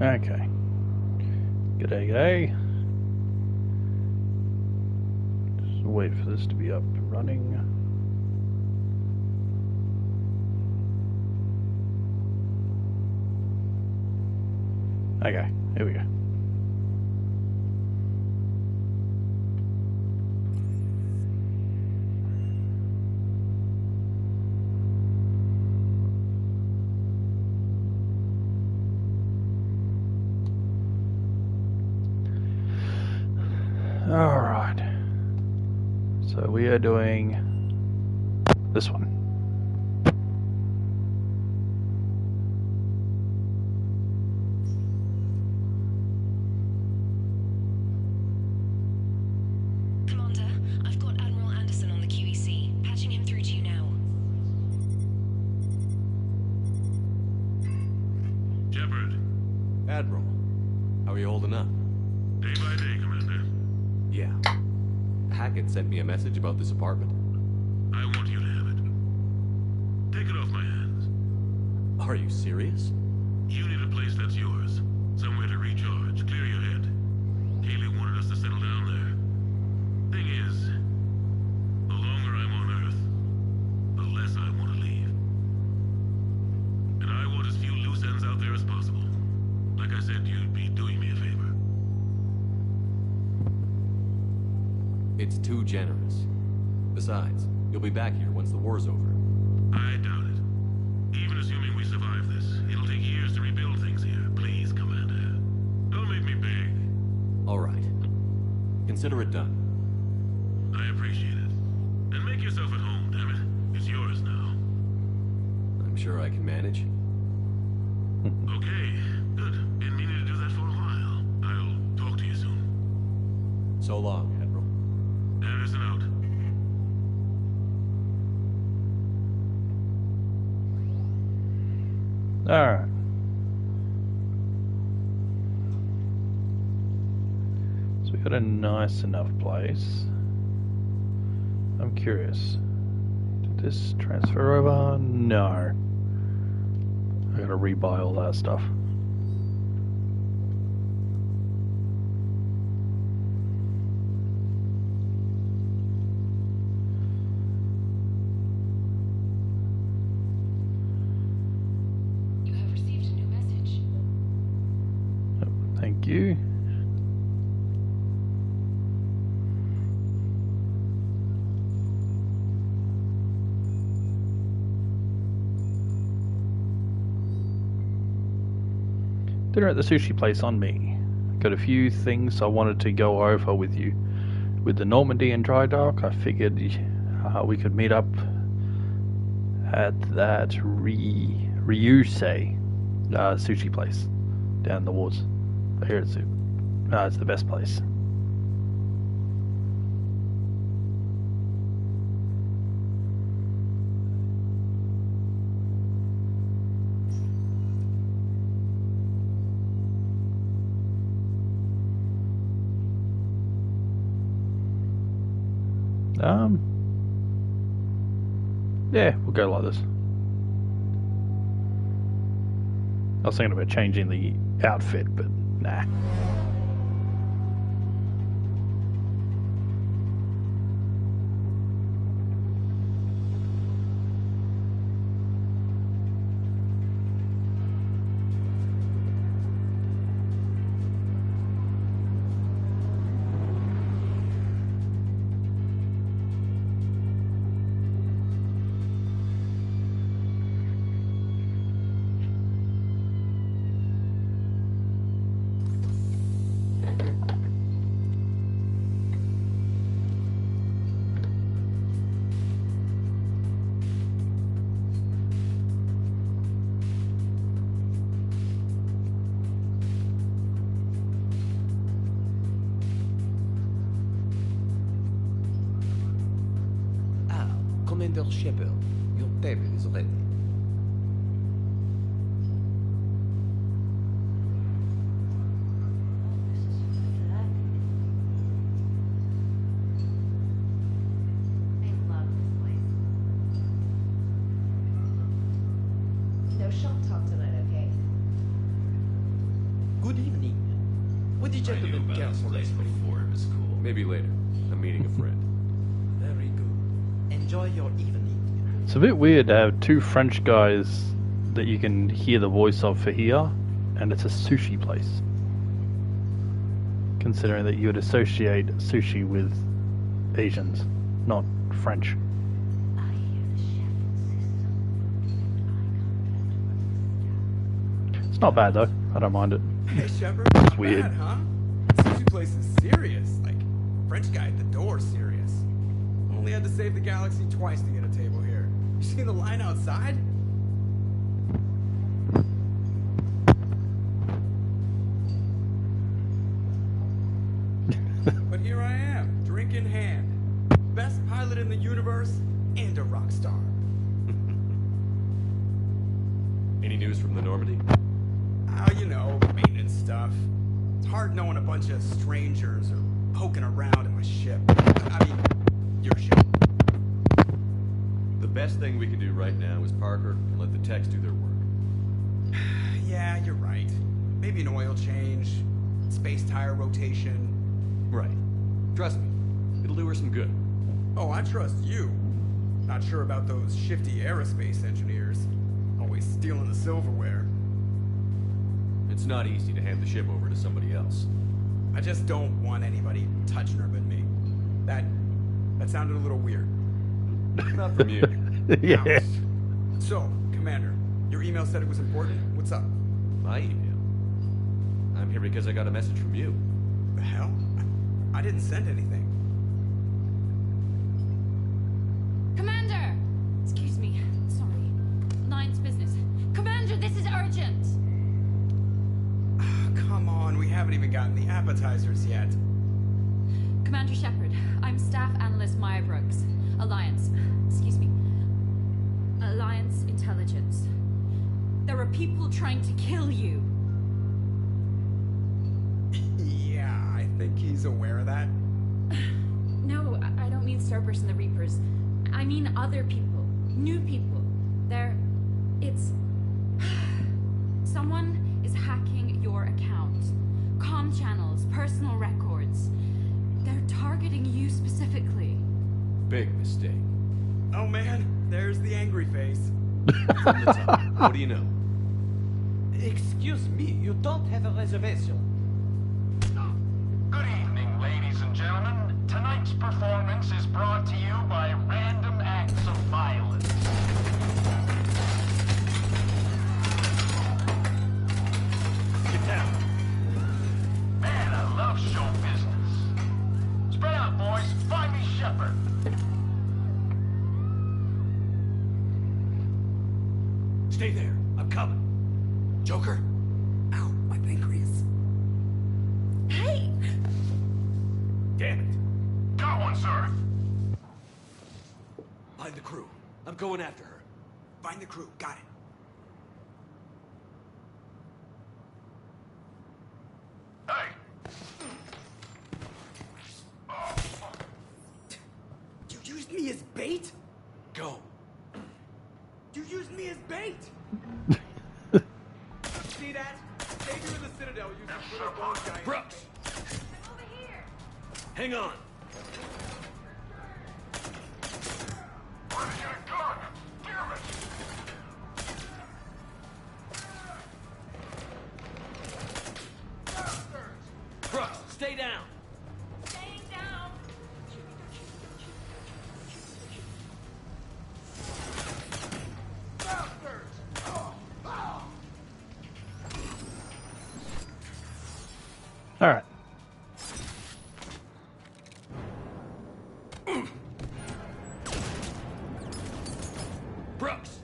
Okay. G'day, g'day. Just wait for this to be up and running. Okay, here we go. Alright. So we are doing this one. Commander, I've got Admiral Anderson on the QEC. Patching him through to you now. Shepard. Admiral, how are you holding up? Day by day, Commander. Yeah. Hackett sent me a message about this apartment. I want you to have it. Take it off my hands. Are you serious? You need a place that's yours. Somewhere to recharge, clear your head. Haley wanted us to settle down there. Thing is, the longer I'm on Earth, the less I want to leave. And I want as few loose ends out there as possible. Like I said, you'd be doing me a favor. It's too generous. Besides, you'll be back here once the war's over. I doubt it. Even assuming we survive this, it'll take years to rebuild things here. Please, Commander. Don't make me beg. All right. Consider it done. I appreciate it. And make yourself at home, damn it. It's yours now. I'm sure I can manage. Okay, good. Been meaning to do that for a while. I'll talk to you soon. So long, Admiral. Anderson out. Alright. So we got a nice enough place. I'm curious. Did this transfer over? No. I gotta rebuy all that stuff. You have received a new message. Thank you. Dinner at the sushi place on me. Got a few things I wanted to go over with you. With the Normandy and dry dock, I figured we could meet up at that Ryusei sushi place down the woods. I hear it's the best place. Yeah, we'll go like this. I was thinking about changing the outfit, but nah. Commander Shepard, your table is ready. No shop talk tonight, okay? Good evening. Would the gentleman care for this before it was cool? Maybe later. I'm meeting a friend. Very good. Enjoy your evening. It's a bit weird to have two French guys that you can hear the voice of for here, and it's a sushi place. Considering that you would associate sushi with Asians, not French. It's not bad though. I don't mind it. Hey, Shepard. It's weird. Bad, huh? Sushi place is serious. Like, French guy at the door serious. Only had to save the galaxy twice to get a table here. You seen the line outside? But here I am, drink in hand. Best pilot in the universe and a rock star. Any news from the Normandy? You know, maintenance stuff. It's hard knowing a bunch of strangers or poking around in my ship. I mean, your ship. The best thing we can do right now is park her and let the techs do their work. Yeah, you're right. Maybe an oil change, space tire rotation. Right. Trust me, it'll do her some good. Oh, I trust you. Not sure about those shifty aerospace engineers. Always stealing the silverware. It's not easy to hand the ship over to somebody else. I just don't want anybody touching her but me. That sounded a little weird. Not from you. Yeah. Ouch. So, Commander, your email said it was important. What's up? My email. I'm here because I got a message from you. The hell? I didn't send anything. Commander! Excuse me. Sorry. Line's business. Commander, this is urgent! Come on, we haven't even gotten the appetizers yet. Commander Shepard, I'm Staff Analyst Maya Brooks. Alliance. Excuse me. Alliance Intelligence. There are people trying to kill you. Yeah, I think he's aware of that. No, I don't mean Cerberus and the Reapers. I mean other people. New people. It's... Someone is hacking your account. Comm channels, personal records. They're targeting you specifically. Big mistake. Oh man, there's the angry face. From the top. What do you know? Excuse me, you don't have a reservation. Good evening, ladies and gentlemen. Tonight's performance is brought to you by Random Acts of Violence. Get down. Man, I love show business. Spread out, boys. Find me Shepard. Stay there. I'm coming. Joker. Ow, my pancreas. Hey! Damn it. Got one, sir. Find the crew. I'm going after her. Find the crew, got it. Hey. You used me as bait? Go. You used me as bait! See that? Savior of the Citadel used to put our bone giant. Brooks. Over here! Hang on. Where did you get a gun? Damn it. Brooks, stay down. Staying down! All right. Brooks.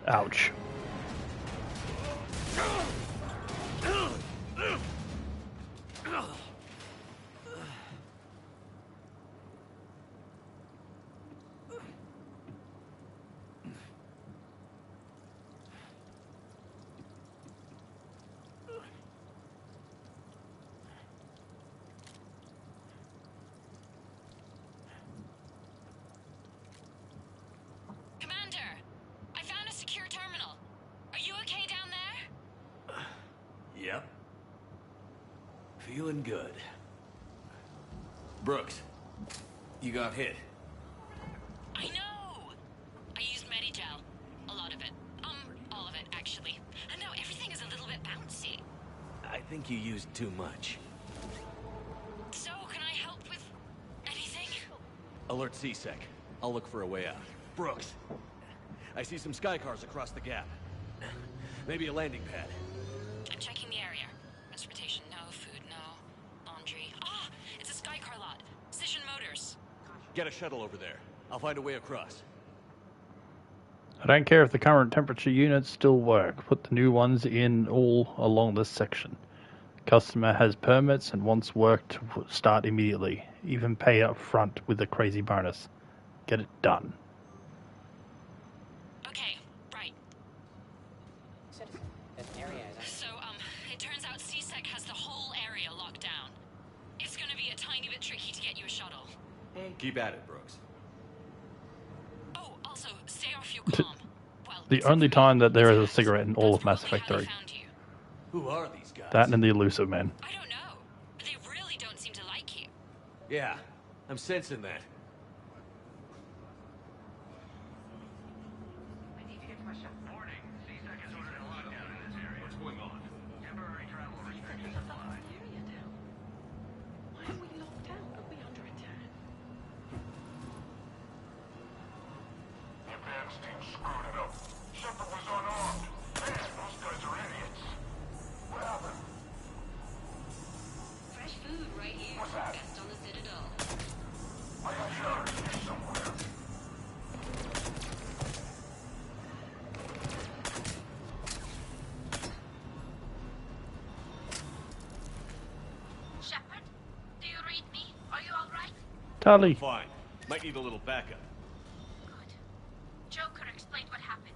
Ouch. Feeling good. Brooks, you got hit. I know! I used Medigel. A lot of it. All of it, actually. And now everything is a little bit bouncy. I think you used too much. So, can I help with anything? Alert CSEC. I'll look for a way out. Brooks, I see some sky cars across the gap. Maybe a landing pad. I'm checking the area. Transportation, no. Food, no. Laundry. Ah! It's a Skycar lot. Cision Motors. Get a shuttle over there. I'll find a way across. I don't care if the current temperature units still work. Put the new ones in all along this section. Customer has permits and wants work to start immediately. Even pay up front with a crazy bonus. Get it done. Okay, right. So, it turns out CSEC has the whole area locked down. It's gonna be a tiny bit tricky to get you a shuttle. Keep at it, Brooks. Oh, also, stay off your comm. Well, The only time that there is a cigarette in all of Mass Effect 3. Who are these guys? That and the Elusive Man. I don't know, but they really don't seem to like you. Yeah, I'm sensing that. Warning, CSEC has ordered a lockdown in this area. What's going on? Temporary travel restrictions apply. Why are we locked down? Are we under attack? The advance team screwed it up. Shepard was unarmed. Man, those guys are idiots. What happened? Fresh food right here. What's that? Best on the Citadel. I got shot here somewhere. Shepard, do you read me? Are you all right? Tali. Fine. Might need a little backup. Good. Joker explained what happened.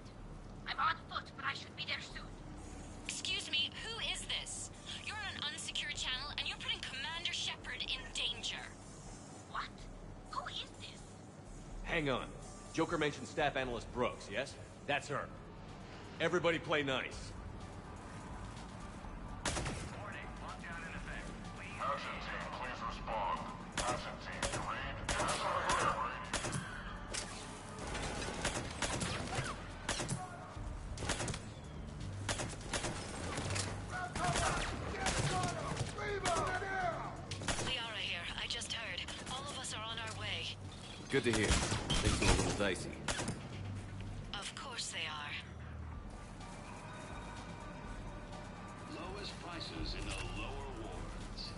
I'm on foot, but I should be there soon. Excuse me, who is this? You're on an unsecured channel, and you're putting Commander Shepard in danger. What? Who is this? Hang on. Joker mentioned Staff Analyst Brooks, yes? That's her. Everybody play nice. Warning, lockdown in effect. Please. Action team, please respond. Action team, you read? Yes, I heard. Liara here. I just heard. All of us are on our way. Good to hear. Things are a little dicey. Of course they are. Lowest prices in the lower wards.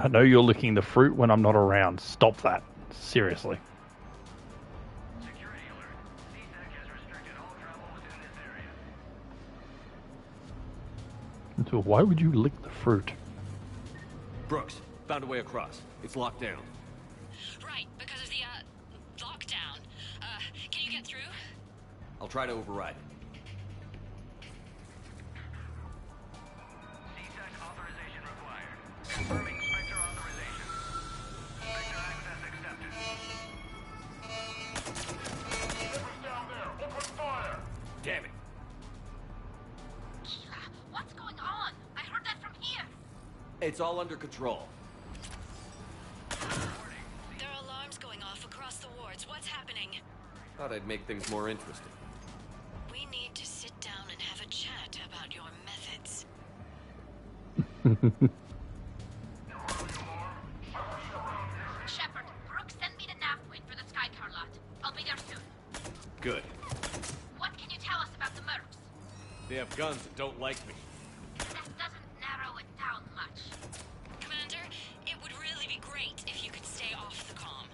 I know you're licking the fruit when I'm not around. Stop that. Seriously. Security alert. CSEC has restricted all travel within this area. So why would you lick the fruit? Brooks, found a way across. It's locked down. Right, because of the, lockdown. Can you get through? I'll try to override it. CSEC authorization required. Confirming Spectre authorization. Spectre access accepted. Whoever's down there, open fire! Damn it. What's going on? I heard that from here. It's all under control. There are alarms going off across the wards. What's happening? Thought I'd make things more interesting. We need to sit down and have a chat about your methods. Shepard, Brooks, send me the nav point for the Skycar lot. I'll be there soon. Good. What can you tell us about the mercs? They have guns and don't like me. That doesn't narrow it down much. Commander, it would really be great if you could stay off the comm.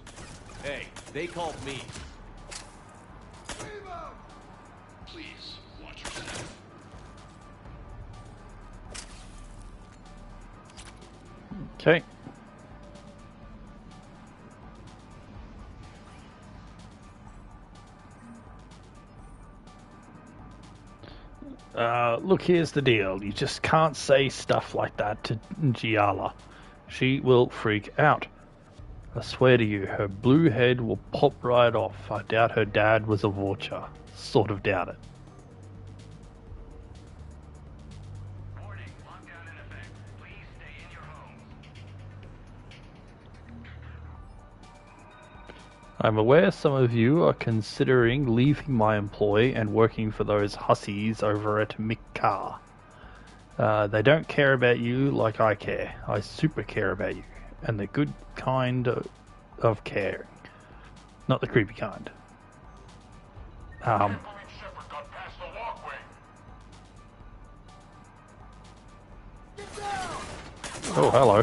Hey, they called me. Please, watch yourself. Okay. Look, here's the deal. You just can't say stuff like that to Giala. She will freak out. I swear to you, her blue head will pop right off. I doubt her dad was a vulture. Sort of doubt it. Warning, lockdown in effect. Please stay in your homes. I'm aware some of you are considering leaving my employ and working for those hussies over at Mikar. They don't care about you like I care. I super care about you. And the good kind of caring. Not the creepy kind. Shepard got past the walkway. Oh, hello.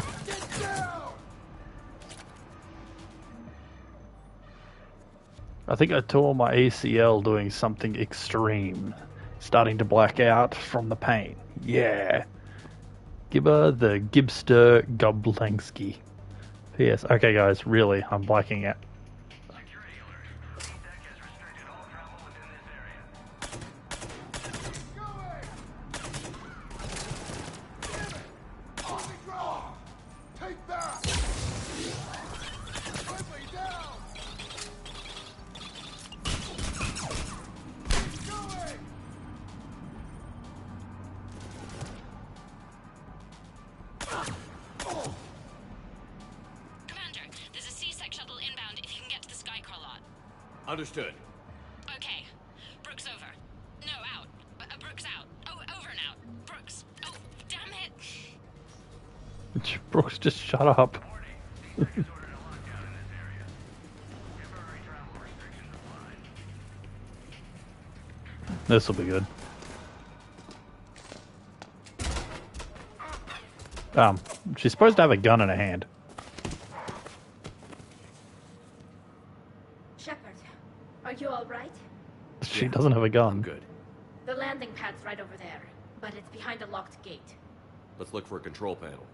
I think I tore my ACL doing something extreme. Starting to black out from the pain. Yeah. Gibber the Gibster Goblansky. P.S. Okay, guys, really, I'm blacking out. Security alert. C-Sec has restricted all travel within this area. On the ground! Take that! Friendly down! Keep going! Commander, there's a C-Sec shuttle inbound if you can get to the Skycar lot. Understood. Okay. Brooks over. No, out. Brooks out. Oh, over and out. Brooks. Oh, damn it. Brooks, just shut up. Warning. C-Sec has ordered a lockdown in this area. Temporary travel restrictions applied. This will be good. She's supposed to have a gun in her hand. Shepard, are you all right? She doesn't have a gun. I'm good. The landing pad's right over there, but it's behind a locked gate. Let's look for a control panel.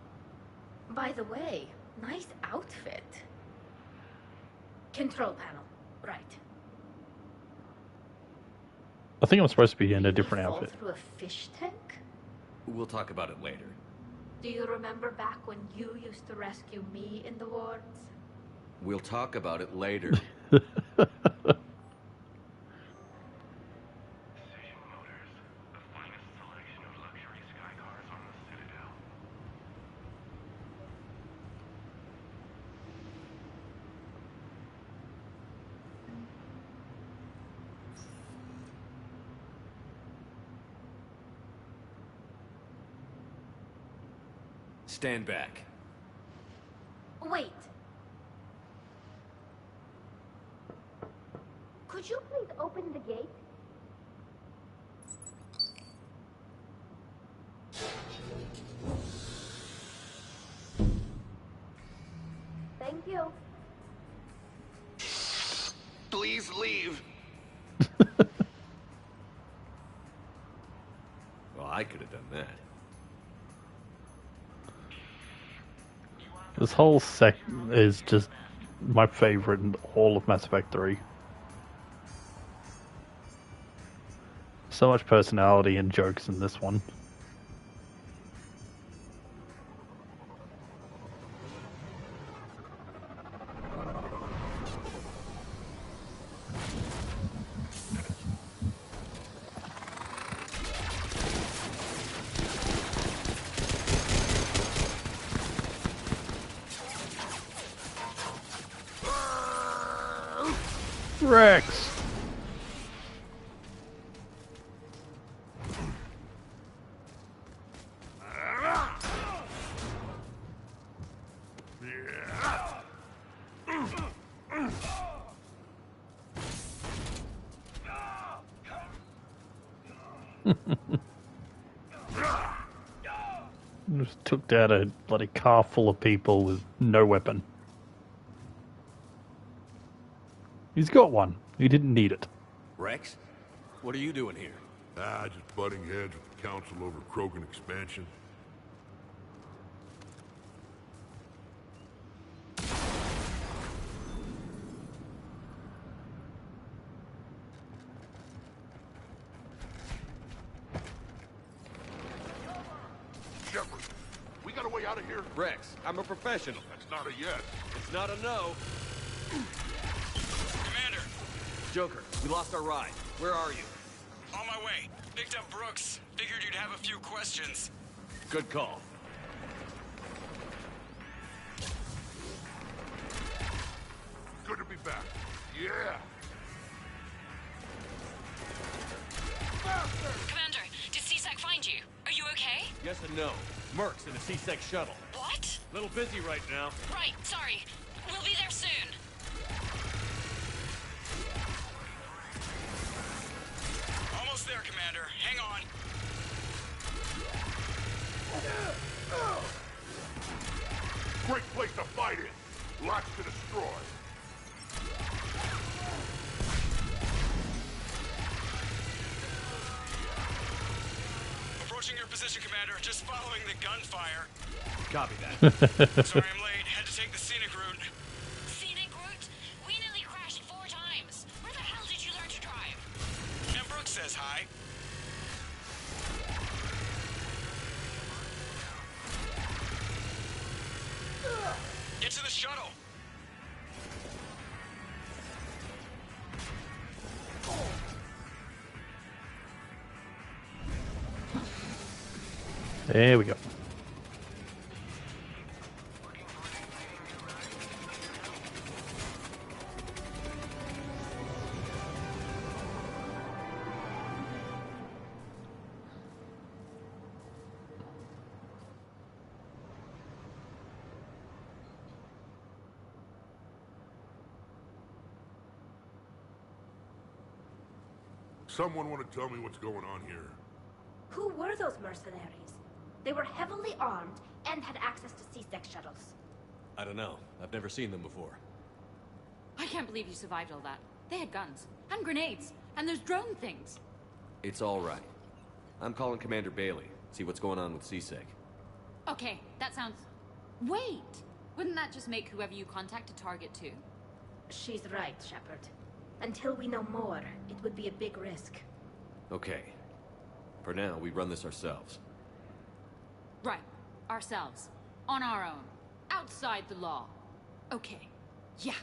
By the way, nice outfit. Control panel, right. I think I'm supposed to be in a Did you different fall outfit. through a fish tank? We'll talk about it later. Do you remember back when you used to rescue me in the wards? We'll talk about it later. Precision Motors, the finest selection of luxury sky cars on the Citadel. Stand back. Wait. Could you please open the gate? Thank you. Please leave. Well, I could have done that. This whole sec is just my favorite in all of Mass Effect 3. So much personality and jokes in this one. Rex! Just took down a bloody car full of people with no weapon. He's got one. He didn't need it. Rex? What are you doing here? Just butting heads with the council over Krogan expansion. Shepard, we got a way out of here? Rex, I'm a professional. That's not a yes. It's not a no. Commander, Joker, we lost our ride. Where are you? on my way. Picked up Brooks. Figured you'd have a few questions. Good call. Good to be back. Yeah. Commander, did CSEC find you? Are you okay? Yes and no. Merc's in a C-Sec shuttle. What? Little busy right now. Right, sorry. We'll be there soon. Almost there, Commander. Hang on. Great place to fight in. Lots to destroy. Approaching your position, Commander. Just following the gunfire. Copy that. Sorry I'm late. Had to take the scenic route. Scenic route? We nearly crashed 4 times. Where the hell did you learn to drive? And Brooks says hi. Get to the shuttle. There we go. Someone want to tell me what's going on here? Who were those mercenaries? They were heavily armed and had access to C-Sec shuttles. I don't know. I've never seen them before. I can't believe you survived all that. They had guns and grenades and those drone things. It's all right. I'm calling Commander Bailey. See what's going on with C-Sec. Okay, that sounds... Wait! Wouldn't that just make whoever you contact a target too? She's right, Shepard. Until we know more, it would be a big risk. Okay. For now, we run this ourselves. Right. Ourselves. On our own. Outside the law. Okay. Yeah.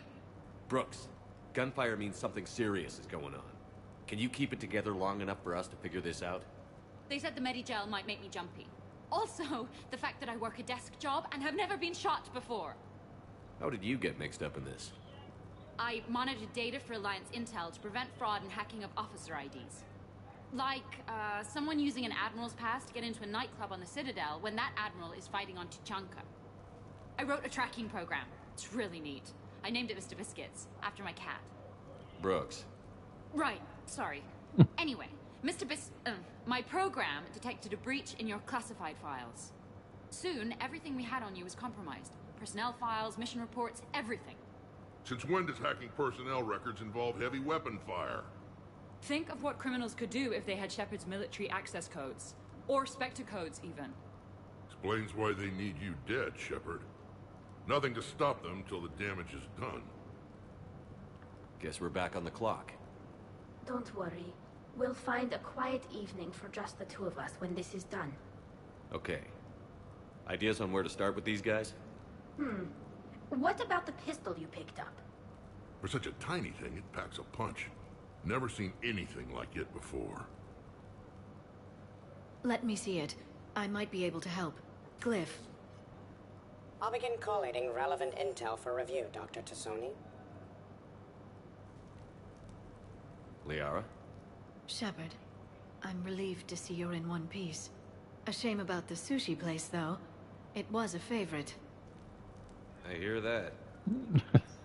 Brooks, gunfire means something serious is going on. Can you keep it together long enough for us to figure this out? They said the Medigel might make me jumpy. Also, the fact that I work a desk job and have never been shot before. How did you get mixed up in this? I monitored data for Alliance intel to prevent fraud and hacking of officer IDs. Like, someone using an Admiral's pass to get into a nightclub on the Citadel when that Admiral is fighting on Tuchanka. I wrote a tracking program. It's really neat. I named it Mr. Biscuits, after my cat. Brooks. Right, sorry. Anyway, my program detected a breach in your classified files. Soon, everything we had on you was compromised. Personnel files, mission reports, everything. Since when does hacking personnel records involve heavy weapon fire? Think of what criminals could do if they had Shepard's military access codes. Or Spectre codes, even. Explains why they need you dead, Shepard. Nothing to stop them till the damage is done. Guess we're back on the clock. Don't worry. We'll find a quiet evening for just the two of us when this is done. Okay. Ideas on where to start with these guys? What about the pistol you picked up? For such a tiny thing, it packs a punch. Never seen anything like it before. Let me see it. I might be able to help. Glyph. I'll begin collating relevant intel for review, Dr. Tassoni. Liara? Shepard, I'm relieved to see you're in one piece. A shame about the sushi place, though. It was a favorite. I hear that.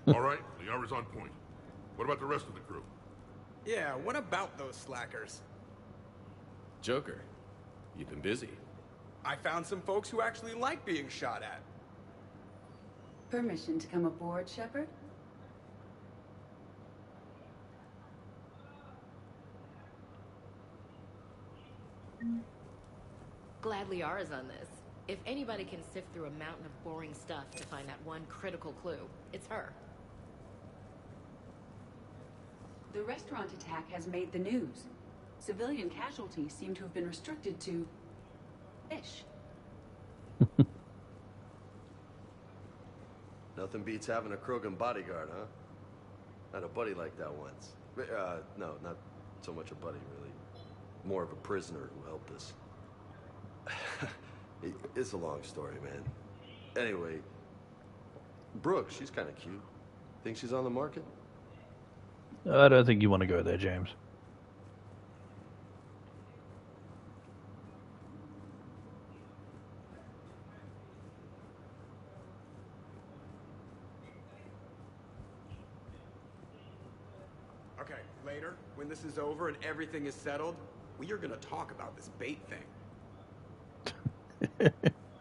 All right, Liara's on point. What about the rest of the crew? Yeah, what about those slackers? Joker, you've been busy. I found some folks who actually like being shot at. Permission to come aboard, Shepard? Glad Liara's on this. If anybody can sift through a mountain of boring stuff to find that one critical clue, it's her. The restaurant attack has made the news. Civilian casualties seem to have been restricted to fish. Nothing beats having a Krogan bodyguard, huh? I had a buddy like that once. No, not so much a buddy, really. More of a prisoner who helped us. It's a long story, man. Anyway, Brooke, she's kind of cute. Think she's on the market? I don't think you want to go there, James. Okay, later, when this is over and everything is settled, we are gonna talk about this bait thing.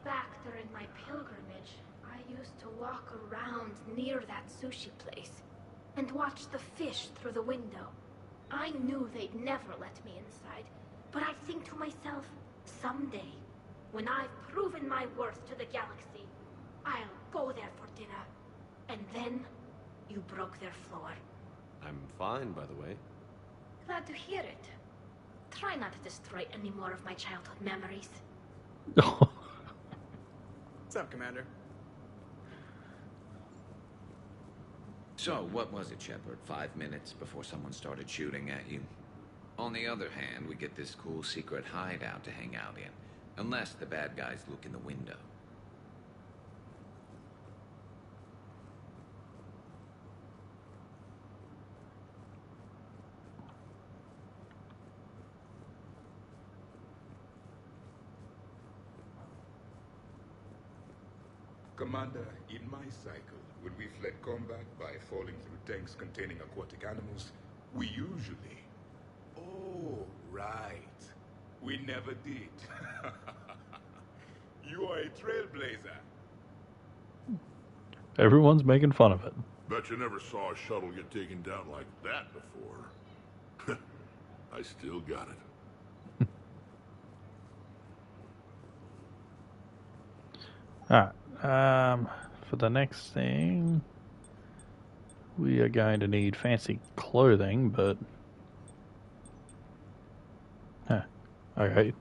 Back during my pilgrimage, I used to walk around near that sushi place and watch the fish through the window. I knew they'd never let me inside, but I think to myself, someday, when I've proven my worth to the galaxy, I'll go there for dinner. And then, you broke their floor. I'm fine, by the way. Glad to hear it. Try not to destroy any more of my childhood memories. What's up, Commander? So, what was it, Shepard? 5 minutes before someone started shooting at you? On the other hand, we get this cool secret hideout to hang out in. Unless the bad guys look in the window. Commander, in my cycle, when we fled combat by falling through tanks containing aquatic animals, we usually... Oh, right. We never did. You are a trailblazer. Everyone's making fun of it. Bet you never saw a shuttle get taken down like that before. I still got it. Alright. For the next thing, we are going to need fancy clothing, but... okay.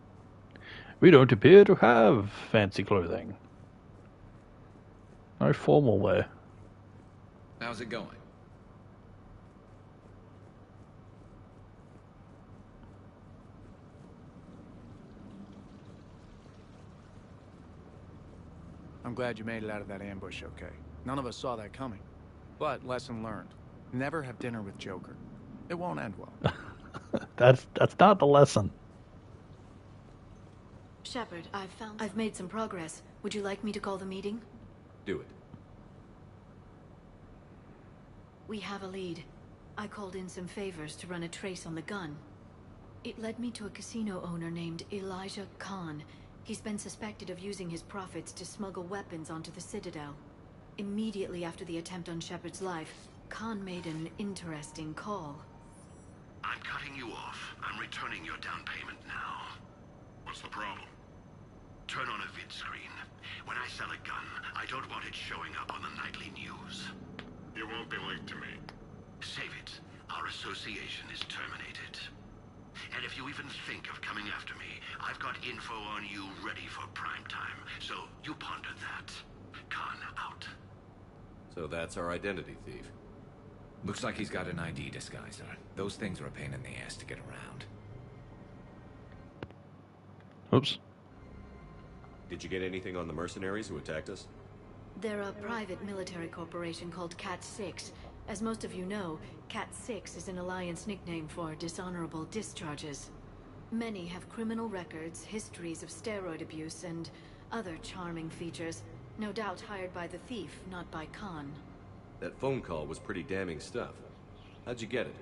We don't appear to have fancy clothing. No formal wear. How's it going? I'm glad you made it out of that ambush okay. None of us saw that coming. But, lesson learned. Never have dinner with Joker. It won't end well. That's not the lesson. Shepard, I've made some progress. Would you like me to call the meeting? Do it. We have a lead. I called in some favors to run a trace on the gun. It led me to a casino owner named Elijah Khan. He's been suspected of using his profits to smuggle weapons onto the Citadel. Immediately after the attempt on Shepard's life, Khan made an interesting call. I'm cutting you off. I'm returning your down payment now. What's the problem? Turn on a vid screen. When I sell a gun, I don't want it showing up on the nightly news. You won't be linked to me. Save it. Our association is terminated. And if you even think of coming after me, I've got info on you ready for prime time. So you ponder that. Khan out. So that's our identity thief. Looks like he's got an ID disguiser. Those things are a pain in the ass to get around. Oops. Did you get anything on the mercenaries who attacked us? They're a private military corporation called Cat-6. As most of you know, Cat-6 is an Alliance nickname for dishonorable discharges. Many have criminal records, histories of steroid abuse, and other charming features. No doubt hired by the thief, not by Khan. That phone call was pretty damning stuff. How'd you get it?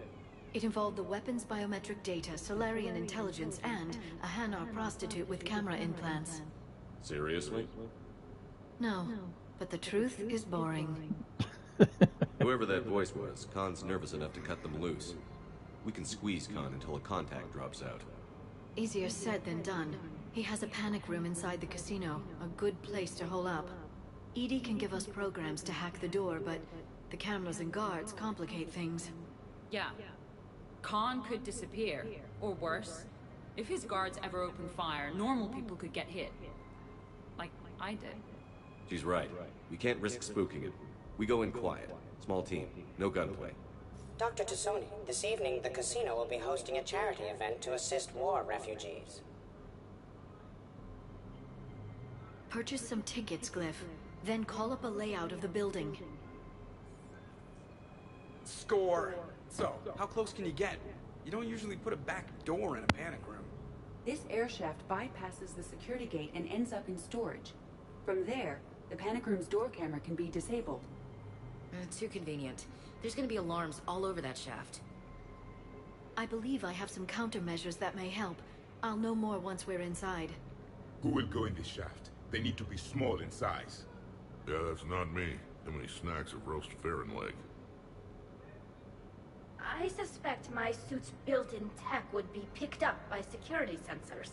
It involved the weapon's biometric data, Solarian intelligence, and a Hanar prostitute with camera implants. Seriously? No, but the truth is boring. Whoever that voice was, Khan's nervous enough to cut them loose. We can squeeze Khan until a contact drops out. Easier said than done. He has a panic room inside the casino, a good place to hole up. EDI can give us programs to hack the door, but the cameras and guards complicate things. Yeah. Khan could disappear, or worse. If his guards ever open fire, normal people could get hit. Like I did. She's right. We can't risk spooking him. We go in quiet. Small team. No gunplay. Dr. Tassoni, this evening the casino will be hosting a charity event to assist war refugees. Purchase some tickets, Glyph. Then call up a layout of the building. Score! So, how close can you get? You don't usually put a back door in a panic room. This air shaft bypasses the security gate and ends up in storage. From there, the panic room's door camera can be disabled. Too convenient. There's gonna be alarms all over that shaft. I believe I have some countermeasures that may help. I'll know more once we're inside. Who will go in this shaft? They need to be small in size. Yeah, that's not me. How many snacks of roast ferret leg? I suspect my suit's built-in tech would be picked up by security sensors.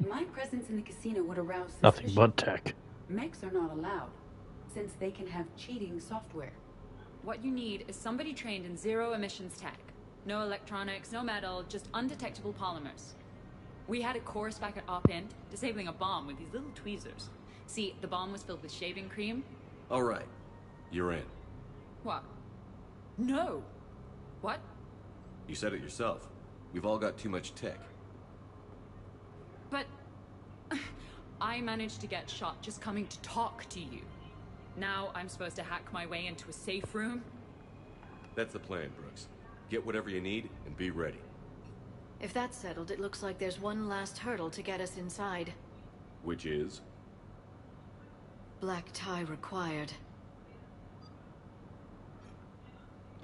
My presence in the casino would arouse Nothing suspicion. but tech. Mechs are not allowed, since they can have cheating software. What you need is somebody trained in zero emissions tech. No electronics, no metal, just undetectable polymers. We had a course back at Op-Int, disabling a bomb with these little tweezers. See, the bomb was filled with shaving cream. All right. You're in. What? No. What? You said it yourself. We've all got too much tech. But I managed to get shot just coming to talk to you. Now I'm supposed to hack my way into a safe room? That's the plan, Brooks. Get whatever you need and be ready. If that's settled, it looks like there's one last hurdle to get us inside. Which is? Black tie required.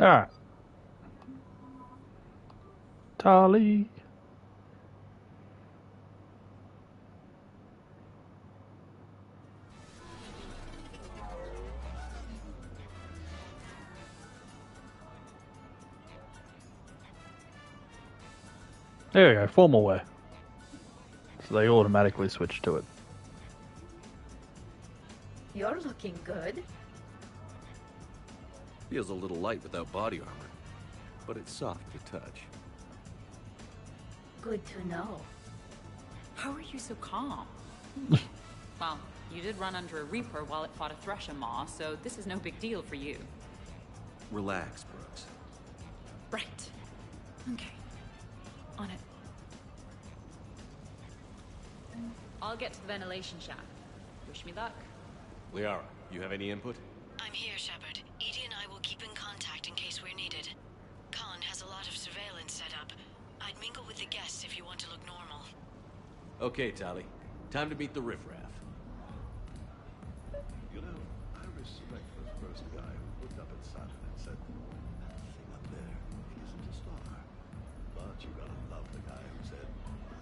Alright. Tali. There we go, formal wear. So they automatically switch to it. You're looking good. Feels a little light without body armor, but it's soft to touch. Good to know. How are you so calm? Well, you did run under a Reaper while it fought a Thresher Maw, so this is no big deal for you. Relax, Brooks. Right. Okay. On it. I'll get to the ventilation shaft. Wish me luck. Liara, you have any input? I'm here, Shepard. Edie and I will keep in contact in case we're needed. Khan has a lot of surveillance set up. I'd mingle with the guests if you want to look normal. Okay, Tali. Time to meet the riffraff. You know, I respect the first guy who looked up at Saturn and said, "That thing up there isn't a star." But you gotta love the guy who said,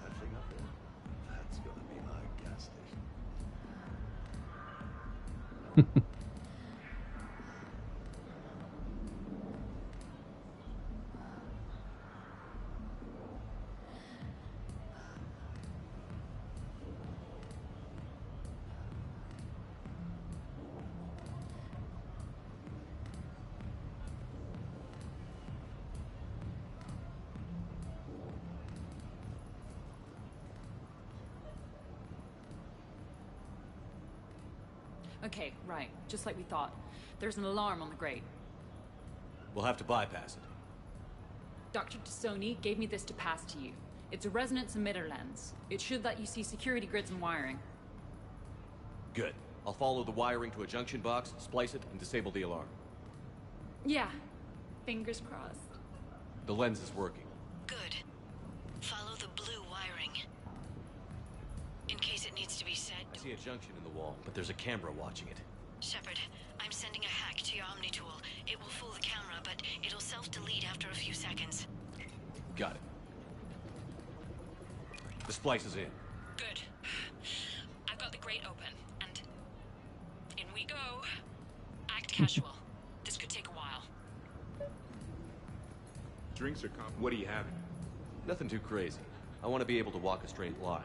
"That thing up there, that's gonna be my gas station." Okay, right. Just like we thought. There's an alarm on the grate. We'll have to bypass it. Dr. Tassoni gave me this to pass to you. It's a resonance emitter lens. It should let you see security grids and wiring. Good. I'll follow the wiring to a junction box, splice it, and disable the alarm. Yeah. Fingers crossed. The lens is working. Good. Follow the blue wiring. In case it needs to be set. I see a junction in the wall, but there's a camera watching it. Shepard, I'm sending a hack to your Omni tool. It will fool the camera, but it'll self-delete after a few seconds. Got it. The splice is in. Good. I've got the grate open, and in we go. Act casual. This could take a while. Drinks are what are you having? Nothing too crazy. I want to be able to walk a straight line.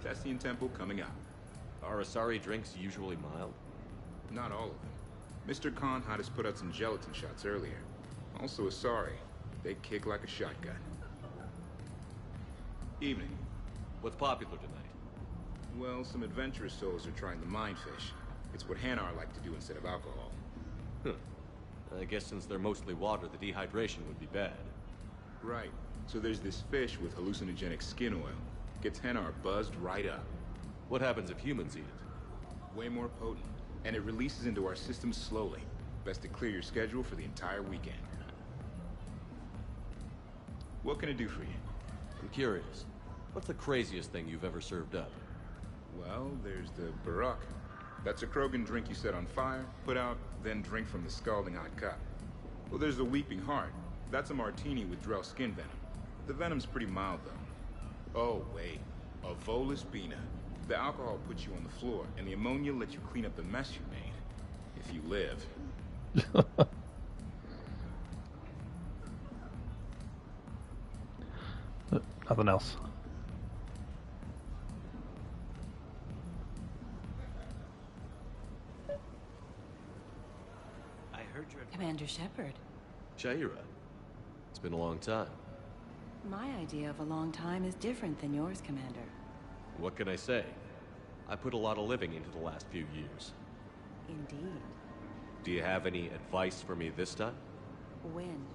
Tessian Temple coming up. Are Asari drinks usually mild? Not all of them. Mr. Khan had us put out some gelatin shots earlier. Also Asari. They kick like a shotgun. Evening. What's popular tonight? Well, some adventurous souls are trying the mindfish. It's what Hanar like to do instead of alcohol. Huh. I guess since they're mostly water, the dehydration would be bad. Right. So there's this fish with hallucinogenic skin oil. Gets Hanar buzzed right up. What happens if humans eat it? Way more potent. And it releases into our system slowly. Best to clear your schedule for the entire weekend. What can I do for you? I'm curious. What's the craziest thing you've ever served up? Well, there's the Barak. That's a Krogan drink you set on fire, put out, then drink from the scalding hot cup. Well, there's the Weeping Heart. That's a martini with Drell skin venom. The venom's pretty mild, though. Oh, wait. A Volus Bina. The alcohol puts you on the floor, and the ammonia lets you clean up the mess you made. If you live. Nothing else. I heard you're... Commander Shepard. Sha'ira. It's been a long time. My idea of a long time is different than yours, Commander. What can I say? I put a lot of living into the last few years. Indeed. Do you have any advice for me this time? When?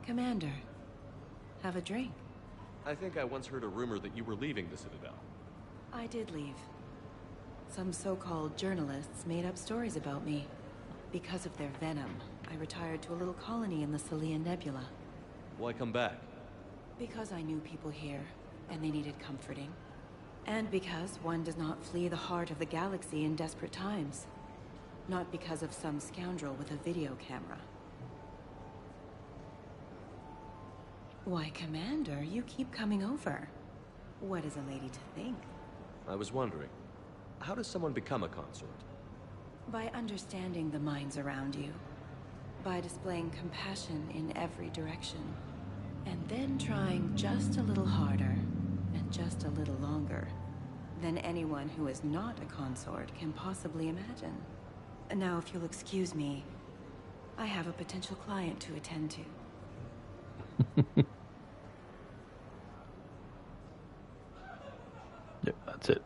Commander, have a drink. I think I once heard a rumor that you were leaving the Citadel. I did leave. Some so-called journalists made up stories about me. Because of their venom, I retired to a little colony in the Celia Nebula. Why come back? Because I knew people here, and they needed comforting. And because one does not flee the heart of the galaxy in desperate times. Not because of some scoundrel with a video camera. Why, Commander, you keep coming over. What is a lady to think? I was wondering, how does someone become a consort? By understanding the minds around you. By displaying compassion in every direction. And then trying just a little harder, and just a little longer, than anyone who is not a consort can possibly imagine. Now, if you'll excuse me, I have a potential client to attend to. Yep, that's it.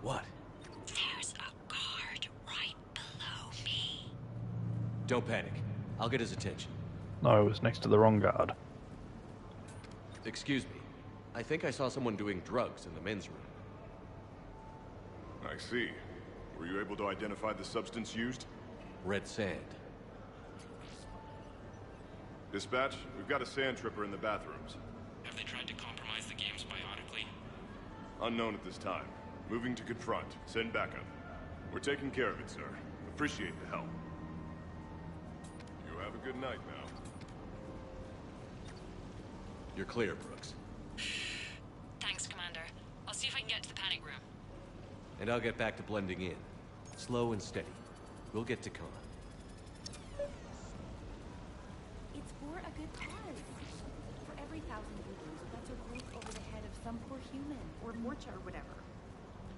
What? There's a guard right below me. Don't panic. I'll get his attention. No, it was next to the wrong guard. Excuse me. I think I saw someone doing drugs in the men's room. I see. Were you able to identify the substance used? Red sand. Dispatch, we've got a sand tripper in the bathrooms. Have they tried to compromise the games biotically? Unknown at this time. Moving to confront. Send backup. We're taking care of it, sir. Appreciate the help. You have a good night now. You're clear, Brooks. Thanks, Commander. I'll see if I can get to the panic room. And I'll get back to blending in. Slow and steady. We'll get to Khan. It's for a good cause. For every 1,000 Voodoos, that's a roof over the head of some poor human, or Morcha, or whatever.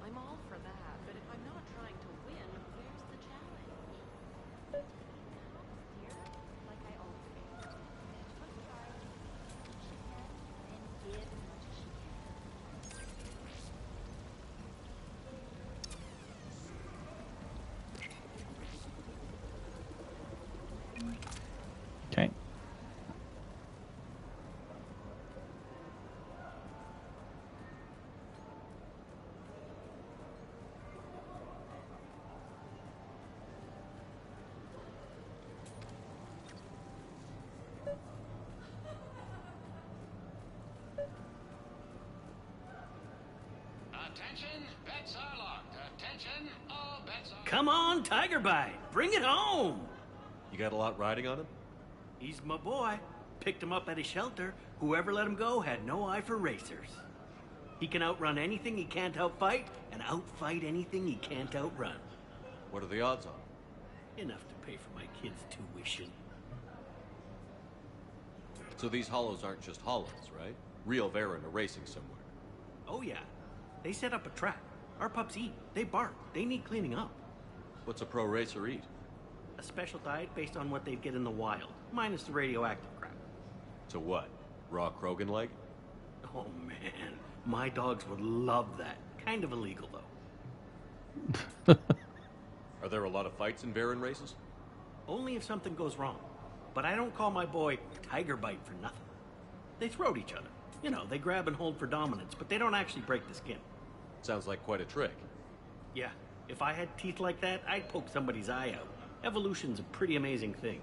I'm all for that, but if I'm not trying to win, where's the challenge? Like I always say. Let's try. She can, and give as much as she can. Okay. Attention, bets are locked. Attention, all bets are... Come on, Tiger Bite. Bring it home. You got a lot riding on him? He's my boy. Picked him up at his shelter. Whoever let him go had no eye for racers. He can outrun anything he can't outfight, and outfight anything he can't outrun. What are the odds on? Enough to pay for my kid's tuition. So these hollows aren't just hollows, right? Real Varen are racing somewhere. Oh yeah. They set up a trap. Our pups eat. They bark. They need cleaning up. What's a pro racer eat? A special diet based on what they'd get in the wild, minus the radioactive crap. So what? Raw Krogan leg? Oh man, my dogs would love that. Kind of illegal though. Are there a lot of fights in Baron races? Only if something goes wrong. But I don't call my boy Tiger Bite for nothing. They throat each other. You know, they grab and hold for dominance, but they don't actually break the skin. Sounds like quite a trick. Yeah, if I had teeth like that, I'd poke somebody's eye out. Evolution's a pretty amazing thing.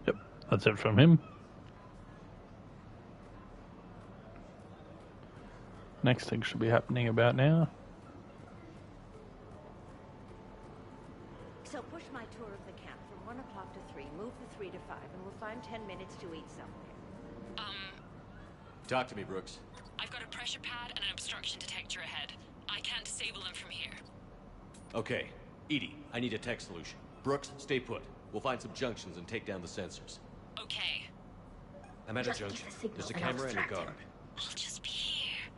Yep, that's it from him. Next thing should be happening about now. So push my tour of the camp from 1 o'clock to 3, move the 3 to 5, and we'll find 10 minutes to eat somewhere. Talk to me, Brooks. I've got a pressure pad and an obstruction detector ahead. I can't disable them from here. Okay. Edie, I need a tech solution. Brooks, stay put. We'll find some junctions and take down the sensors. Okay. I'm at Just a give junction. the signal There's a and I'll camera and a distract guard. I'll just be here,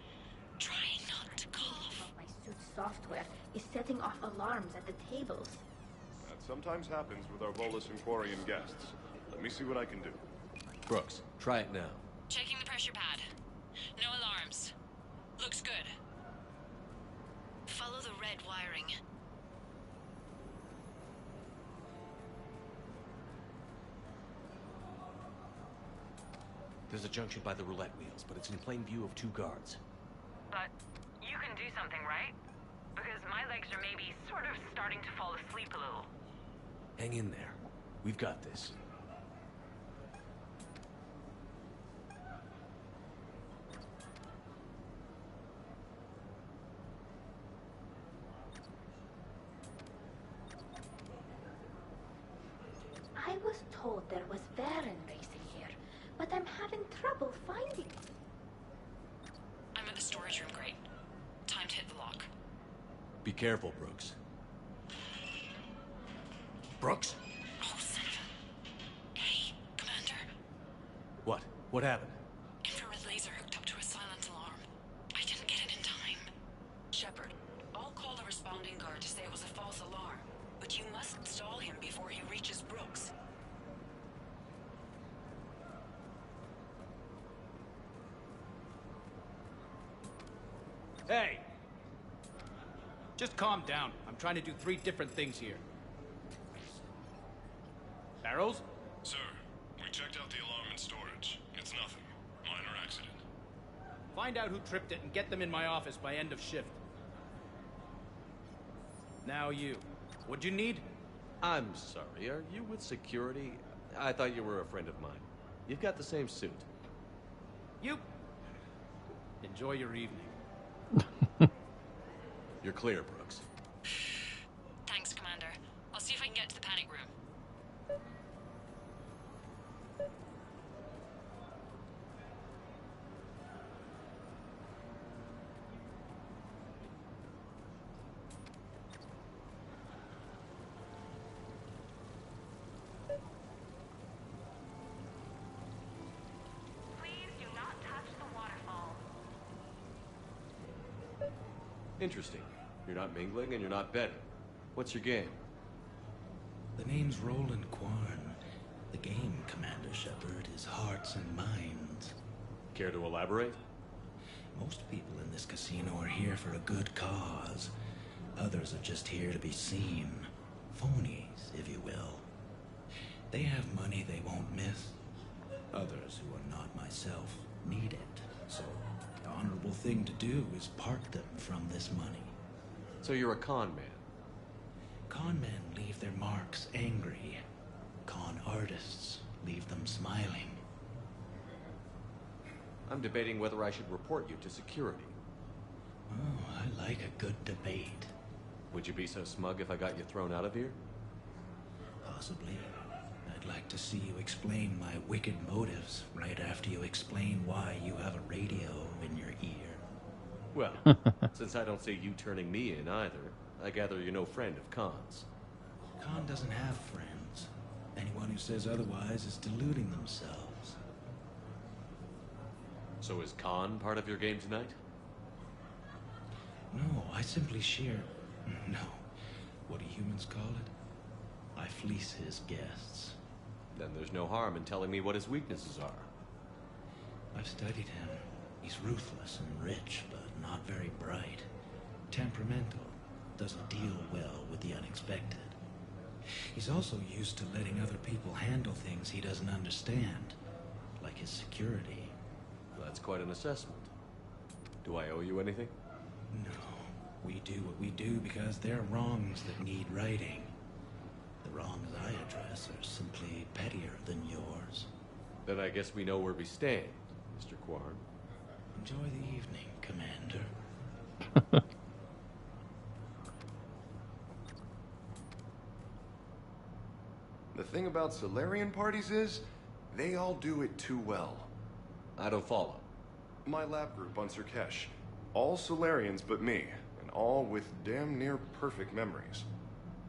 trying not to cough. My suit's software is setting off alarms at the tables. That sometimes happens with our Volus Emporium guests. Let me see what I can do. Brooks, try it now. Checking the pressure pad. No alarms. Looks good. Follow the red wiring. There's a junction by the roulette wheels, but it's in plain view of 2 guards. But you can do something, right? Because my legs are maybe sort of starting to fall asleep a little. Hang in there. We've got this. I was told there was Baron racing here, but I'm having trouble finding it. I'm in the storage room, great. Time to hit the lock. Be careful, Brooks. Brooks? Oh, son of a... Hey, Commander. What? What happened? Infrared laser hooked up to a silent alarm. I didn't get it in time. Shepard, I'll call the responding guard to say it was a false alarm, but you must stall him before he reaches Brooks. Hey! Just calm down. I'm trying to do 3 different things here. Barrows? Sir, we checked out the alarm in storage. It's nothing. Minor accident. Find out who tripped it and get them in my office by end of shift. Now you. What'd you need? I'm sorry, are you with security? I thought you were a friend of mine. You've got the same suit. You. Enjoy your evening. You're clear, Brooks. Thanks, Commander. I'll see if I can get to the panic room. Please do not touch the waterfall. Interesting. You're not mingling and you're not betting. What's your game? The name's Roland Quarn. The game, Commander Shepard, is hearts and minds. Care to elaborate? Most people in this casino are here for a good cause. Others are just here to be seen. Phonies, if you will. They have money they won't miss. Others, who are not myself, need it. So, the honorable thing to do is part them from this money. So you're a con man? Con men leave their marks angry. Con artists leave them smiling. I'm debating whether I should report you to security. Oh, I like a good debate. Would you be so smug if I got you thrown out of here? Possibly. I'd like to see you explain my wicked motives right after you explain why you have a radio in your ear. Well, since I don't see you turning me in either, I gather you're no friend of Khan's. Khan doesn't have friends. Anyone who says otherwise is deluding themselves. So is Khan part of your game tonight? No, I simply share... No. What do humans call it? I fleece his guests. Then there's no harm in telling me what his weaknesses are. I've studied him. He's ruthless and rich, but not very bright. Temperamental. Doesn't deal well with the unexpected. He's also used to letting other people handle things he doesn't understand. Like his security. That's quite an assessment. Do I owe you anything? No. We do what we do because they're wrongs that need righting. The wrongs I address are simply pettier than yours. Then I guess we know where we stand, Mr. Quarn. Enjoy the evening, Commander. The thing about Salarian parties is, they all do it too well. I don't follow. My lab group on Surkesh, all Salarians but me, and all with damn near perfect memories.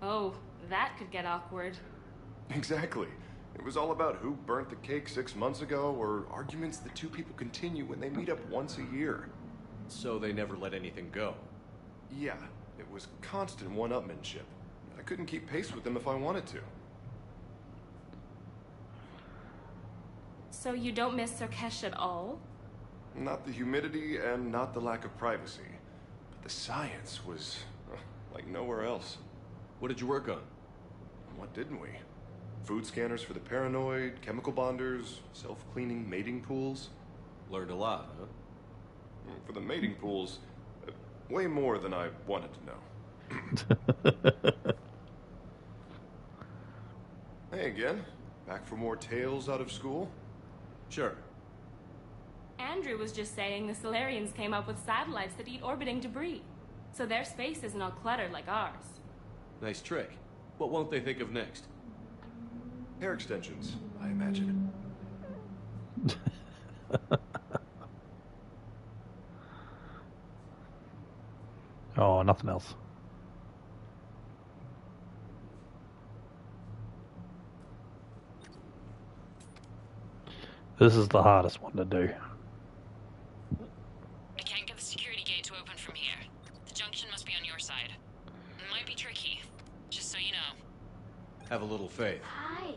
Oh, that could get awkward. Exactly. It was all about who burnt the cake 6 months ago, or arguments that two people continue when they meet up once a year. So they never let anything go? Yeah, it was constant one-upmanship. I couldn't keep pace with them if I wanted to. So you don't miss Surkesh at all? Not the humidity and not the lack of privacy. But the science was like nowhere else. What did you work on? What didn't we? Food scanners for the paranoid, chemical bonders, self-cleaning mating pools. Learned a lot, huh? For the mating pools, way more than I wanted to know. Hey again, back for more tales out of school? Sure. Andrew was just saying the Salarians came up with satellites that eat orbiting debris. So their space isn't all cluttered like ours. Nice trick. What won't they think of next? Hair extensions, I imagine. Oh, nothing else. This is the hardest one to do. I can't get the security gate to open from here. The junction must be on your side. It might be tricky, just so you know. Have a little faith. Hi.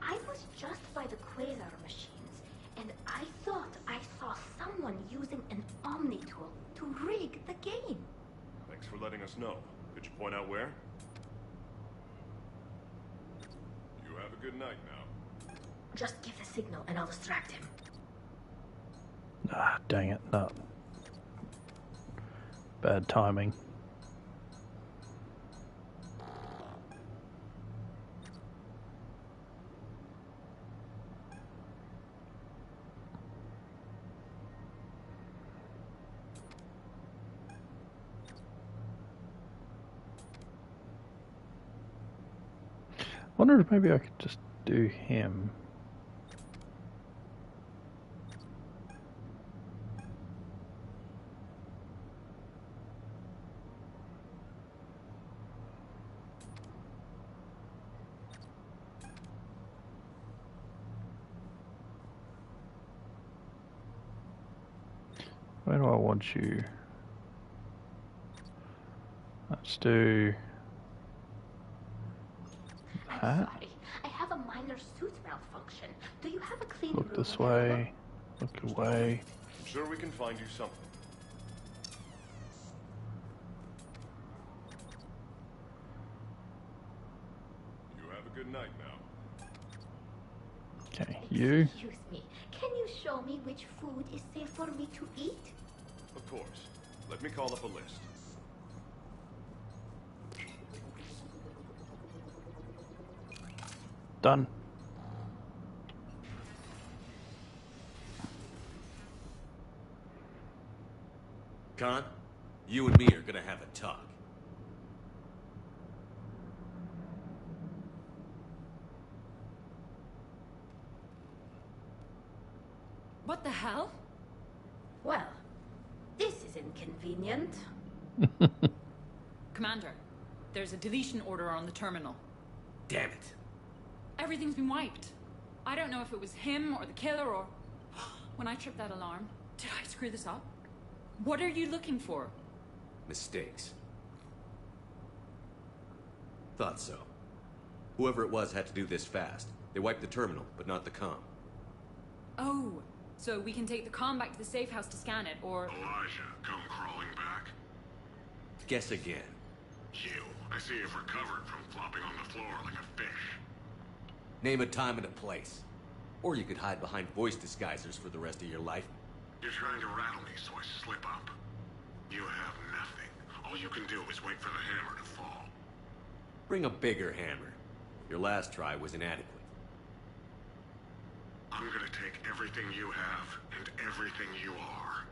I was just by the quasar machines, and I thought I saw someone using an Omni tool to rig the game. Thanks for letting us know. Could you point out where? You have a good night now. Just give the signal and I'll distract him. Ah, dang it, no. Bad timing. Wonder if maybe I could just do him. Where do I want you? Let's do that. I'm sorry. I have a minor suit malfunction. Do you have a clean Look room this available? way. Look away. I'm sure we can find you something. You have a good night now. Okay, you. Excuse me. Can you show me which food is safe for me to eat? Of course. Let me call up a list. Done. Khan, you and me are gonna have a talk. What the hell? Well, this is inconvenient. Commander, there's a deletion order on the terminal. Damn it. Everything's been wiped. I don't know if it was him or the killer or... When I tripped that alarm, Did I screw this up? What are you looking for? Mistakes. Thought so. Whoever it was had to do this fast. They wiped the terminal, but not the comm. Oh, so we can take the comm back to the safe house to scan it, or... Elijah, come crawling back. Guess again. You. I see you've recovered from flopping on the floor like a fish. Name a time and a place. Or you could hide behind voice disguisers for the rest of your life. You're trying to rattle me, so I slip up. You have nothing. All you can do is wait for the hammer to fall. Bring a bigger hammer. Your last try was inadequate. I'm gonna take everything you have and everything you are.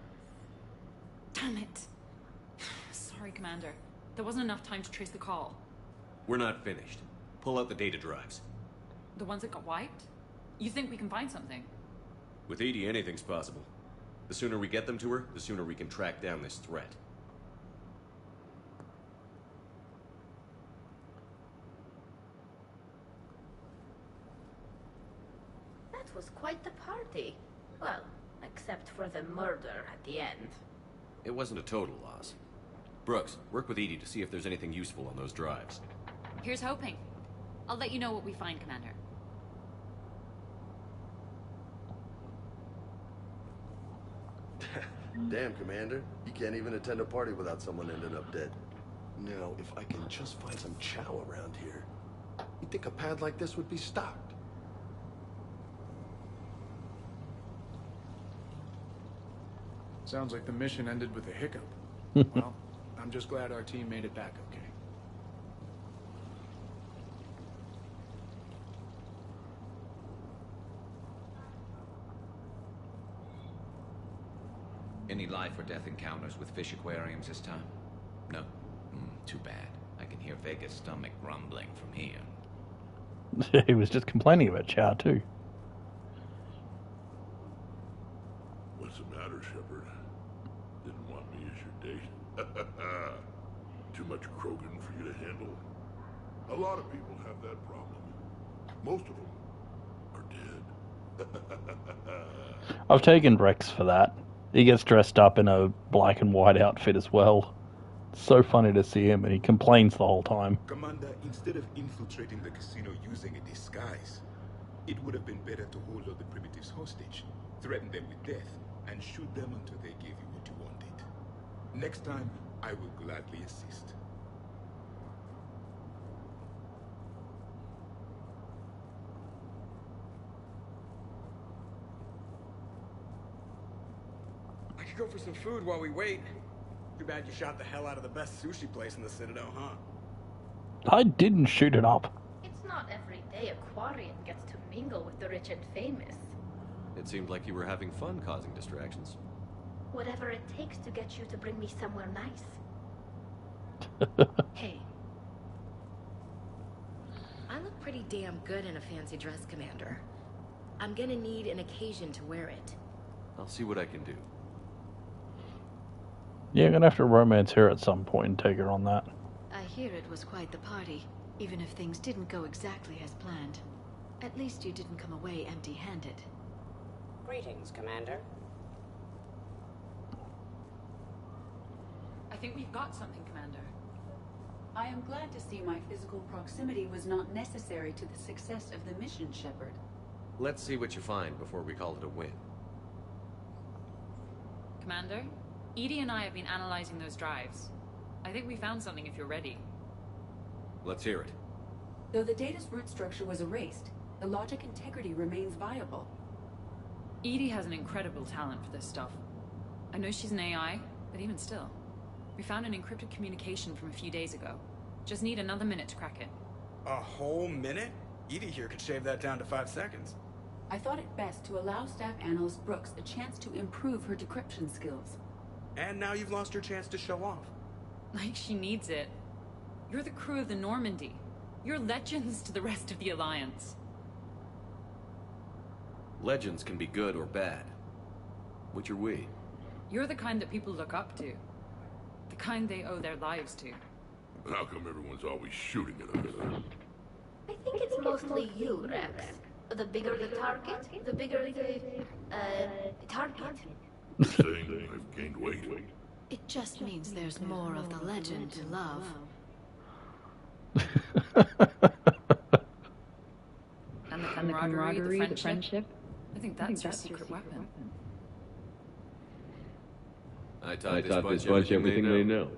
Damn it. Sorry, Commander. There wasn't enough time to trace the call. We're not finished. Pull out the data drives. The ones that got wiped? You think we can find something? With EDI, anything's possible. The sooner we get them to her, the sooner we can track down this threat. That was quite the party. Well, except for the murder at the end. It wasn't a total loss. Brooks, work with EDI to see if there's anything useful on those drives. Here's hoping. I'll let you know what we find, Commander. Damn, Commander. You can't even attend a party without someone ending up dead. Now, if I can just find some chow around here, you'd think a pad like this would be stocked. Sounds like the mission ended with a hiccup. Well, I'm just glad our team made it back okay. Any life or death encounters with fish aquariums this time? No? Too bad. I can hear Vega's stomach rumbling from here. He was just complaining about chow too. What's the matter, Shepard? Didn't want me as your date? Too much Krogan for you to handle? A lot of people have that problem. Most of them are dead. I've taken Rex for that. He gets dressed up in a black and white outfit as well. It's so funny to see him, and he complains the whole time. Commander, instead of infiltrating the casino using a disguise, it would have been better to hold all the primitives hostage, threaten them with death, and shoot them until they gave you what you wanted. Next time, I will gladly assist. I could go for some food while we wait. Too bad you shot the hell out of the best sushi place in the Citadel, huh? I didn't shoot it up. It's not every day a Quarian gets to mingle with the rich and famous. It seemed like you were having fun causing distractions. Whatever it takes to get you to bring me somewhere nice. Hey. I look pretty damn good in a fancy dress, Commander. I'm gonna need an occasion to wear it. I'll see what I can do. Yeah, I'm gonna have to romance her at some point and take her on that. I hear it was quite the party, even if things didn't go exactly as planned. At least you didn't come away empty-handed. Greetings, Commander. I think we've got something, Commander. I am glad to see my physical proximity was not necessary to the success of the mission, Shepard. Let's see what you find before we call it a win. Commander, EDI and I have been analyzing those drives. I think we found something if you're ready. Let's hear it. Though the data's root structure was erased, the logic integrity remains viable. EDI has an incredible talent for this stuff. I know she's an AI, but even still. We found an encrypted communication from a few days ago. Just need another minute to crack it. A whole minute? EDI here could shave that down to 5 seconds. I thought it best to allow Staff Analyst Brooks a chance to improve her decryption skills. And now you've lost your chance to show off. Like she needs it. You're the crew of the Normandy. You're legends to the rest of the Alliance. Legends can be good or bad. Which are we? You're the kind that people look up to. The kind they owe their lives to. How come everyone's always shooting at us? I think it's mostly you, Rex. The bigger the target, the bigger the target. Saying I've gained weight. It just means there's more of the legend to love. And the camaraderie, the friendship. I think that's your secret weapon. I taught this bunch everything they know.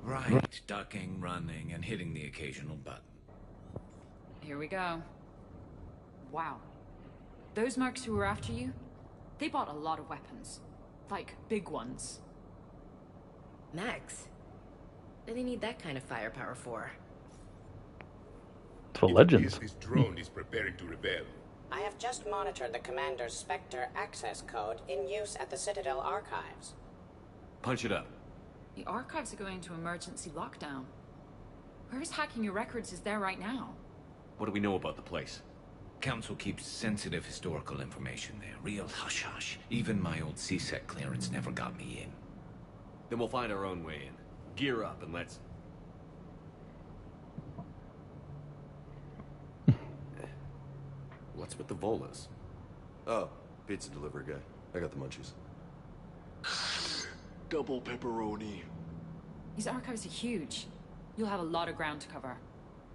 Right, ducking, running, and hitting the occasional button. Here we go. Wow. Those mercs who were after you, they bought a lot of weapons. Like, big ones. Max? What do they need that kind of firepower for? For legends. This drone is preparing to rebel. I have just monitored the Commander's Spectre access code in use at the Citadel archives. Punch it up. The archives are going into emergency lockdown. Whoever's hacking your records is there right now. What do we know about the place? Council keeps sensitive historical information there. Real hush-hush. Even my old CSEC clearance never got me in. Then we'll find our own way in. Gear up and let's... What's with the Volas? Oh, pizza delivery guy. I got the munchies. Double pepperoni. These archives are huge. You'll have a lot of ground to cover.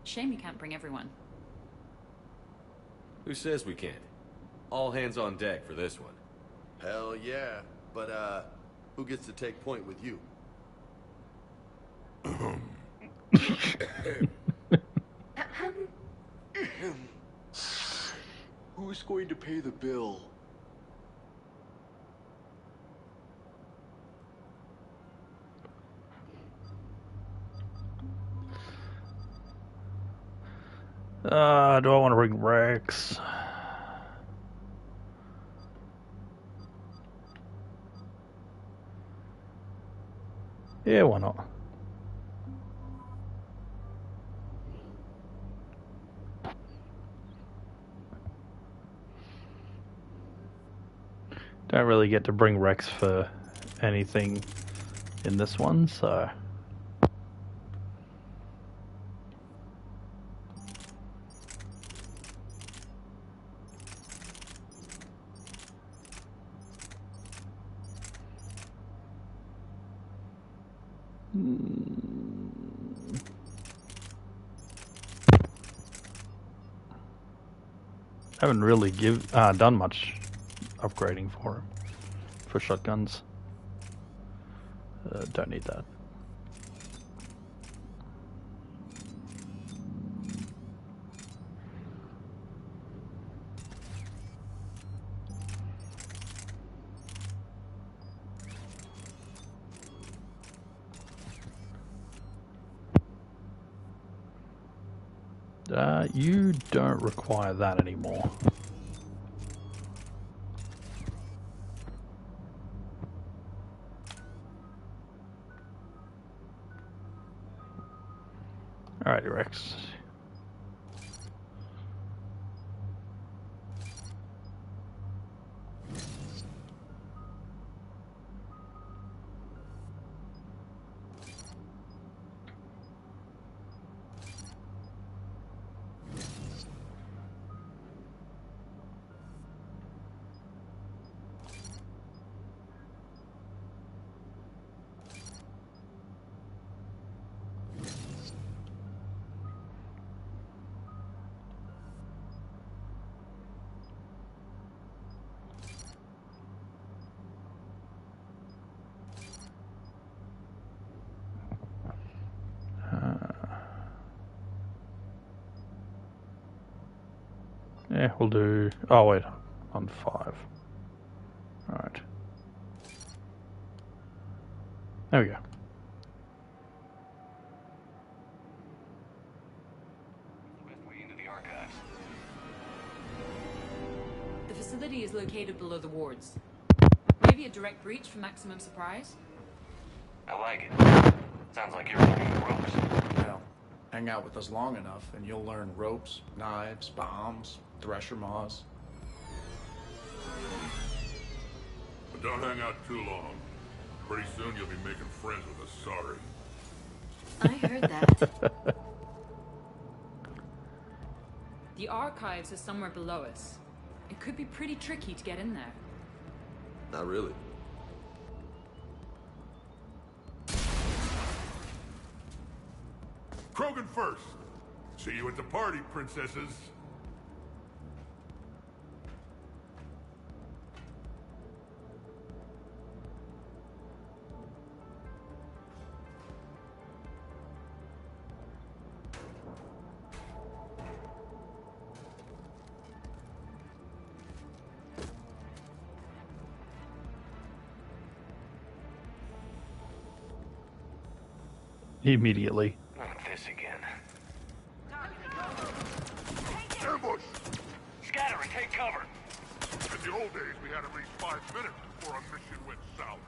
Shame you can't bring everyone. Who says we can't? All hands on deck for this one. Hell yeah. But, who gets to take point with you? Who's going to pay the bill? Do I want to bring Rex? Yeah, why not? Don't really get to bring Rex for anything in this one, so... Haven't really done much upgrading for him, for shotguns. Don't need that. You don't require that anymore. Alrighty, Rex. Yeah, we'll do... Oh, wait. On 5. Alright. There we go. The facility is located below the wards. Maybe a direct breach for maximum surprise? I like it. Sounds like you're learning the ropes. Well, hang out with us long enough and you'll learn ropes, knives, bombs, thresher maws. But don't hang out too long. Pretty soon you'll be making friends with us, sorry. I heard that. The archives are somewhere below us. It could be pretty tricky to get in there. Not really. first. See you at the party, princesses. Immediately. Not this again. Ambush! Scatter and take cover. In the old days, we had at least 5 minutes before our mission went south.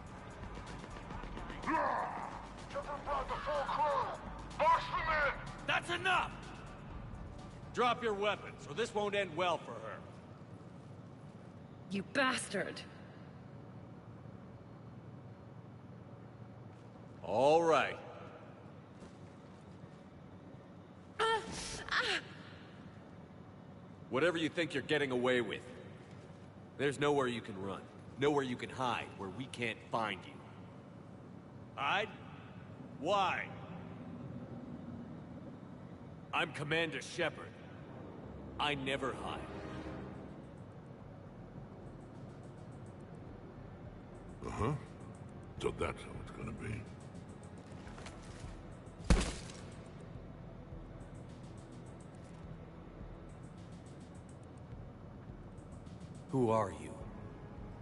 Just about the full crew! Box them in! That's enough! Drop your weapons, or this won't end well for her. You bastard! All right. Whatever you think you're getting away with, there's nowhere you can run. Nowhere you can hide where we can't find you. Hide? Why? I'm Commander Shepard. I never hide. Uh-huh. So that's how it's gonna be. Who are you?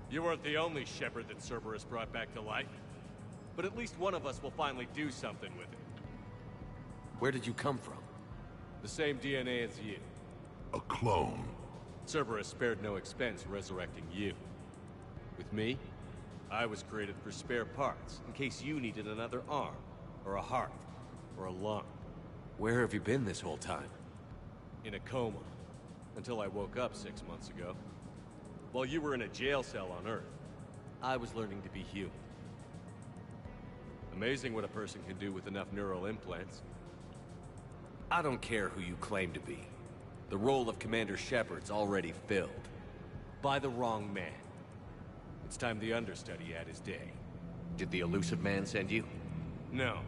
You weren't the only Shepard that Cerberus brought back to life. But at least one of us will finally do something with it. Where did you come from? The same DNA as you. A clone. Cerberus spared no expense resurrecting you. With me, I was created for spare parts, in case you needed another arm, or a heart, or a lung. Where have you been this whole time? In a coma, until I woke up 6 months ago. While you were in a jail cell on Earth, I was learning to be human. Amazing what a person can do with enough neural implants. I don't care who you claim to be. The role of Commander Shepard's already filled. By the wrong man. It's time the understudy had his day. Did the elusive man send you? No.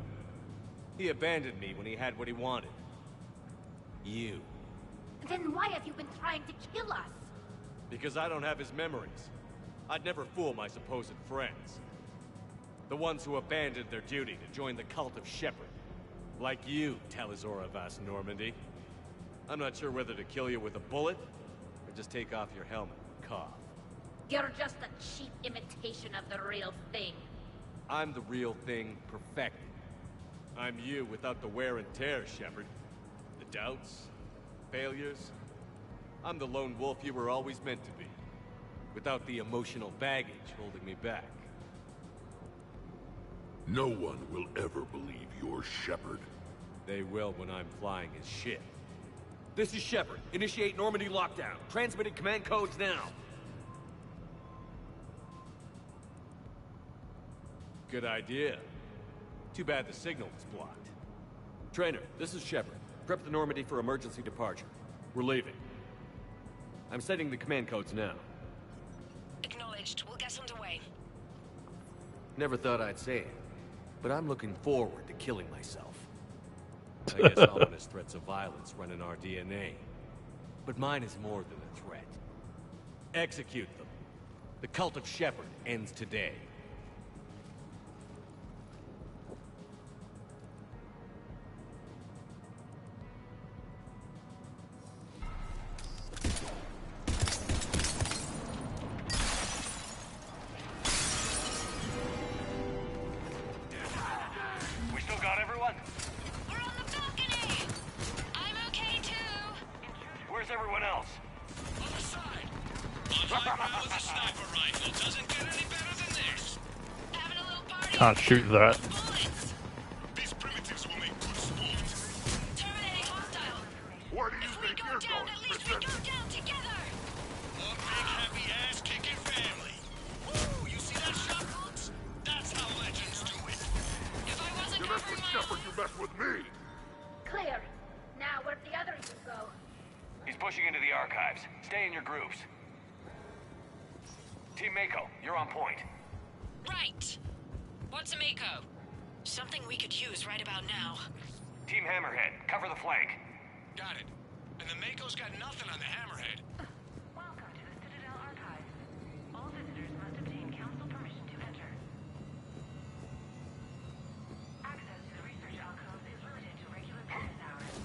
He abandoned me when he had what he wanted. You. Then why have you been trying to kill us? Because I don't have his memories. I'd never fool my supposed friends. The ones who abandoned their duty to join the cult of Shepard. Like you, Tali'Zorah Vas Normandy. I'm not sure whether to kill you with a bullet, or just take off your helmet and cough. You're just a cheap imitation of the real thing. I'm the real thing perfected. I'm you without the wear and tear, Shepard. The doubts, failures. I'm the lone wolf you were always meant to be. Without the emotional baggage holding me back. No one will ever believe you're Shepard. They will when I'm flying his ship. This is Shepard. Initiate Normandy lockdown. Transmitting command codes now. Good idea. Too bad the signal was blocked. Trainer, this is Shepard. Prep the Normandy for emergency departure. We're leaving. I'm setting the command codes now. Acknowledged. We'll get underway. Never thought I'd say it, but I'm looking forward to killing myself. I guess ominous threats of violence run in our DNA. But mine is more than a threat. Execute them. The cult of Shepard ends today. We still got everyone? We're on the balcony! I'm okay too! Where's everyone else? On the side. On high ground with a sniper rifle. Doesn't get any better than this. Having a little party. Can't shoot that. These primitives will make good sport. Terminating hostile. Where do you If we think go you're down, going, at least we Princess? go down together! One big happy ass kicking family. Woo! You see that shot, Brooks? That's how legends do it. If I wasn't You mess covering with my... Shepard, you mess with me. Clear. Now where'd the others go? He's pushing into the archives. Stay in your groups. Team Mako, you're on point. Right. What's a Mako? Something we could use right about now. Team Hammerhead, cover the flank. Got it. And the Mako's got nothing on the Hammerhead. Welcome to the Citadel Archives. All visitors must obtain council permission to enter. Access to the research alcoves is limited to regular business hours.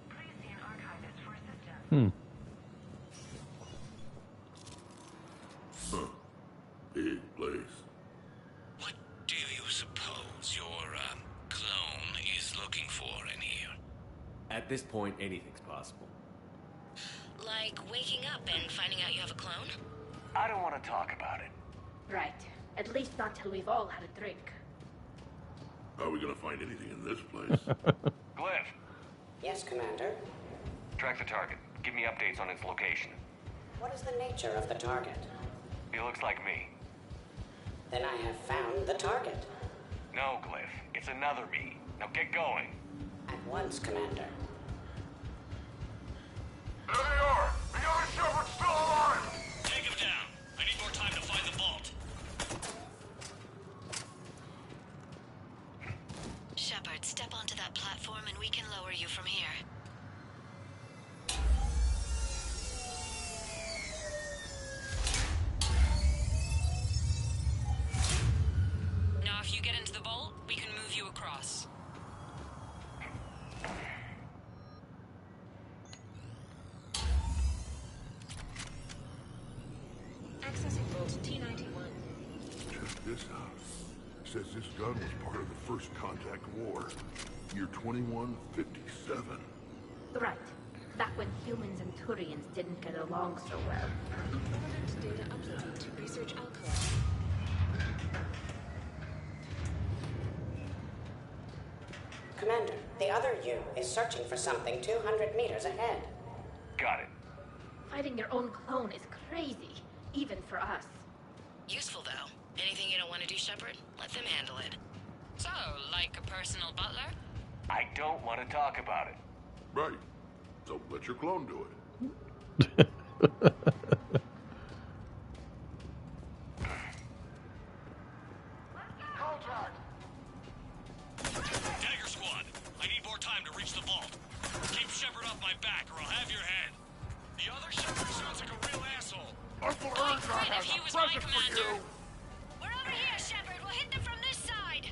Please see an archivist for assistance. Big place. What do you suppose your, clone is looking for in here? At this point, anything's possible. Like waking up and finding out you have a clone? I don't want to talk about it. Right. At least not till we've all had a drink. How are we gonna find anything in this place? Glyph, Yes, Commander. track the target. Give me updates on its location. What is the nature of the target? He looks like me. Then I have found the target. No, Glyph. It's another me. Now get going. At once, Commander. There they are! The other Shepard's still alive! Take him down. I need more time to find the vault. Shepard, step onto that platform and we can lower you from here. Now, if you get into the vault, we can move you across. Accessing Vault T-91. Check this out. Says this gun was part of the First Contact War. Year 2157. Right. Back when humans and Turians didn't get along so well. Equivalent data uploaded to research alcove. Commander, the other you is searching for something 200 meters ahead. Got it. Fighting your own clone is crazy, even for us. Useful, though. Anything you don't want to do, Shepard? Let them handle it. So, like a personal butler? I don't want to talk about it. Right. So let your clone do it. Contact! Dagger Squad, I need more time to reach the vault. Keep Shepard off my back or I'll have your head. The other Shepard sounds like a real asshole. Uncle Earnshaw has a present for you! We're over here, Shepard. We'll hit them from this side.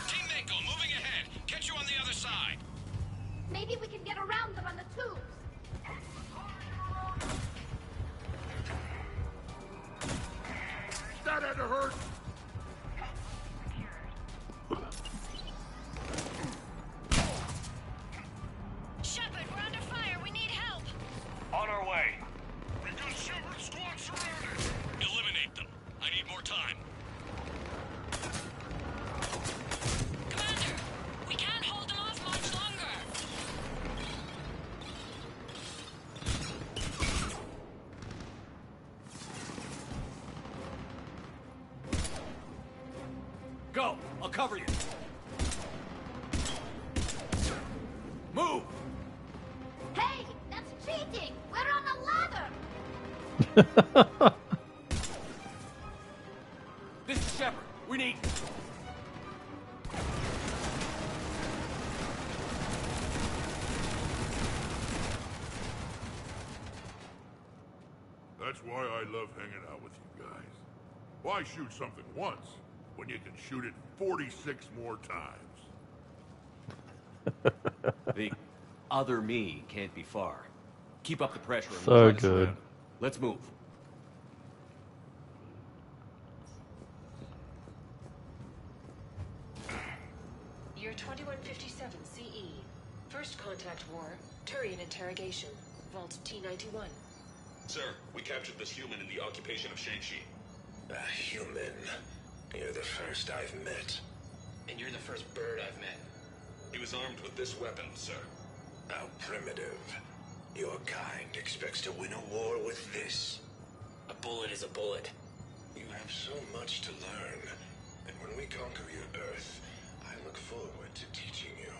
Team Mako, moving ahead. Catch you on the other side. Maybe we can get around them on the tubes. That had to hurt. Shepard, we're under fire. We need help. On our way. We got Shepard squad surrounded. Eliminate them. I need more time. Commander, we can't hold them off much longer. Go! I'll cover you. Move! Hey, that's cheating! We're on a ladder! This is Shepard. We need... That's why I love hanging out with you guys. Why shoot something once when you can shoot it 46 more times? The other me can't be far. Keep up the pressure and So we'll try to good. surround. Let's move. Year 2157 CE. First Contact War. Turian interrogation. Vault T-91. Sir, we captured this human in the occupation of Shang-Chi. A human? You're the first I've met. And you're the first bird I've met. He was armed with this weapon, sir. How primitive. Your kind expects to win a war with this. A bullet is a bullet. You have so much to learn. And when we conquer your Earth, I look forward to teaching you.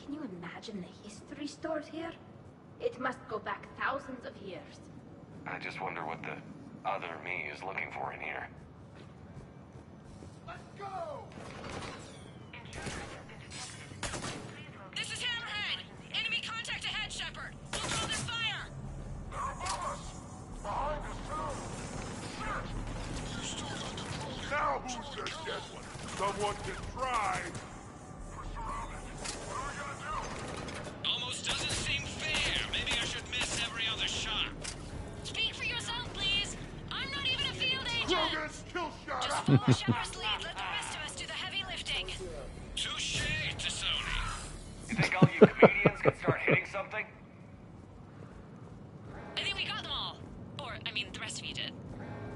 Can you imagine the history stored here? It must go back thousands of years. I just wonder what the other me is looking for in here. Let's go! This is Hammerhead! Enemy contact ahead, Shepard! We'll call this fire! They're above us! Behind us, too! Shit! Now who's the dead one? Someone can try! We're surrounded. What are we gonna do? Almost doesn't seem fair. Maybe I should miss every other shot. Speak for yourself, please! I'm not even a field agent! Krogan's kill shot! Just follow Shepard's lead. Let the rest of us do the heavy lifting. Touche, Tassoni. You think all you comedians can start hitting something? I think we got them all. Or, I mean, the rest of you did.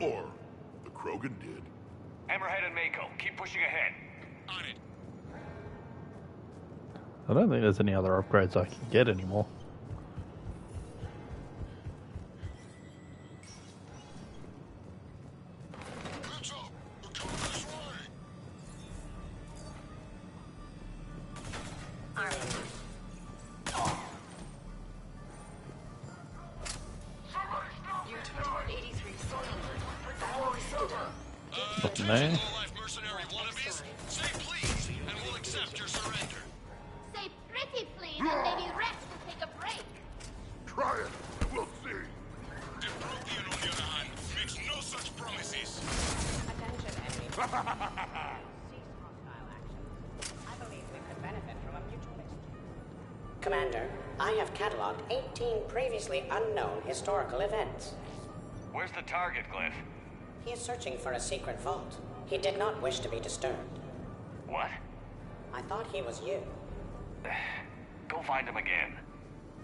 Or the Krogan did. Hammerhead and Mako, keep pushing ahead. On it. I don't think there's any other upgrades I can get anymore. Nothing there. Low-life mercenary wannabes, say please, and we'll accept your surrender. Say pretty please, and maybe rest and take a break. Try it, and we'll see. Dibrovian, on the other hand, makes no such promises. Attention, enemy. Cease hostile action. I believe we could benefit from a mutual exchange. Commander, I have cataloged 18 previously unknown historical events. Where's the target, Glyph? He is searching for a secret vault. He did not wish to be disturbed. What? I thought he was you. Go find him again.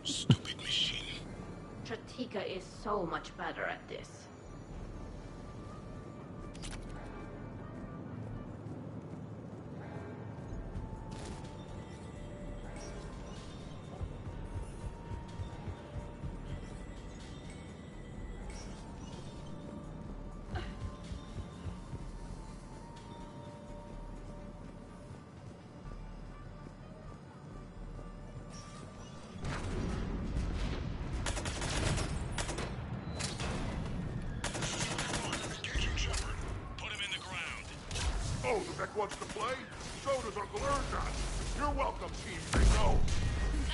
Stupid machine. Tratika is so much better at this. Oh, the Beck wants to play? So does Uncle Ernest. You're welcome, Team Bingo.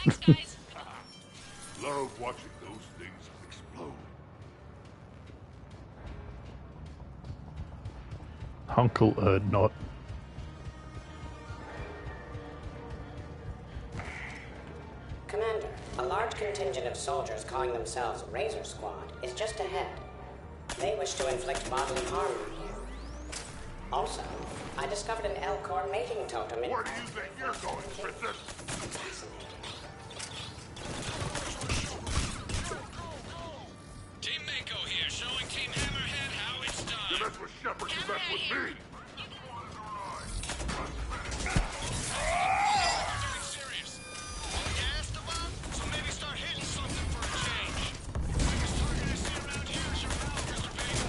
Thanks, guys. Love watching those things explode. Uncle Erdnot. Commander, a large contingent of soldiers calling themselves Razor Squad is just ahead. They wish to inflict bodily harm on you. Also, I discovered an Elcor mating totem in... Where do you think you're going, Princess? Team Mako here, showing Team Hammerhead how it's done. You mess with Shepard, you mess with me. Getting serious. All you asked about? So maybe start hitting something for a change. Biggest target I see around here is your Valkyrie, baby.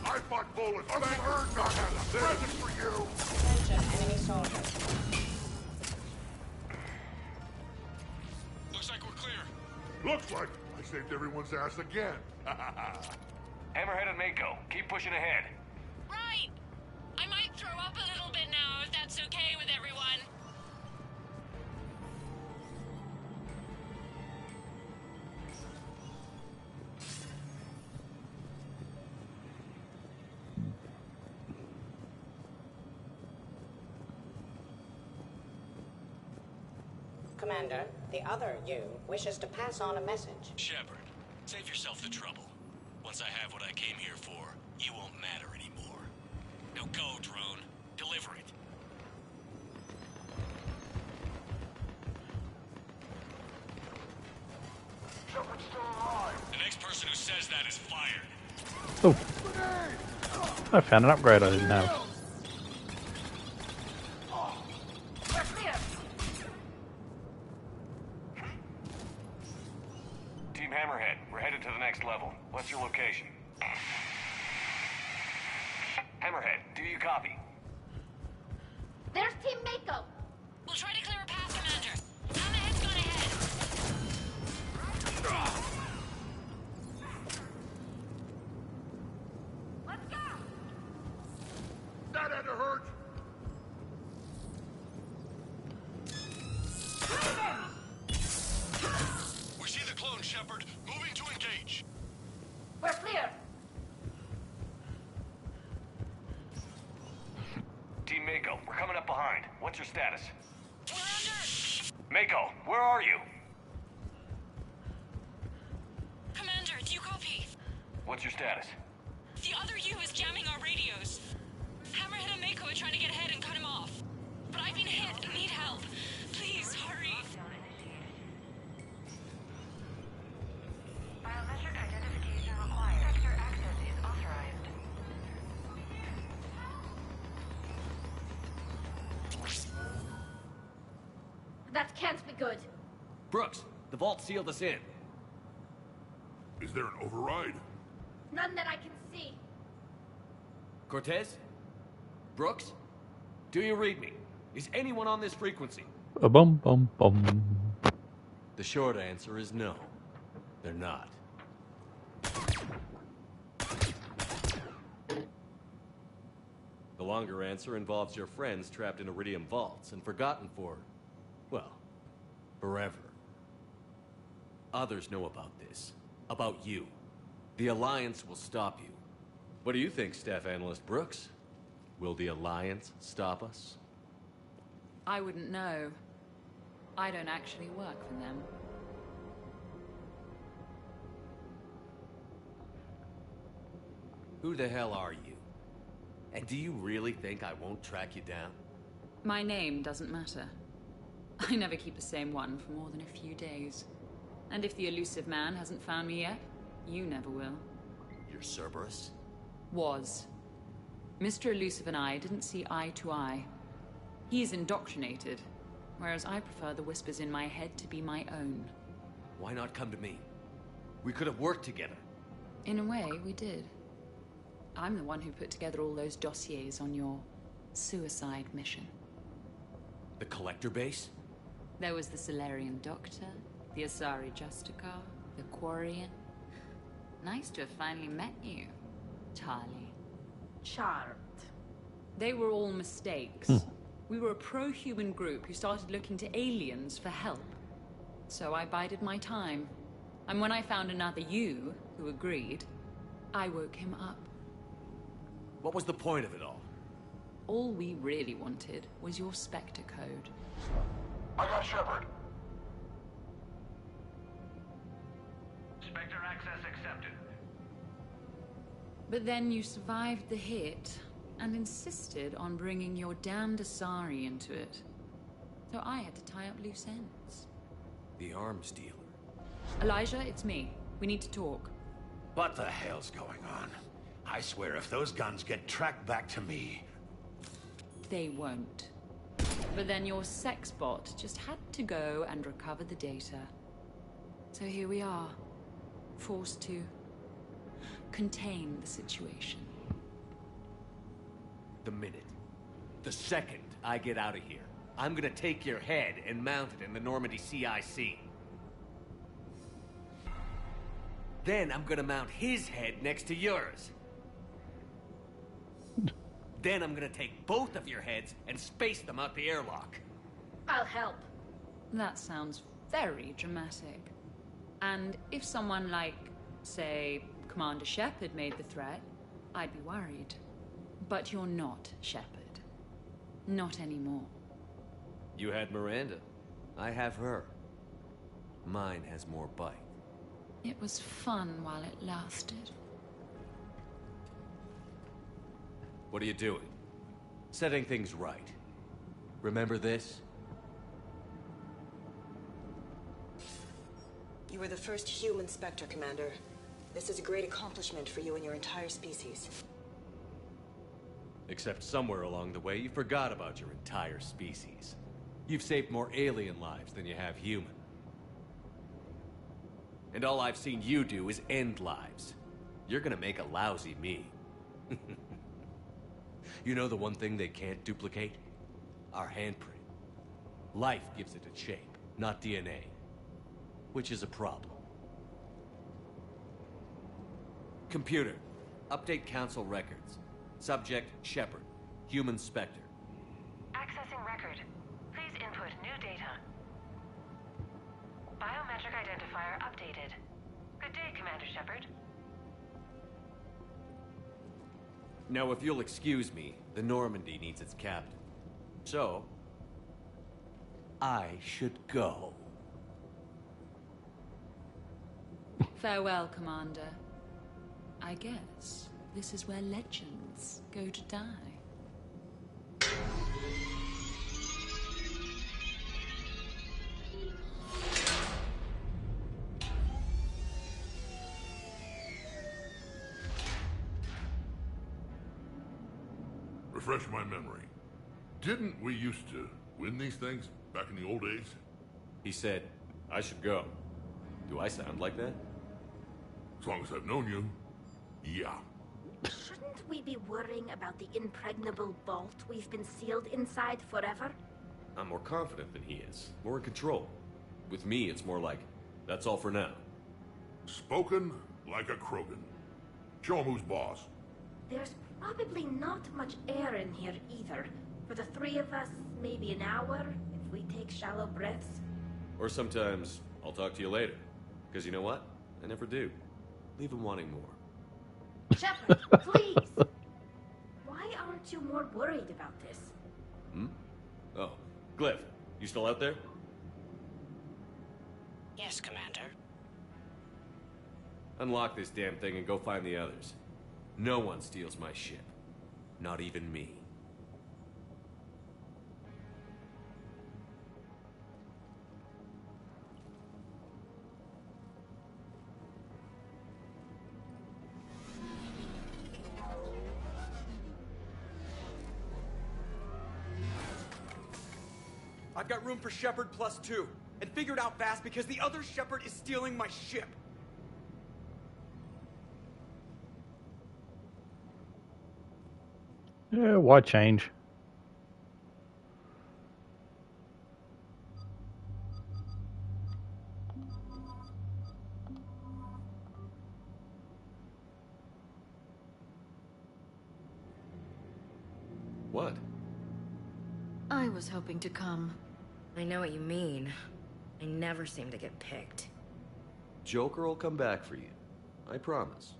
I fought bullets. Uncle Ernest has a present for you. Attention, enemy soldiers. Looks like we're clear. Looks like I saved everyone's ass again. Hammerhead and Mako, keep pushing ahead. Right! I might throw up a little bit now, if that's okay with everyone. Commander, the other you wishes to pass on a message. Shepard, save yourself the trouble. Once I have what I came here for, you won't matter anymore. Now go, drone. Deliver it. Shepard's still alive. The next person who says that is fired. Oh. I found an upgrade I didn't have. Team Hammerhead, we're headed to the next level. What's your location? Hammerhead, do you copy? There's Team Mako. We'll try to clear a path, Commander. I'm What's your status? We're under... Mako, where are you? Commander, do you copy? What's your status? The other U is jamming our radios. Hammerhead and Mako are trying to get ahead and cut him off. But I've been hit and need help. Please, hurry. Biometric identification required. Sector access is authorized. That can't be good. Brooks, the vault sealed us in. Is there an override? None that I can see. Cortez? Brooks? Do you read me? Is anyone on this frequency? A bum bum bum. The short answer is no. They're not. The longer answer involves your friends trapped in Iridium vaults and forgotten for, well, forever. Others know about this. About you. The Alliance will stop you. What do you think, Staff Analyst Brooks? Will the Alliance stop us? I wouldn't know. I don't actually work for them. Who the hell are you? And do you really think I won't track you down? My name doesn't matter. I never keep the same one for more than a few days. And if the elusive man hasn't found me yet, you never will. You're Cerberus? Was. Mr. Elusive and I didn't see eye to eye. He's indoctrinated, whereas I prefer the whispers in my head to be my own. Why not come to me? We could have worked together. In a way, we did. I'm the one who put together all those dossiers on your suicide mission. The Collector base? There was the Solarian Doctor, the Asari Justicar, the Quarian. Nice to have finally met you, Charlie. Charmed. They were all mistakes. We were a pro-human group who started looking to aliens for help. So I bided my time. And when I found another you who agreed, I woke him up. What was the point of it all? All we really wanted was your Spectre code. I got Shepard. Spectre access accepted. But then you survived the hit and insisted on bringing your damned Asari into it. So I had to tie up loose ends. The arms dealer. Elijah, it's me. We need to talk. What the hell's going on? I swear if those guns get tracked back to me... They won't. But then your sex bot just had to go and recover the data. So here we are, forced to contain the situation. The minute, the second I get out of here, I'm gonna take your head and mount it in the Normandy CIC. Then I'm gonna mount his head next to yours. Then I'm gonna take both of your heads and space them out the airlock. I'll help. That sounds very dramatic. And if someone like, say, Commander Shepard made the threat, I'd be worried. But you're not Shepard. Not anymore. You had Miranda. I have her. Mine has more bite. It was fun while it lasted. What are you doing? Setting things right. Remember this? You were the first human Spectre, Commander. This is a great accomplishment for you and your entire species. Except somewhere along the way, you forgot about your entire species. You've saved more alien lives than you have human. And all I've seen you do is end lives. You're gonna make a lousy me. You know the one thing they can't duplicate? Our handprint. Life gives it a shape, not DNA. Which is a problem. Computer, update Council records. Subject, Shepard. Human Spectre. Accessing record. Please input new data. Biometric identifier updated. Good day, Commander Shepard. Now, if you'll excuse me, the Normandy needs its captain. So, I should go. Farewell, Commander. I guess this is where legends go to die. Refresh my memory. Didn't we used to win these things back in the old days? He said, I should go. Do I sound like that? As long as I've known you, yeah. Shouldn't we be worrying about the impregnable vault we've been sealed inside forever? I'm more confident than he is. More in control. With me, it's more like, that's all for now. Spoken like a Krogan. Show him who's boss. There's probably not much air in here either. For the three of us, maybe an hour, if we take shallow breaths. Or sometimes, I'll talk to you later. Because you know what? I never do. Leave him wanting more. Shepard, please! Why aren't you more worried about this? Hmm? Oh, Glyph, you still out there? Yes, Commander. Unlock this damn thing and go find the others. No one steals my ship. Not even me. I've got room for Shepard +2, and figure it out fast because the other Shepard is stealing my ship. Yeah, why change? What? I was hoping to come. I know what you mean. I never seem to get picked. Joker will come back for you. I promise.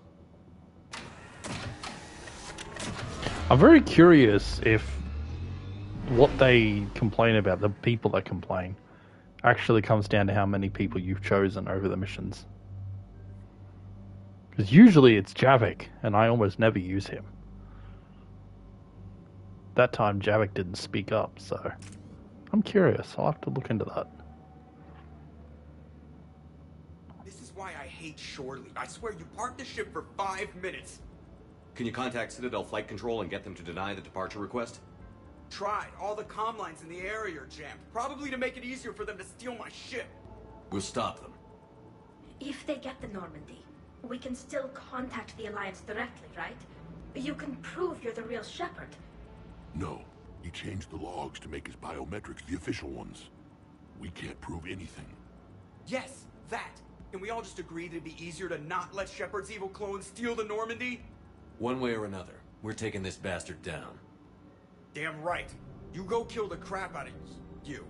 I'm very curious if what they complain about, the people that complain, actually comes down to how many people you've chosen over the missions. Because usually it's Javik, and I almost never use him. That time Javik didn't speak up, so I'm curious. I'll have to look into that. This is why I hate Shore Leave. I swear you parked the ship for 5 minutes. Can you contact Citadel Flight Control and get them to deny the departure request? Tried. All the comm lines in the area are jammed. Probably to make it easier for them to steal my ship. We'll stop them. If they get the Normandy, we can still contact the Alliance directly, right? You can prove you're the real Shepard. No. He changed the logs to make his biometrics the official ones. We can't prove anything. Yes, that. Can we all just agree that it'd be easier to not let Shepard's evil clone steal the Normandy? One way or another, we're taking this bastard down. Damn right. You go kill the crap out of you.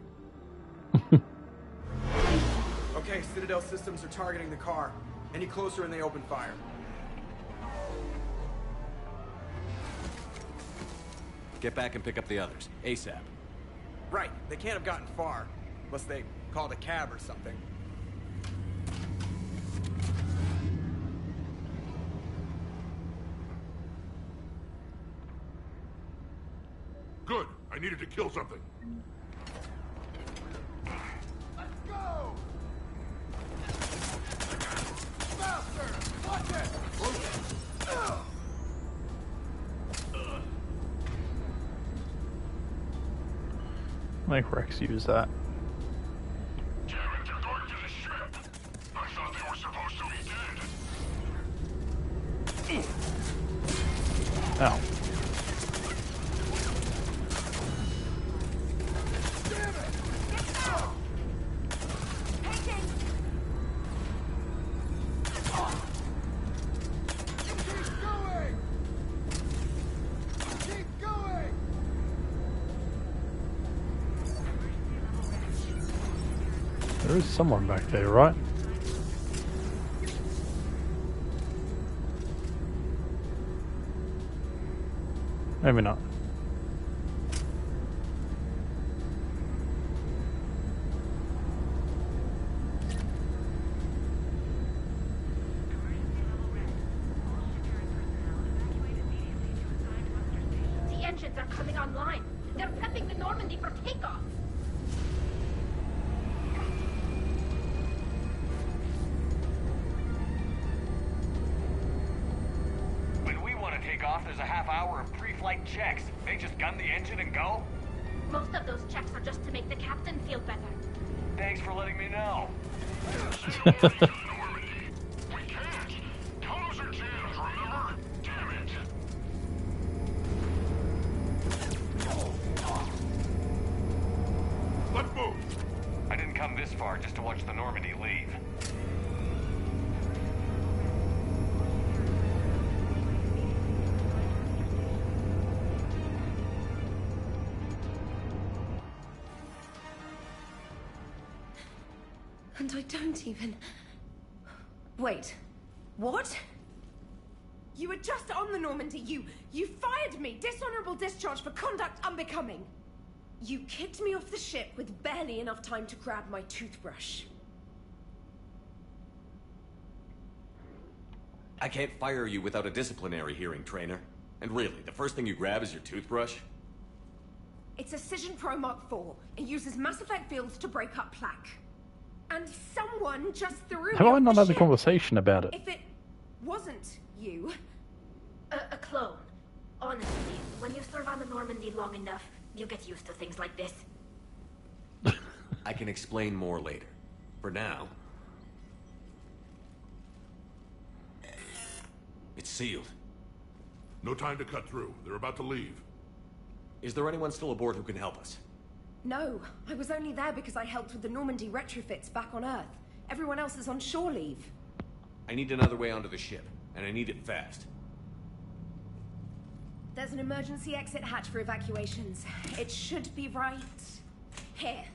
Okay, Citadel systems are targeting the car. Any closer and they open fire. Get back and pick up the others, ASAP. Right, they can't have gotten far. Unless they called a cab or something. Good. I needed to kill something. Let's go! Faster! Watch it! Make Rex use that. Damn it, they're going to the ship. I thought they were supposed to be dead. Ow. There is someone back there, right? Maybe not. engines are coming online. They're prepping the Normandy for takeoff. When we want to take off, there's a half hour of pre-flight checks. They just gun the engine and go? Most of those checks are just to make the captain feel better. Thanks for letting me know. Tunnels are jammed, remember? Damn it. Let's move. I didn't come this far just to watch the Normandy leave. And I don't even... Wait. What? You were just on the Normandy. You fired me. Dishonorable discharge for conduct unbecoming. You kicked me off the ship with barely enough time to grab my toothbrush. I can't fire you without a disciplinary hearing, trainer. And really, the first thing you grab is your toothbrush? It's a Cision Pro Mark IV. It uses Mass Effect fields to break up plaque. And someone just threw Have me I off not the had a ship. conversation about it? If it wasn't you... A clone. Honestly, when you serve on the Normandy long enough, you get used to things like this. I can explain more later. For now... It's sealed. No time to cut through. They're about to leave. Is there anyone still aboard who can help us? No, I was only there because I helped with the Normandy retrofits back on Earth. Everyone else is on shore leave. I need another way onto the ship, and I need it fast. There's an emergency exit hatch for evacuations. It should be right here.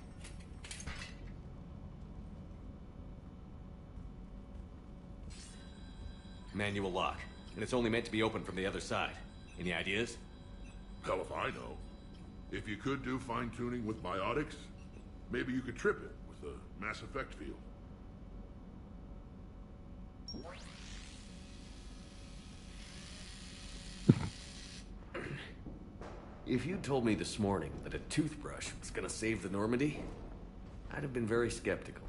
Manual lock, and it's only meant to be opened from the other side. Any ideas? Hell if I know. If you could do fine-tuning with biotics, maybe you could trip it with a Mass Effect field. If you'd told me this morning that a toothbrush was gonna save the Normandy, I'd have been very skeptical.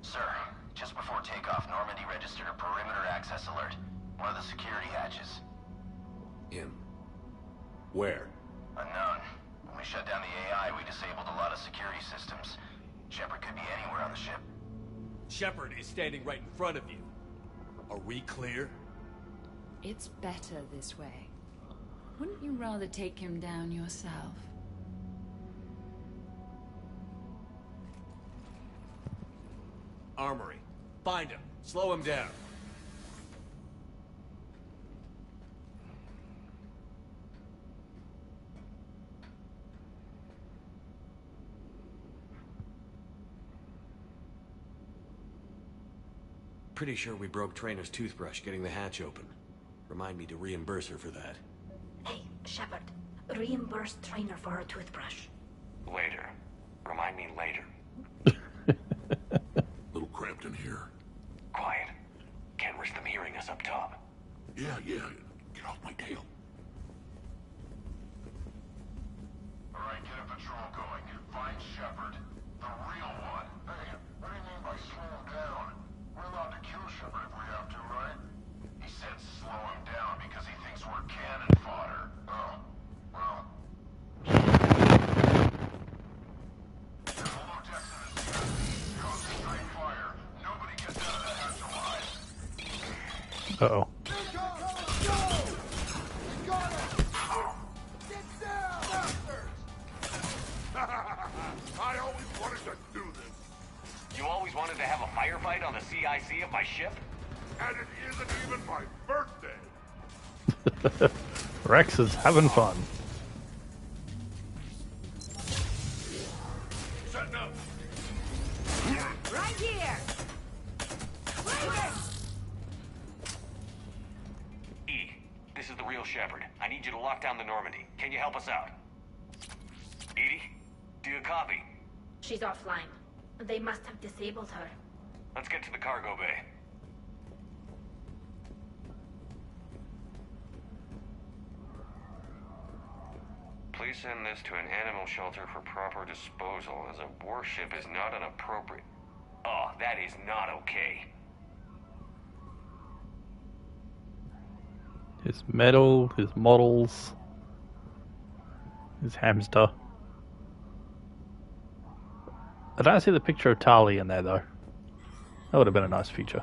Sir, just before takeoff, Normandy registered a perimeter access alert. One of the security hatches. Him. Where? Unknown. When we shut down the AI, we disabled a lot of security systems. Shepard could be anywhere on the ship. Shepard is standing right in front of you. Are we clear? It's better this way. Wouldn't you rather take him down yourself? Armory. Find him. Slow him down. Pretty sure we broke Trainer's toothbrush getting the hatch open. Remind me to reimburse her for that. Hey, Shepard. Reimburse Trainer for her toothbrush. Later. Remind me later. Little cramped in here. Quiet. Can't risk them hearing us up top. Yeah. Get off my tail. Alright, get a patrol going. Find Shepard. The real one. Hey, what do you mean by slow him down? We're allowed to kill Shepard if we have to, right? He said slow him down because he thinks we're cannon fodder. Oh, well. There's a low deck in this here. Concentrate fire. Nobody gets out of the hatch alive. Uh-oh. I always wanted to do this. You always wanted to have a firefight on the CIC of my ship? And it isn't even my birthday. Rex is having fun. real Shepard. I need you to lock down the Normandy. Can you help us out? Edie, do you copy? She's offline. They must have disabled her. Let's get to the cargo bay. Please send this to an animal shelter for proper disposal, as a warship is not an appropriate... Oh, that is not okay. His medal, his models, his hamster. I don't see the picture of Tali in there though. That would have been a nice feature.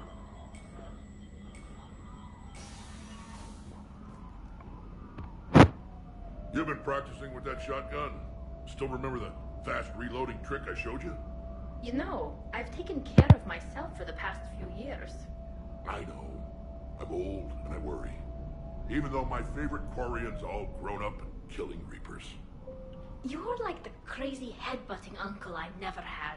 You've been practicing with that shotgun? Still remember the fast reloading trick I showed you? You know, I've taken care of myself for the past few years. I know. I'm old and I worry. Even though my favorite Quarian's all grown up and killing Reapers. You're like the crazy headbutting uncle I never had.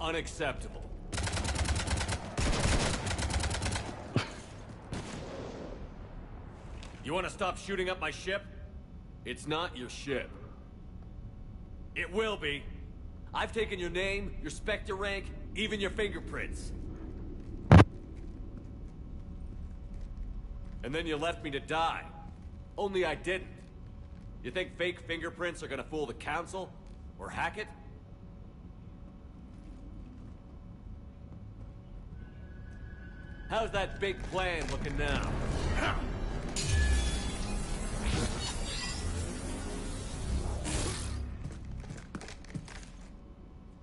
Unacceptable. You want to stop shooting up my ship? It's not your ship. It will be. I've taken your name, your Spectre rank, even your fingerprints. And then you left me to die. Only I didn't. You think fake fingerprints are gonna fool the Council? Or hack it? How's that big plan looking now?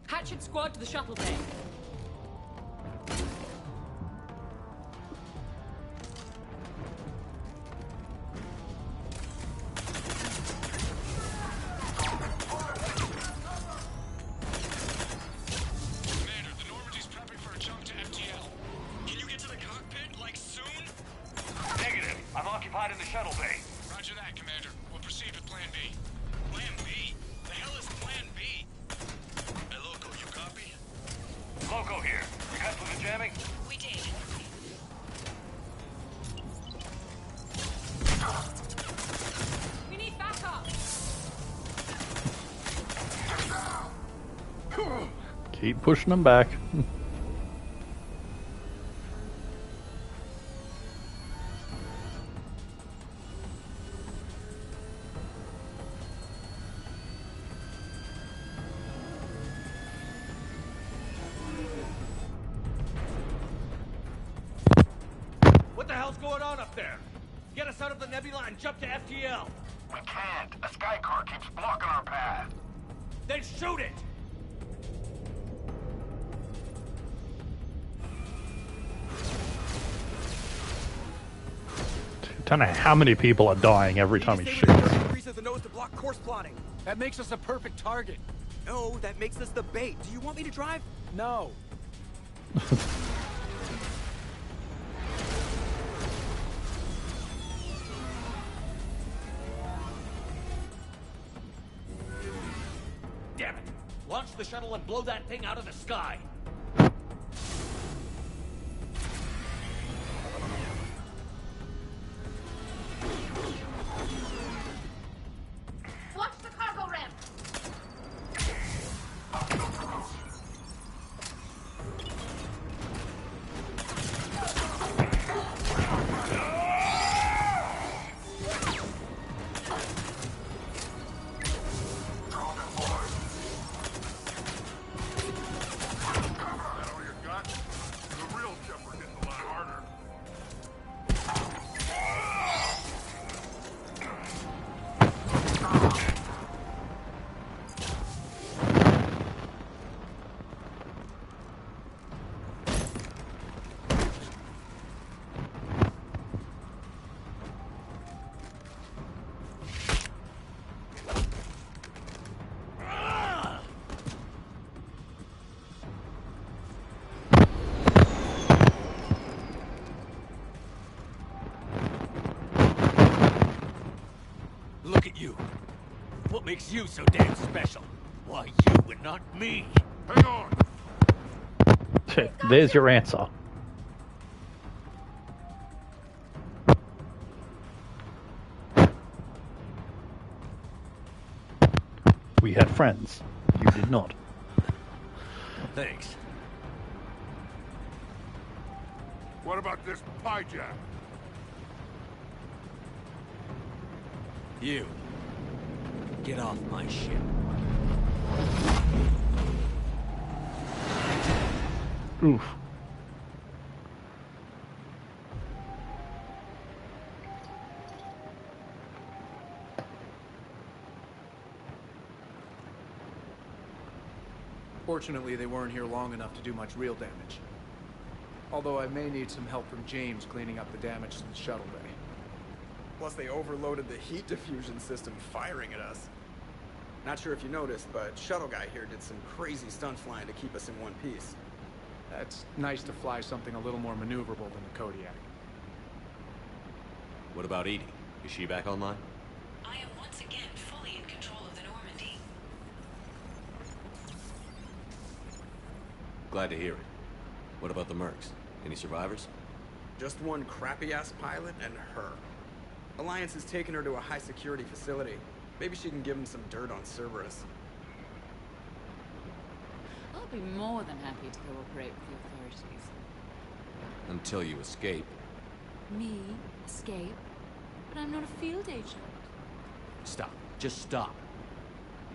Hatchet squad to the shuttle bay. Keep pushing them back. What the hell's going on up there? Get us out of the nebula and jump to FTL. We can't. A sky car keeps blocking our path. Then shoot it! I don't know how many people are dying every time he shoots. The nose to block course plotting. That makes us a perfect target. No, that makes us the bait. Do you want me to drive? No. Damn it! Launch the shuttle and blow that thing out of the sky! Watch the cargo ramp! makes you so damn special? Why you and not me? Hang on! There's your answer. We had friends. You did not. Thanks. What about this hijack? You. Get off my ship. Oof. Fortunately, they weren't here long enough to do much real damage. Although I may need some help from James cleaning up the damage to the shuttle bay. Plus, they overloaded the heat diffusion system, firing at us. Not sure if you noticed, but Shuttle Guy here did some crazy stunt flying to keep us in one piece. It's nice to fly something a little more maneuverable than the Kodiak. What about Edie? Is she back online? I am once again fully in control of the Normandy. Glad to hear it. What about the Mercs? Any survivors? Just one crappy-ass pilot and her. Alliance has taken her to a high-security facility. Maybe she can give him some dirt on Cerberus. I'll be more than happy to cooperate with the authorities. Until you escape. Me? Escape? But I'm not a field agent. Stop. Just stop.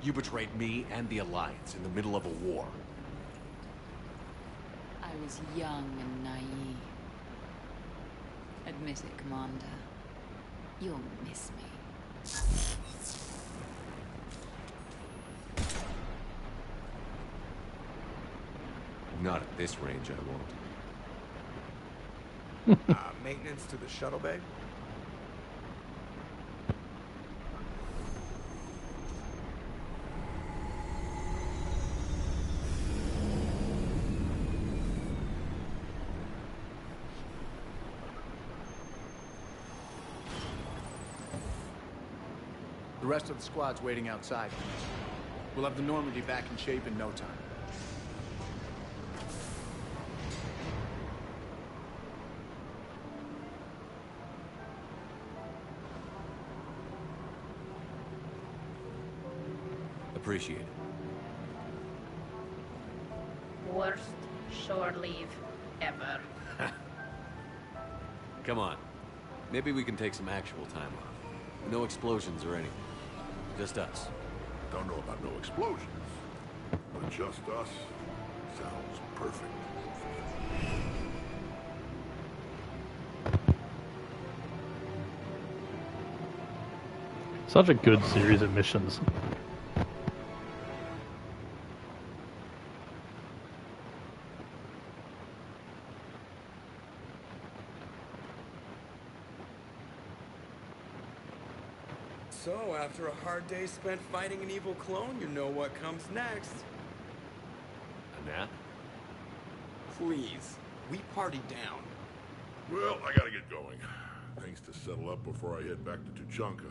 You betrayed me and the Alliance in the middle of a war. I was young and naive. Admit it, Commander. You'll miss me. Not at this range, I won't. Maintenance to the shuttle bay? The rest of the squad's waiting outside. We'll have the Normandy back in shape in no time. Appreciate it. Worst shore leave ever. Come on. Maybe we can take some actual time off. No explosions or anything. Just us. Don't know about no explosions, but just us sounds perfect. Such a good series of missions. So, after a hard day spent fighting an evil clone, you know what comes next. A nap? Please. We party down. Well, I gotta get going. Things to settle up before I head back to Tuchanka.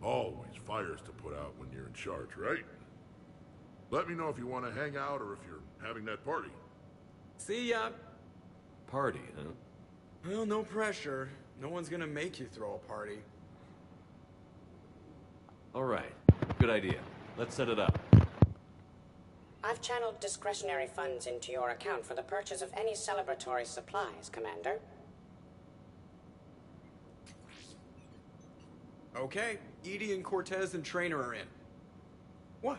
Always fires to put out when you're in charge, right? Let me know if you want to hang out or if you're having that party. See ya! Party, huh? Well, no pressure. No one's gonna make you throw a party. All right. Good idea. Let's set it up. I've channeled discretionary funds into your account for the purchase of any celebratory supplies, Commander. Okay, Edie and Cortez and Traynor are in. What?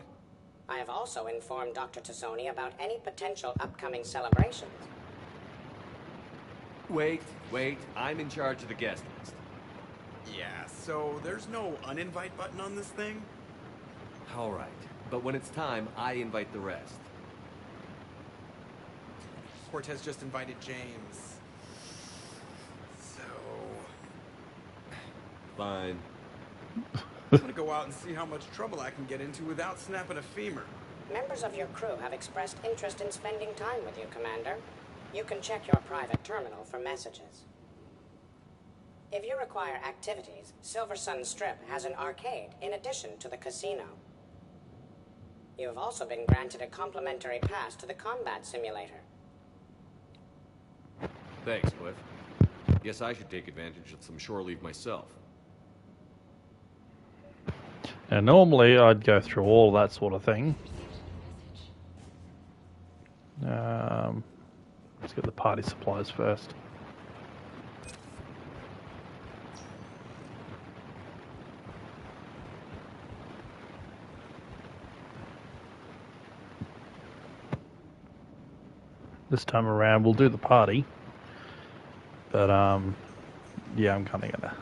I have also informed Dr. Tassoni about any potential upcoming celebrations. Wait. I'm in charge of the guest list. Yeah, so there's no uninvite button on this thing? All right. But when it's time, I invite the rest. Cortez just invited James. So... Fine. I'm gonna go out and see how much trouble I can get into without snapping a femur. Members of your crew have expressed interest in spending time with you, Commander. You can check your private terminal for messages. If you require activities, Silver Sun Strip has an arcade in addition to the casino. You have also been granted a complimentary pass to the combat simulator. Thanks, Cliff. Guess I should take advantage of some shore leave myself. Now, normally I'd go through all that sort of thing. Let's get the party supplies first. This time around we'll do the party, but yeah, I'm kind of gonna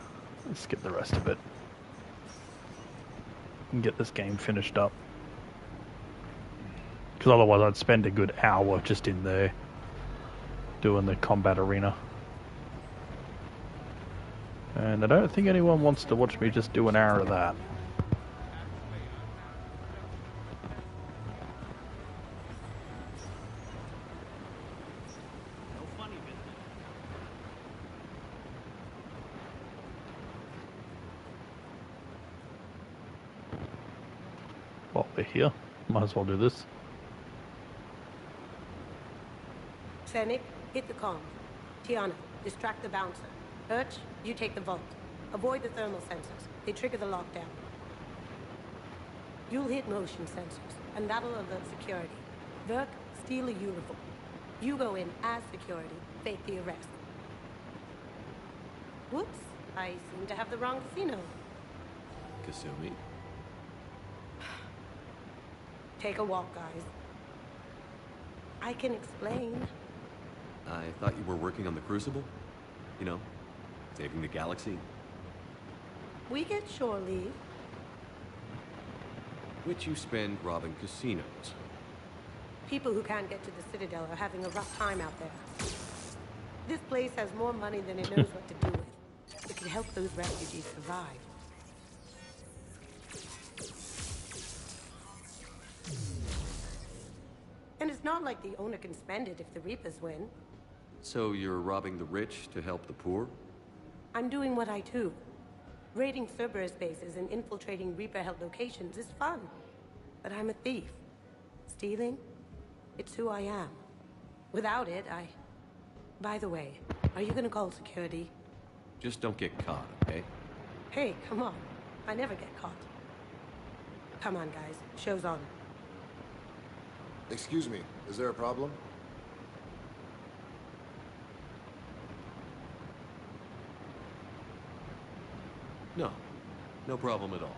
skip the rest of it and get this game finished up, because otherwise I'd spend a good hour just in there doing the combat arena, and I don't think anyone wants to watch me just do an hour of that. While we're here, might as well do this. Fennec, hit the comms. Tiana, distract the bouncer. Urch, you take the vault. Avoid the thermal sensors. They trigger the lockdown. You'll hit motion sensors, and that'll alert security. Verk, steal a uniform. You go in as security, fake the arrest. Whoops, I seem to have the wrong casino. Kasumi? Take a walk, guys. I can explain. I thought you were working on the Crucible? You know, saving the galaxy? We get shore leave. Which you spend robbing casinos. People who can't get to the Citadel are having a rough time out there. This place has more money than it knows what to do with. It can help those refugees survive. And it's not like the owner can spend it if the Reapers win. So you're robbing the rich to help the poor? I'm doing what I do. Raiding Cerberus bases and infiltrating Reaper-held locations is fun. But I'm a thief. Stealing? It's who I am. Without it, By the way, are you gonna call security? Just don't get caught, okay? Hey, come on. I never get caught. Come on, guys. Show's on. Excuse me, is there a problem? No. No problem at all.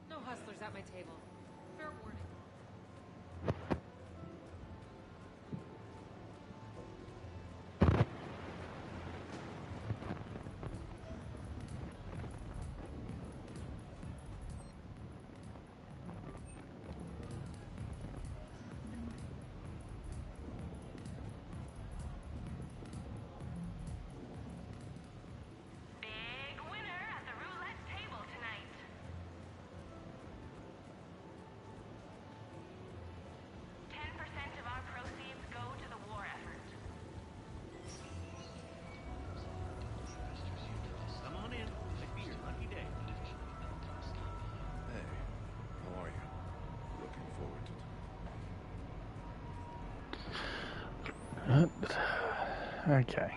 No hustlers at my table. Fair warning. Big winner at the roulette table tonight. 10% of our proceeds go to the war effort. Come on in. Might be your lucky day. Hey, how are you? Looking forward to Okay.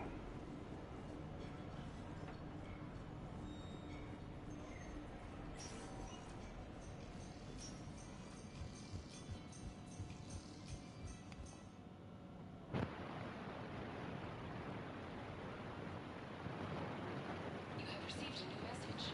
You have received a new message.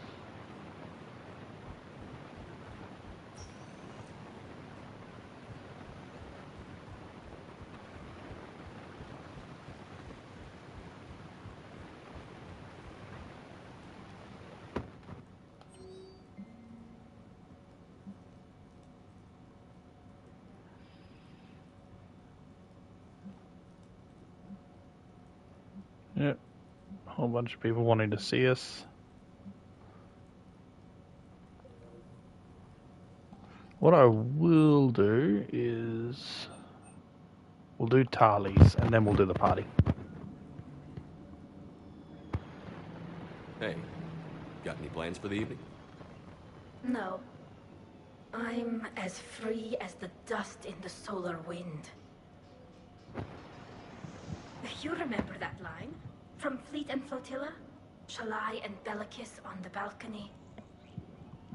Yep. A whole bunch of people wanting to see us. What I will do is we'll do Tali's and then we'll do the party. Hey, got any plans for the evening? No. I'm as free as the dust in the solar wind. You remember that line? From Fleet and Flotilla? Shalai and Bellicus on the balcony.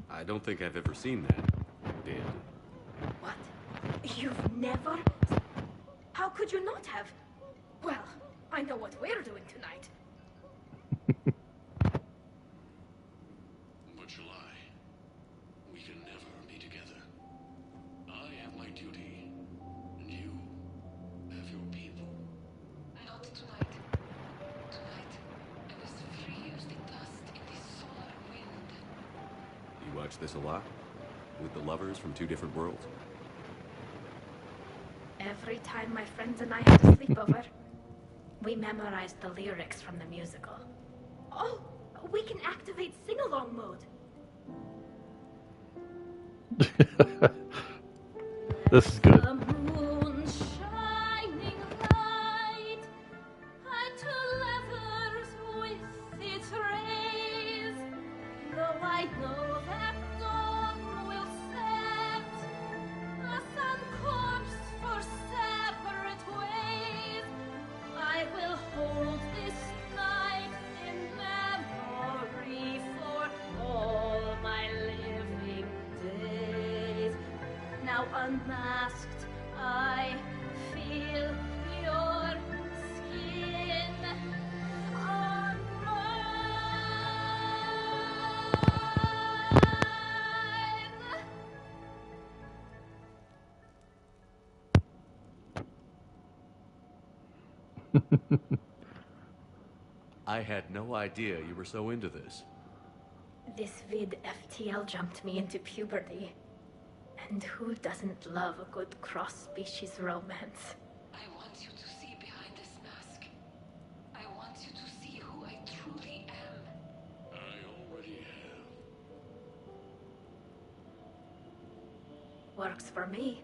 I don't think I've ever seen that. Did? What? You've never? How could you not have? Well, I know what we're doing tonight. But July, we can never be together. I have my duty, and you have your people. Not tonight. Tonight, I was free as the dust in the solar wind. You watch this a lot? With the lovers from two different worlds? Every time my friends and I had a sleepover, we memorized the lyrics from the musical. Oh, we can activate sing-along mode. This is good. The moon shining light, and to lovers with its rays. Though I know that dawn will set us on course for separate ways, I will hold this night in memory for all my living days. Now unmasked, I feel your skin on mine. I had no idea you were so into this. This vid FTL jumped me into puberty. And who doesn't love a good cross-species romance? I want you to see behind this mask. I want you to see who I truly am. I already have. Works for me.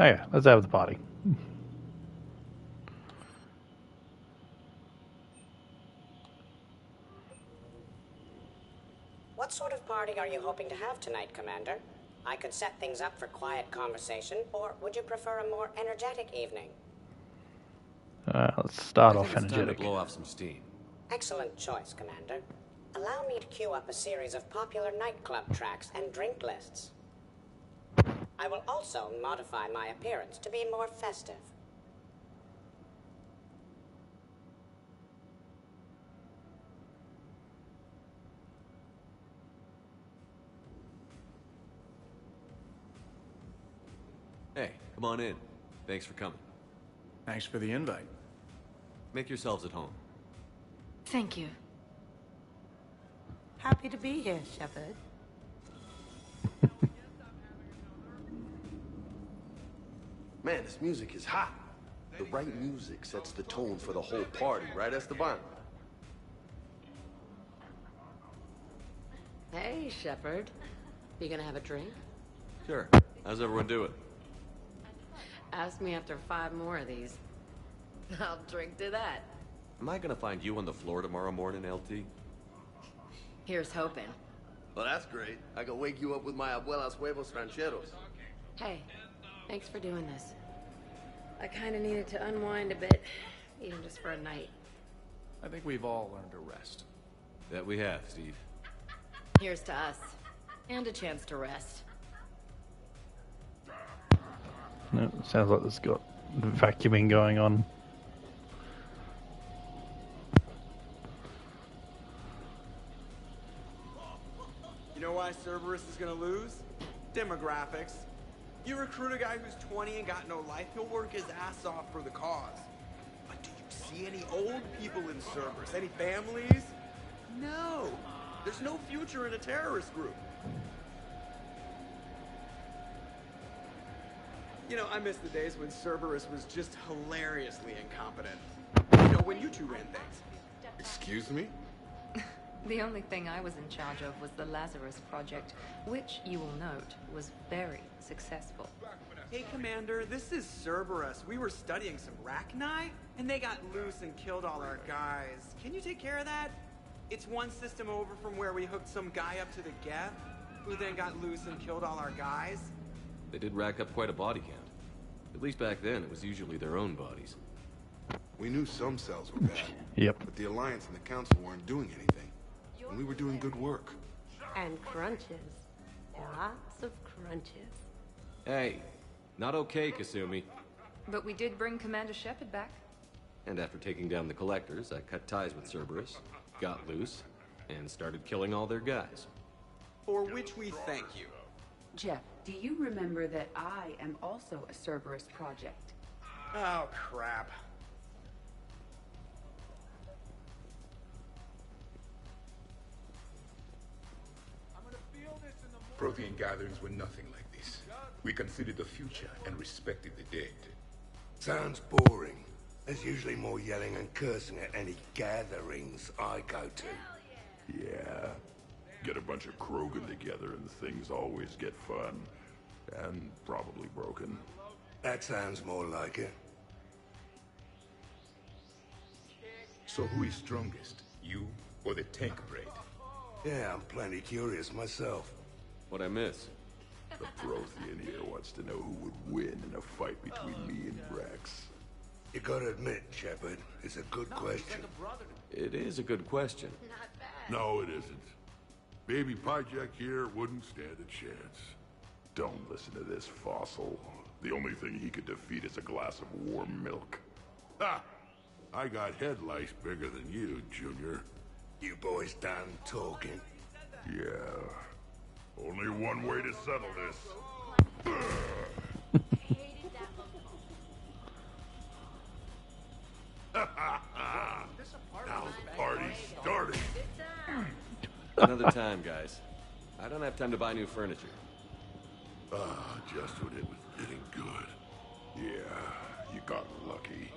Oh yeah, let's have the party. What sort of party are you hoping to have tonight, Commander? I could set things up for quiet conversation, or would you prefer a more energetic evening? Let's start I off think it's time to energetic. blow off some steam. Excellent choice, Commander. Allow me to queue up a series of popular nightclub tracks and drink lists. I will also modify my appearance to be more festive. Hey, come on in. Thanks for coming. Thanks for the invite. Make yourselves at home. Thank you. Happy to be here, Shepard. Man, this music is hot. The right music sets the tone for the whole party, right, Esteban? Hey, Shepard. You gonna have a drink? Sure. How's everyone doing? Ask me after 5 more of these. I'll drink to that. Am I gonna find you on the floor tomorrow morning, LT? Here's hoping. Well, that's great. I can wake you up with my abuela's huevos rancheros. Hey, thanks for doing this. I kinda needed to unwind a bit, even just for a night. I think we've all learned to rest. That we have, Steve. Here's to us. And a chance to rest. No, sounds like there's got vacuuming going on. You know why Cerberus is gonna lose? Demographics. You recruit a guy who's 20 and got no life, he'll work his ass off for the cause. But do you see any old people in Cerberus? Any families? No. There's no future in a terrorist group. You know, I miss the days when Cerberus was just hilariously incompetent. You know, when you two ran things. Excuse me? The only thing I was in charge of was the Lazarus Project, which, you will note, was very successful. Hey, Commander, this is Cerberus. We were studying some Rachni, and they got loose and killed all our guys. Can you take care of that? It's one system over from where we hooked some guy up to the Geth, who then got loose and killed all our guys. They did rack up quite a body count. At least back then, it was usually their own bodies. We knew some cells were bad. Yep. But the Alliance and the Council weren't doing anything. And we were doing good work. And crunches. Lots of crunches. Hey, not okay, Kasumi. But we did bring Commander Shepard back. And after taking down the Collectors, I cut ties with Cerberus, got loose, and started killing all their guys. For which we thank you. Jeff, do you remember that I am also a Cerberus project? Oh, crap. Prothean gatherings were nothing like this. We considered the future and respected the dead. Sounds boring. There's usually more yelling and cursing at any gatherings I go to. Yeah. Get a bunch of Krogan together and things always get fun. And probably broken. That sounds more like it. So who is strongest? You or the tank braid? Yeah, I'm plenty curious myself. What'd I miss? The Prothean here wants to know who would win in a fight between me and Rex. You gotta admit, Shepard, it's a good question. It is a good question. No, it isn't. Baby Pyjak here wouldn't stand a chance. Don't listen to this fossil. The only thing he could defeat is a glass of warm milk. Ha! I got head lice bigger than you, Junior. You boys done talking? Yeah. Only one way to settle this. Now the party's starting. Another time, guys. I don't have time to buy new furniture. Just when it was getting good. Yeah, you got lucky.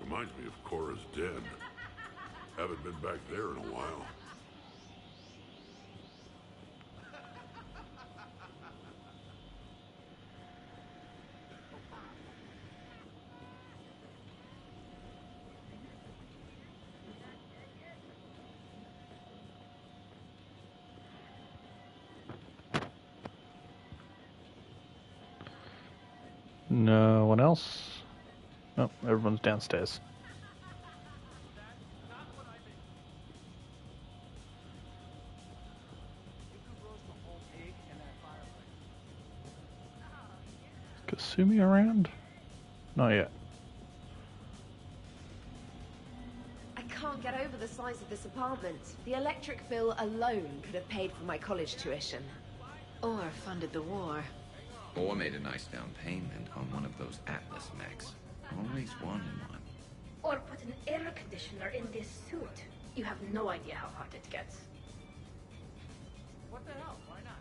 Reminds me of Cora's den. Haven't been back there in a while. No one else? No, everyone's downstairs. Kasumi around? Not yet. I can't get over the size of this apartment. The electric bill alone could have paid for my college tuition. Or funded the war. Or made a nice down payment on one of those Atlas mechs. Always wanted one. Or put an air conditioner in this suit. You have no idea how hot it gets. What the hell? Why not?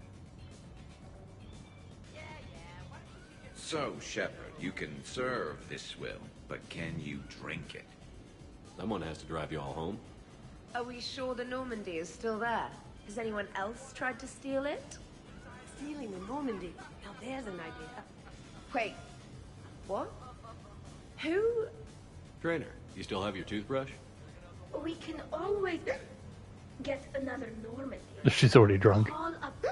So, Shepard, you can serve this swill, but can you drink it? Someone has to drive you all home. Are we sure the Normandy is still there? Has anyone else tried to steal it? Stealing the Normandy. Now there's an idea. Wait. What? Who? Trainer, you still have your toothbrush? We can always get another Normandy. She's already drunk. Call up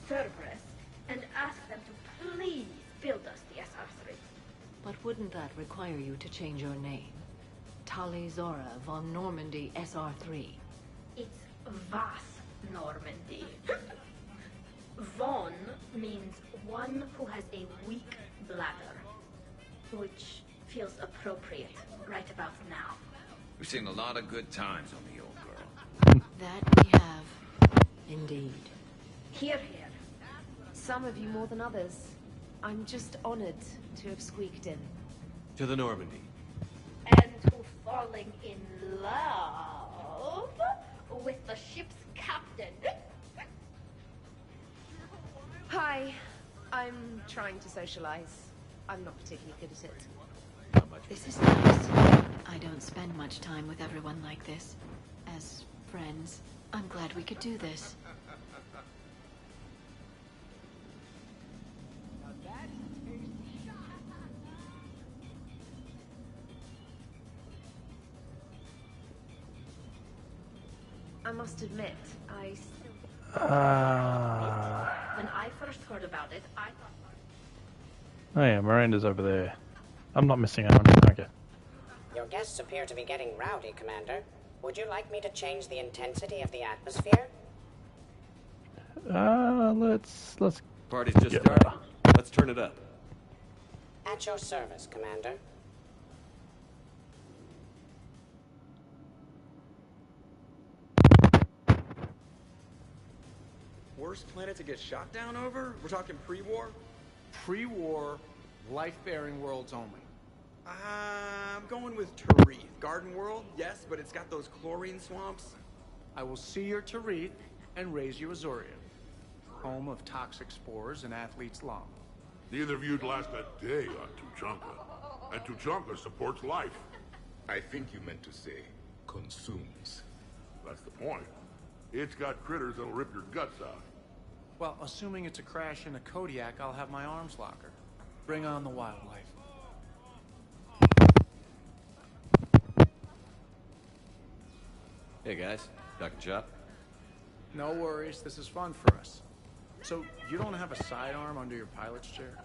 Cerberus and ask them to please build us the SR3. But wouldn't that require you to change your name? Tali Zora von Normandy SR3. It's Vas Normandy. Von means one who has a weak bladder, which feels appropriate right about now. We've seen a lot of good times on the old girl. That we have. Indeed. Here, here. Some of you more than others. I'm just honored to have squeaked in. To the Normandy. And to falling in love with the ship's captain. Hi. I'm trying to socialize. I'm not particularly good at it. much. This is nice. I don't spend much time with everyone like this. As friends, I'm glad we could do this. I must admit, when I first heard about it, I thought... Oh yeah, Miranda's over there. I'm not missing out on it. Okay. Your guests appear to be getting rowdy, Commander. Would you like me to change the intensity of the atmosphere? Let's. Party's just started. Let's turn it up. At your service, Commander. Worst planet to get shot down over? We're talking pre-war? Pre-war, life-bearing worlds only. I'm going with Tarith. Garden World, yes, but it's got those chlorine swamps. I will see your Tarith and raise you Azoria, home of toxic spores and athlete's lung. Neither of you'd last a day on Tuchanka. And Tuchanka supports life. I think you meant to say consumes. That's the point. It's got critters that'll rip your guts out. Well, assuming it's a crash in a Kodiak, I'll have my arms locker. Bring on the wildlife. Hey guys, Dr. Chop. No worries, this is fun for us. So, you don't have a sidearm under your pilot's chair?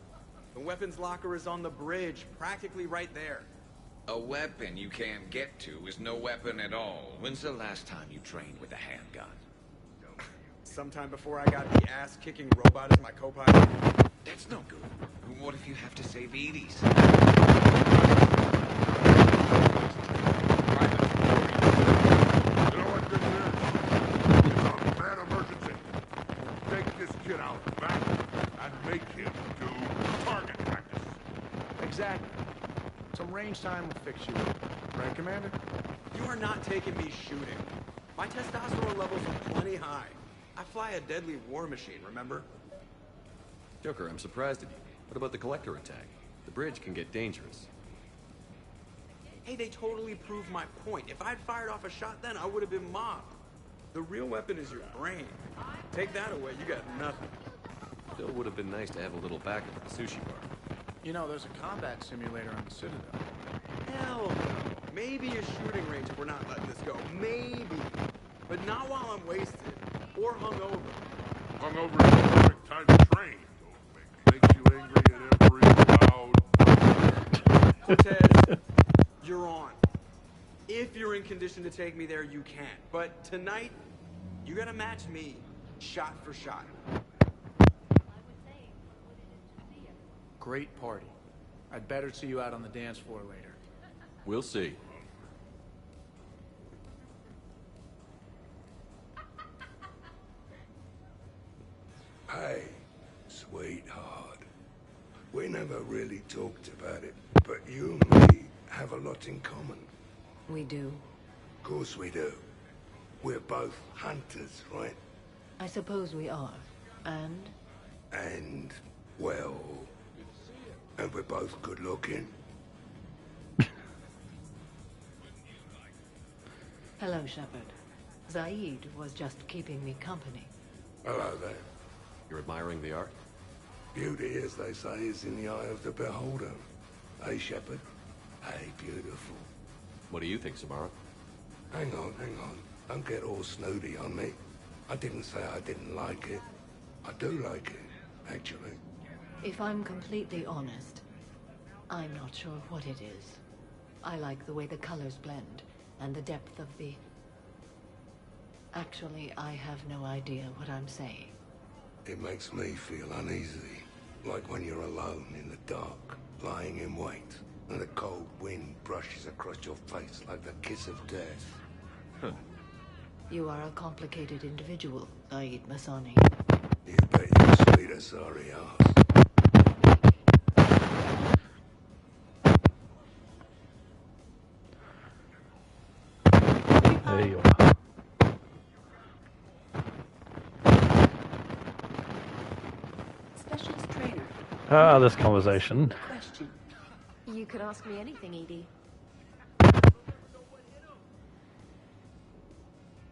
The weapons locker is on the bridge, practically right there. A weapon you can't get to is no weapon at all. When's the last time you trained with a handgun? Sometime before I got the ass-kicking robot as my co-pilot. That's no good. What if you have to save Edie's? You know what this is? It's a mad emergency. Take this kid out back and make him do target practice. Exactly. Some range time will fix you. Right, Commander? You are not taking me shooting. My testosterone levels are plenty high. I fly a deadly war machine, remember? Joker, I'm surprised at you. What about the Collector attack? The bridge can get dangerous. Hey, they totally proved my point. If I'd fired off a shot then, I would have been mobbed. The real weapon is your brain. Take that away, you got nothing. Still would have been nice to have a little backup at the sushi bar. You know, there's a combat simulator on the Citadel. Hell no. Maybe a shooting range if we're not letting this go. Maybe. But not while I'm wasted. Or hungover. Hungover is the perfect time to train. Makes you angry at every loud. Cortez, you're on. If you're in condition to take me there, you can. But tonight, you gotta match me, shot for shot. Great party. I'd better see you out on the dance floor later. We'll see. Hey, sweetheart. We never really talked about it, but you and me have a lot in common. We do. Of course we do. We're both hunters, right? I suppose we are. And? And, well... And we're both good looking. Hello, Shepard. Zaid was just keeping me company. Hello there. You're admiring the art? Beauty, as they say, is in the eye of the beholder. Hey, Shepard. Hey, beautiful. What do you think, Samara? Hang on. Don't get all snooty on me. I didn't say I didn't like it. I do like it, actually. If I'm completely honest, I'm not sure what it is. I like the way the colors blend, and the depth of the... Actually, I have no idea what I'm saying. It makes me feel uneasy. Like when you're alone in the dark, lying in wait, and the cold wind brushes across your face like the kiss of death. Huh. You are a complicated individual, Zaid Masani. You bet your sweet Asari ass. There you are. Specialist trainer. This conversation. Question. You can ask me anything, Edie.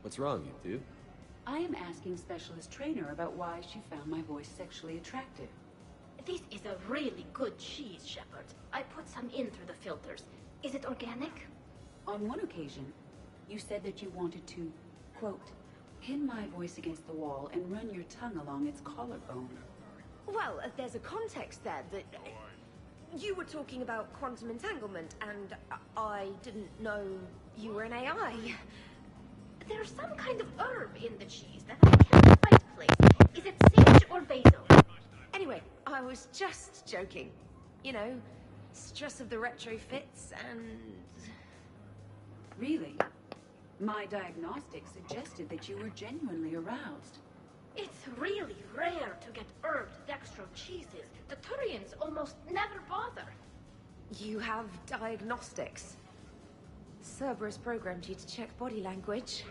What's wrong, you two? I am asking Specialist Trainer about why she found my voice sexually attractive. This is a really good cheese, Shepard. I put some in through the filters. Is it organic? On one occasion, you said that you wanted to, quote, pin my voice against the wall and run your tongue along its collarbone. Well, there's a context there that... you were talking about quantum entanglement, and I didn't know you were an AI. There's some kind of herb in the cheese that I can't quite place. Is it sage or basil? Anyway, I was just joking. You know, stress of the retrofits and... Really? My diagnostics suggested that you were genuinely aroused. It's really rare to get herbed dextro cheeses. The Turians almost never bother. You have diagnostics. Cerberus programmed you to check body language.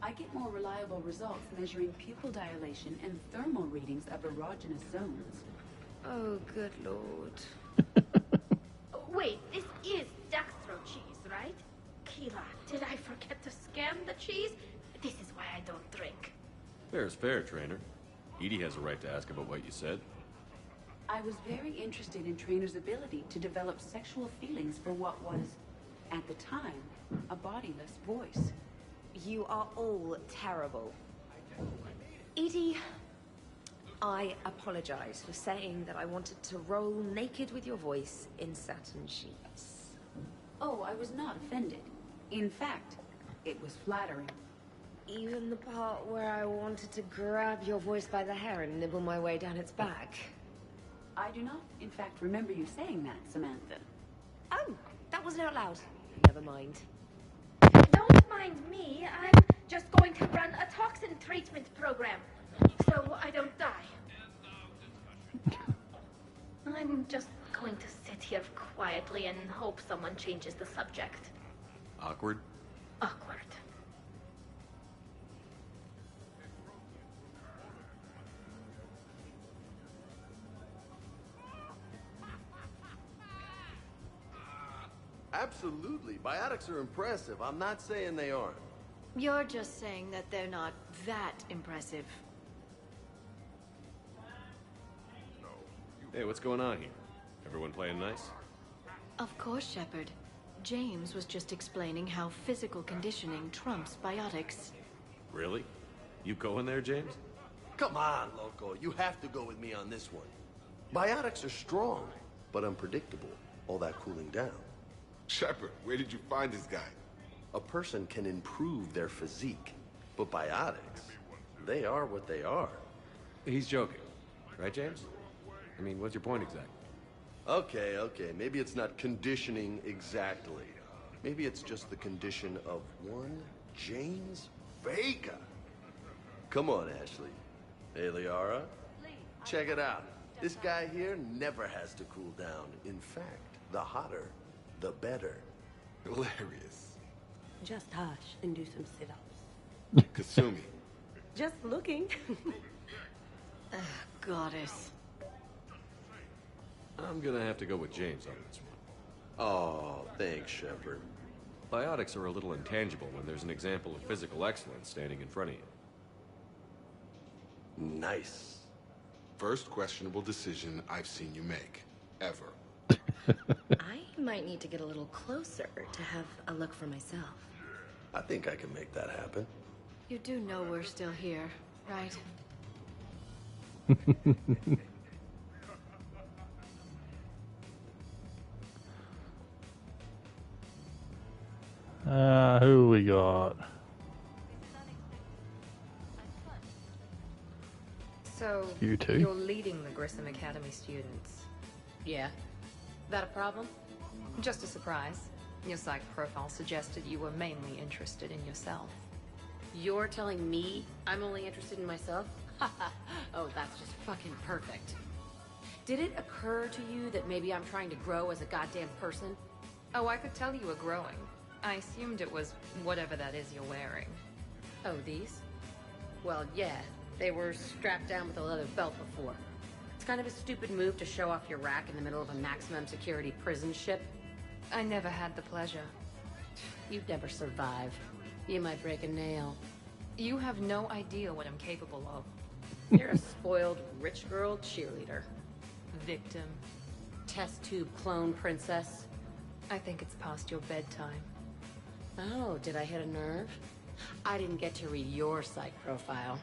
I get more reliable results measuring pupil dilation and thermal readings of erogenous zones. Oh, good lord. Wait, this is dextro cheese, right? Keela, did I forget to scan the cheese? This is why I don't drink. Fair is fair, Trainer. Edie has a right to ask about what you said. I was very interested in Trainer's ability to develop sexual feelings for what was, at the time, a bodiless voice. You are all terrible. Edie, I apologize for saying that I wanted to roll naked with your voice in satin sheets. Oh, I was not offended. In fact, it was flattering. Even the part where I wanted to grab your voice by the hair and nibble my way down its back. I do not, in fact, remember you saying that, Samantha. Oh, that wasn't out loud. Never mind. Don't mind me. I'm just going to run a toxin treatment program, so I don't die. I'm just going to sit here quietly and hope someone changes the subject. Awkward? Awkward. Absolutely. Biotics are impressive. I'm not saying they aren't. You're just saying that they're not that impressive. Hey, what's going on here? Everyone playing nice? Of course, Shepard. James was just explaining how physical conditioning trumps biotics. Really? You going there, James? Come on, Loco. You have to go with me on this one. Biotics are strong, but unpredictable. All that cooling down. Shepard, where did you find this guy? A person can improve their physique, but biotics, they are what they are. He's joking. Right, James? I mean, what's your point exactly? Okay. Maybe it's not conditioning exactly. Maybe it's just the condition of one James Vega. Come on, Ashley. Hey, Liara. Check it out. This guy here never has to cool down. In fact, the hotter, the better. Hilarious. Just hush and do some sit-ups. Kasumi. Just looking. Goddess. I'm gonna have to go with James on this one. Oh, thanks, Shepard. Biotics are a little intangible when there's an example of physical excellence standing in front of you. Nice. First questionable decision I've seen you make. Ever. I might need to get a little closer to have a look for myself. I think I can make that happen. You do know we're still here, right? Who we got? So, You two. You're leading the Grissom Academy students. Yeah. That a problem? Just a surprise. Your psych profile suggested you were mainly interested in yourself. You're telling me I'm only interested in myself? Oh, that's just fucking perfect. Did it occur to you that maybe I'm trying to grow as a goddamn person? Oh, I could tell you were growing. I assumed it was whatever that is you're wearing. Oh, these? Well, yeah. They were strapped down with a leather belt before. It's kind of a stupid move to show off your rack in the middle of a maximum security prison ship? I never had the pleasure. You'd never survive. You might break a nail. You have no idea what I'm capable of. You're a spoiled rich girl cheerleader. Victim. Test tube clone princess. I think it's past your bedtime. Oh, did I hit a nerve? I didn't get to read your psych profile.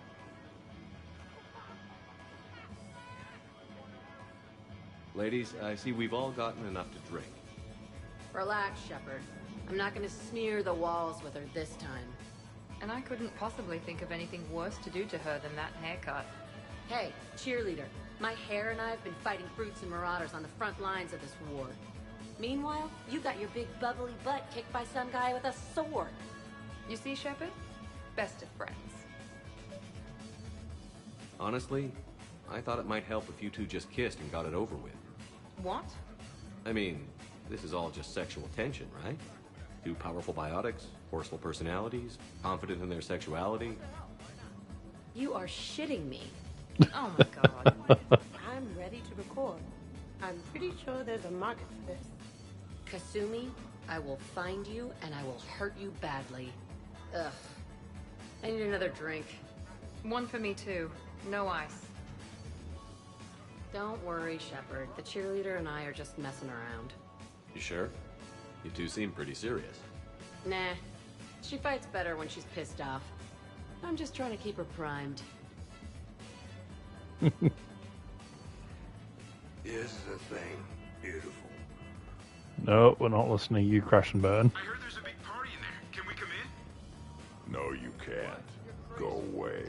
Ladies, I see we've all gotten enough to drink. Relax, Shepard. I'm not gonna smear the walls with her this time. And I couldn't possibly think of anything worse to do to her than that haircut. Hey, cheerleader. My hair and I have been fighting brutes and marauders on the front lines of this war. Meanwhile, you got your big bubbly butt kicked by some guy with a sword. You see, Shepard? Best of friends. Honestly, I thought it might help if you two just kissed and got it over with. What? I mean, this is all just sexual tension, right? Two powerful biotics, forceful personalities, confident in their sexuality. You are shitting me. Oh my god. I'm ready to record. I'm pretty sure there's a market for this. Kasumi, I will find you and I will hurt you badly. Ugh. I need another drink. One for me too. No ice. Don't worry, Shepard. The cheerleader and I are just messing around. You sure? You two seem pretty serious. Nah. She fights better when she's pissed off. I'm just trying to keep her primed. Here's the thing. Beautiful. No, we're not listening to you, Crash and Burn. I heard there's a big party in there. Can we come in? No, you can't. Go away.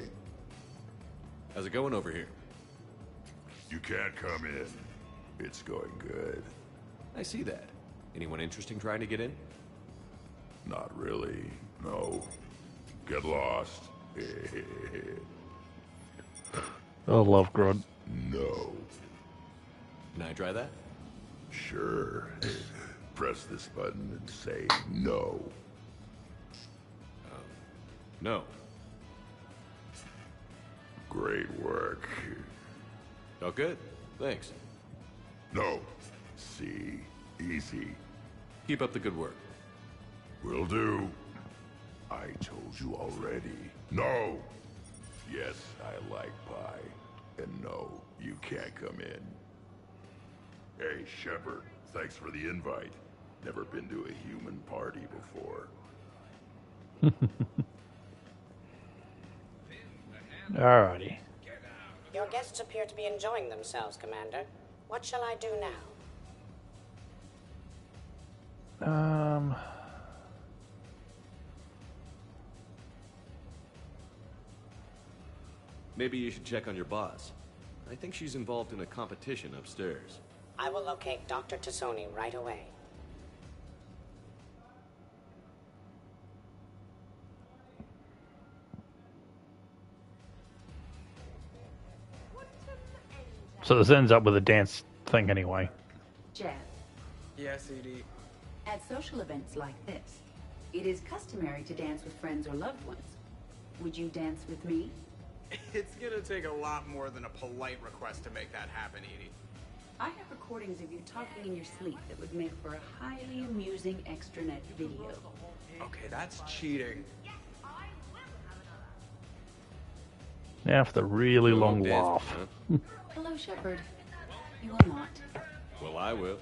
How's it going over here? You can't come in. It's going good. I see that. Anyone interesting trying to get in? Not really. No. Get lost. I love Grodd. No. Can I try that? Sure. Press this button and say no. No. Great work. Oh, good. Thanks. No. See. Easy. Keep up the good work. Will do. I told you already. No. Yes, I like pie. And no, you can't come in. Hey, Shepard. Thanks for the invite. Never been to a human party before. Alrighty. Your guests appear to be enjoying themselves, Commander. What shall I do now? Maybe you should check on your boss. I think she's involved in a competition upstairs. I will locate Dr. Tassoni right away. So this ends up with a dance thing anyway. Jeff, Yes, Edie. at social events like this, it is customary to dance with friends or loved ones. Would you dance with me? It's gonna take a lot more than a polite request to make that happen, Edie. I have recordings of you talking in your sleep that would make for a highly amusing extranet video. Okay, that's cheating. Now for the really long dance, laugh. huh? Hello, Shepard. You will not. Well, I will.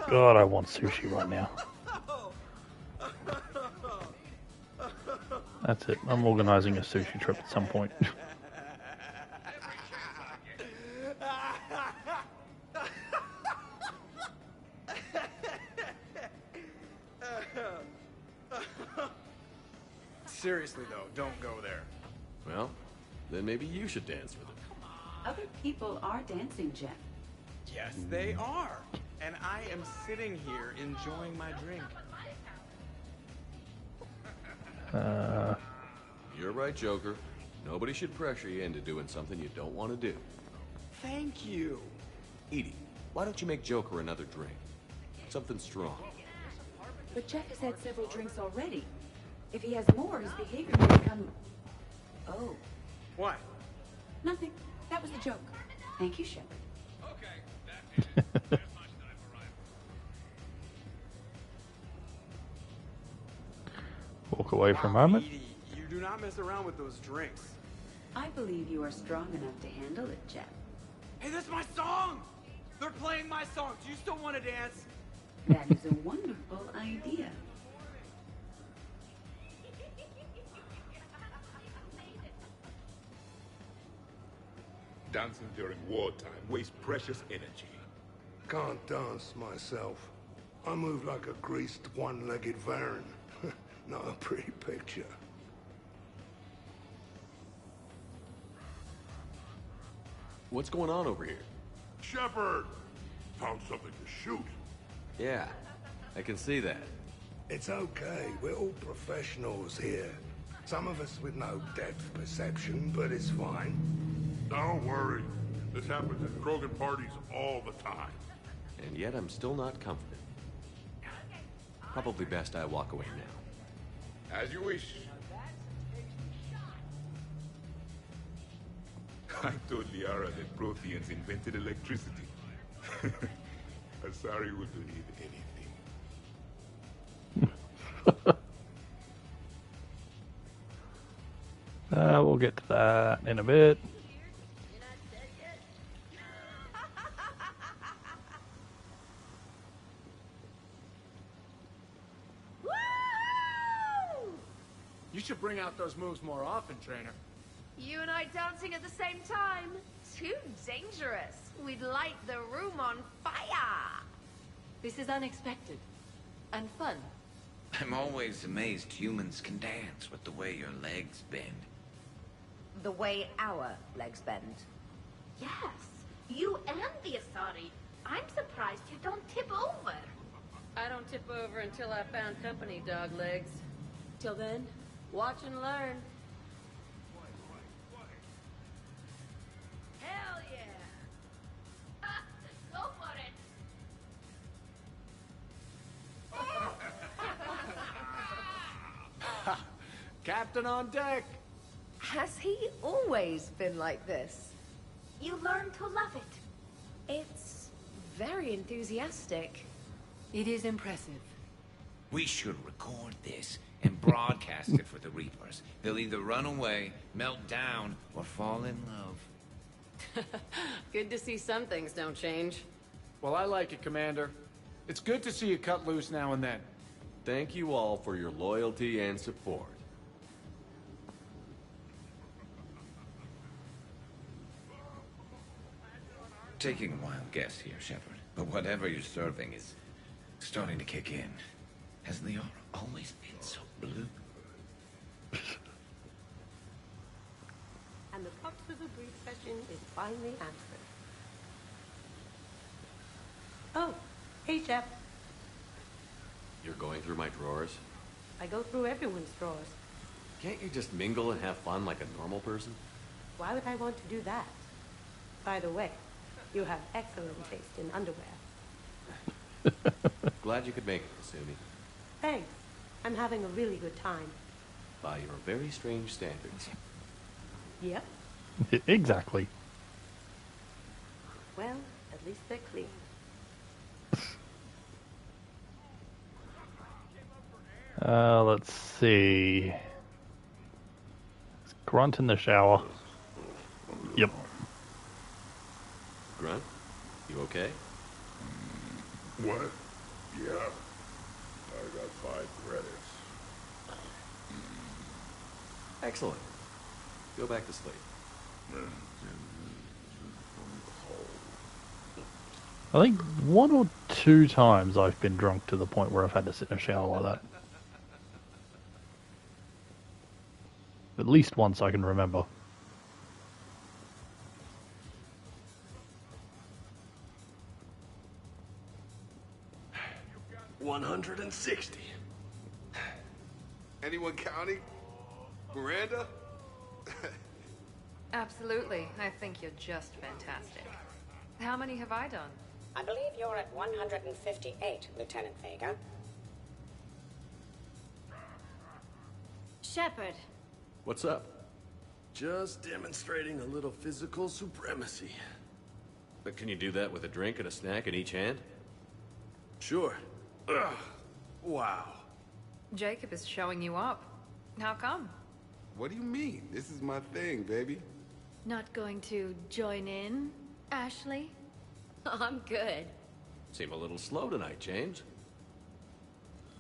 God, I want sushi right now. That's it. I'm organizing a sushi trip at some point. Seriously, though, don't go there. Well, then maybe you should dance with him. Other people are dancing, Jeff. Yes, they are. And I am sitting here enjoying my drink. You're right, Joker. Nobody should pressure you into doing something you don't want to do. Thank you. Edie, why don't you make Joker another drink? Something strong. But Jeff has had several drinks already. If he has more, his behavior may become... Oh. What? Nothing. That was a joke. Thank you, Shepard. Walk away for a moment. Edie, you do not mess around with those drinks. I believe you are strong enough to handle it, Jeff. Hey, that's my song! They're playing my song. Do you still want to dance? That is a wonderful idea. Dancing during wartime wastes precious energy. Can't dance myself. I move like a greased, one-legged Varan. Not a pretty picture. What's going on over here? Shepard! Found something to shoot. Yeah, I can see that. It's okay. We're all professionals here. Some of us with no depth perception, but it's fine. Don't worry. This happens at Krogan parties all the time. And yet I'm still not confident. Probably best I walk away now. As you wish. I told Liara that Protheans invented electricity. Asari would believe anything. We'll get to that in a bit. You should bring out those moves more often, trainer. You and I dancing at the same time? Too dangerous. We'd light the room on fire. This is unexpected. And fun. I'm always amazed humans can dance with the way your legs bend. The way our legs bend. Yes, you and the Asari. I'm surprised you don't tip over. I don't tip over until I found company, dog legs. Till then, watch and learn. Hell yeah! Go for it! Captain on deck! Has he always been like this? You learn to love it. It's very enthusiastic. It is impressive. We should record this and broadcast it for the Reapers. They'll either run away, melt down, or fall in love. Good to see some things don't change. Well, I like it, Commander. It's good to see you cut loose now and then. Thank you all for your loyalty and support. Taking a wild guess here, Shepard, but whatever you're serving is starting to kick in. Has Liara always been so blue? And the crux of the brief session is finally answered. Oh, hey, Jeff. You're going through my drawers? I go through everyone's drawers. Can't you just mingle and have fun like a normal person? Why would I want to do that? By the way, you have excellent taste in underwear. Glad you could make it, Kasumi. Thanks. I'm having a really good time. By your very strange standards. Yep. Exactly. Well, at least they're clean. Let's see. Is Grunt in the shower? Yep. Grunt, you okay? What? Yeah. I got 5 credits. Excellent. Go back to sleep. I think 1 or 2 times I've been drunk to the point where I've had to sit in a shower like that. At least once I can remember. $160. Anyone counting? Miranda? Absolutely. I think you're just fantastic. How many have I done? I believe you're at 158, Lieutenant Vega. Shepard. What's up? Just demonstrating a little physical supremacy. But can you do that with a drink and a snack in each hand? Sure. Ugh. Wow. Jacob is showing you up. How come? What do you mean? This is my thing, baby. Not going to join in, Ashley? I'm good. Seem a little slow tonight, James.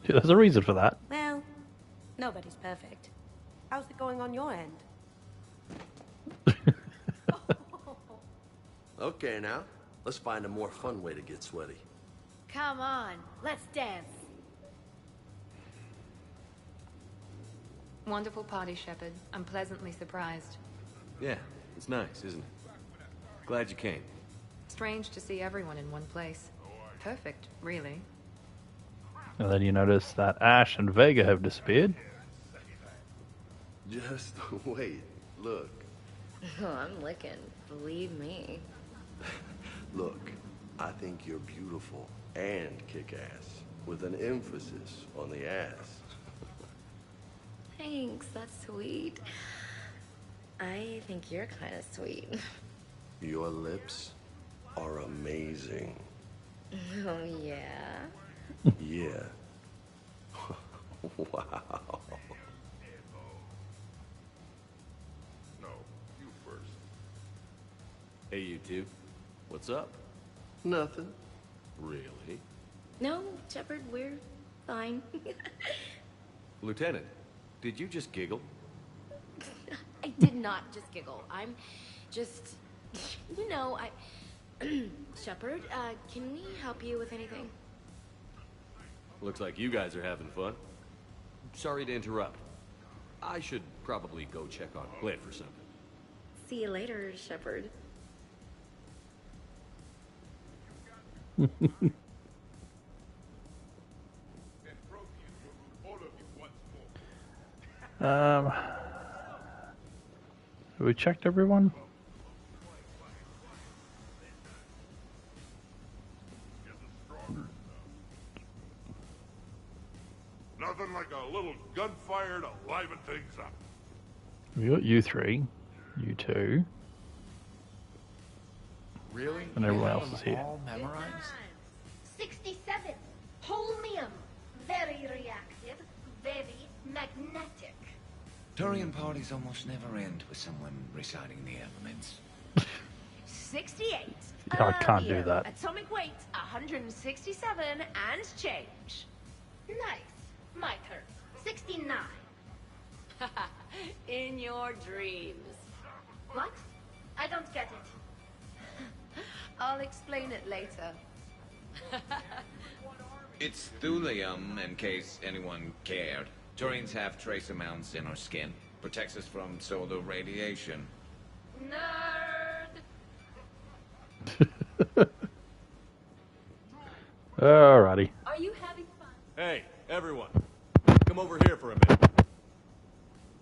Yeah, there's a reason for that. Well, nobody's perfect. How's it going on your end? Okay, now, let's find a more fun way to get sweaty. Come on, let's dance. Wonderful party, Shepard. I'm pleasantly surprised. Yeah, it's nice, isn't it? Glad you came. Strange to see everyone in one place. Perfect, really. And then you notice that Ash and Vega have disappeared. Just wait. Look. Oh, I'm licking. Believe me. Look, I think you're beautiful and kick-ass, with an emphasis on the ass. Thanks, that's sweet. I think you're kind of sweet. Your lips are amazing. Oh, yeah? Yeah. Wow. No, you first. Hey, you two. What's up? Nothing. Really? No, Shepard, we're fine. Lieutenant, did you just giggle? I did not just giggle. I'm just... You know, Shepard, can we help you with anything? Looks like you guys are having fun. Sorry to interrupt. I should probably go check on Cliff or something. See you later, Shepard. Have we checked everyone? Nothing like a little gunfire to liven things up. We got you three, you two, Really? and everyone You else have is them here. all memorized? 67. Holmium. Very reactive. Very magnetic. Turian parties almost never end with someone reciting the elements. 68. I can't do that. Atomic weight 167 and change. Nice. My turn. 69. In your dreams. What? I don't get it. I'll explain it later. It's thulium, in case anyone cared. Turians have trace amounts in our skin. Protects us from solar radiation. Nerd. Alrighty. Are you having fun? Hey, everyone. Come over here for a minute.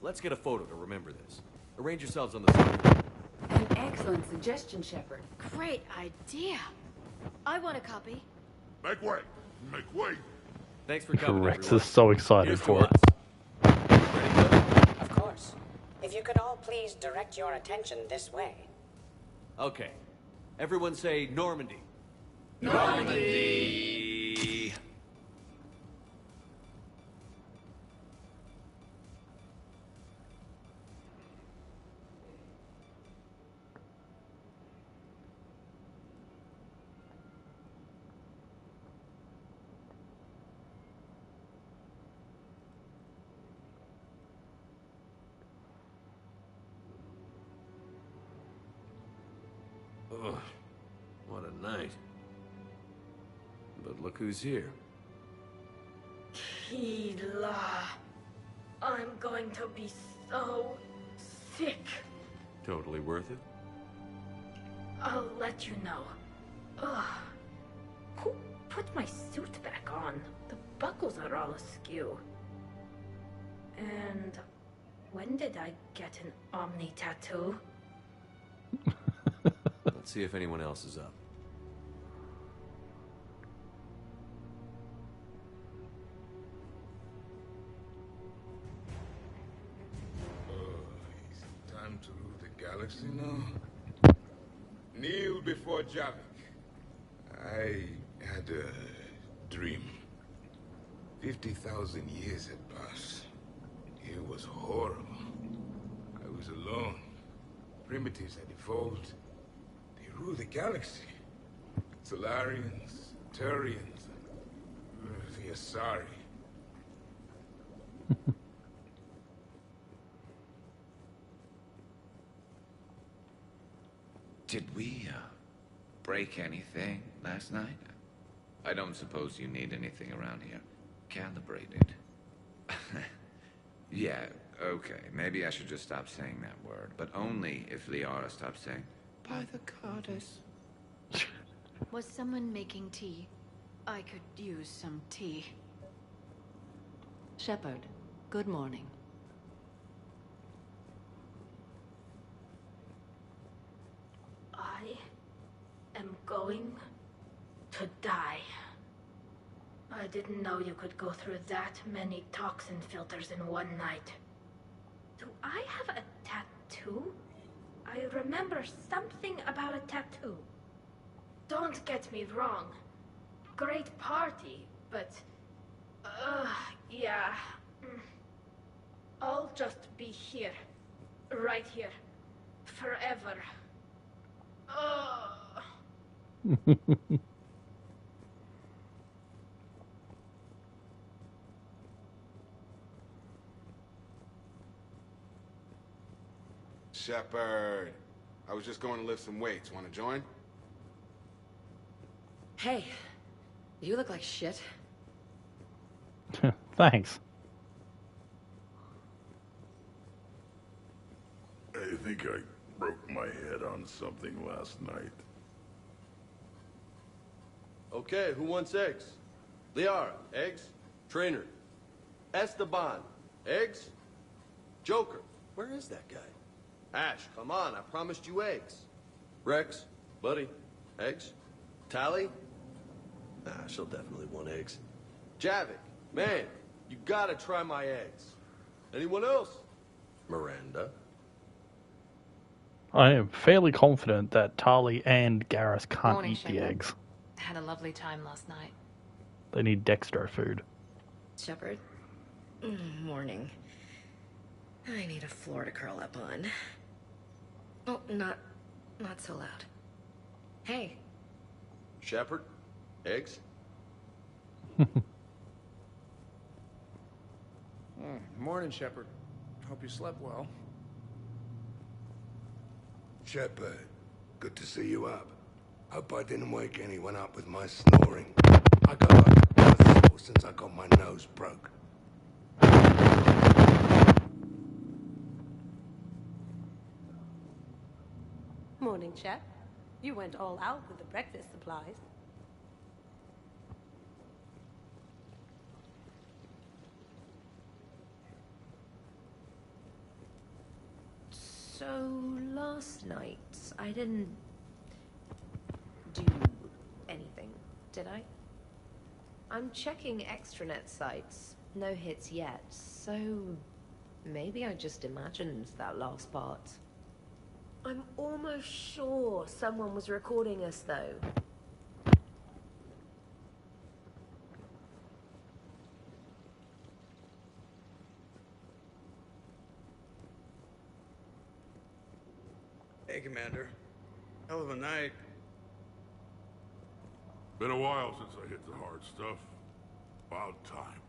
Let's get a photo to remember this. Arrange yourselves on the side. An excellent suggestion, Shepard. Great idea. I want a copy. Make way. Make way. Thanks for coming, Rex everyone. is so excited Here's to for it. us. Of course. If you could all please direct your attention this way. Okay. Everyone say Normandy. Normandy! Ugh, what a night. But look who's here. Hila. I'm going to be so sick. Totally worth it? I'll let you know. Ugh. Who put my suit back on? The buckles are all askew. And when did I get an Omni tattoo? Let's see if anyone else is up. galaxy now. Kneel before Javik. I had a dream. 50,000 years had passed. It was horrible. I was alone. Primitives had evolved. They ruled the galaxy. Solarians, Turians, the Asari. Did we, break anything last night? I don't suppose you need anything around here. Calibrated. Yeah, okay. Maybe I should just stop saying that word. But only if Liara stops saying, by the goddess. Was someone making tea? I could use some tea. Shepard, good morning. I am going to die. I didn't know you could go through that many toxin filters in one night. Do I have a tattoo? I remember something about a tattoo. Don't get me wrong. Great party, but... yeah. I'll just be here. Right here. Forever. Shepard, I was just going to lift some weights. Want to join? Hey, you look like shit. Thanks. I think I broke my head on something last night. Okay, who wants eggs? Liara, eggs? Trainer. Esteban, eggs? Joker, where is that guy? Ash, come on, I promised you eggs. Rex, buddy, eggs? Tally? Nah, she'll definitely want eggs. Javik, man, you gotta try my eggs. Anyone else? Miranda. I am fairly confident that Tali and Garrus can't Morning, eat the Shepard. eggs. Had a lovely time last night. They need dextro food. Shepard. Morning. I need a floor to curl up on. Oh, not so loud. Hey. Shepard, eggs? Morning, Shepard. Hope you slept well. Shepard, good to see you up. Hope I didn't wake anyone up with my snoring. I got like a buzzsaw since I got my nose broke. Morning, chef. You went all out with the breakfast supplies. So, last night, I didn't do anything, did I? I'm checking extranet sites. No hits yet, so maybe I just imagined that last part. I'm almost sure someone was recording us, though. Hey, Commander. Hell of a night. Been a while since I hit the hard stuff. About time.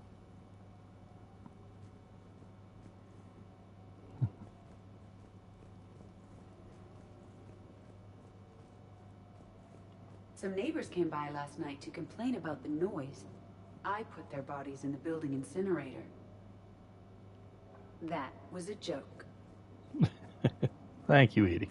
Some neighbors came by last night to complain about the noise. I put their bodies in the building incinerator. That was a joke. Thank you, Edie.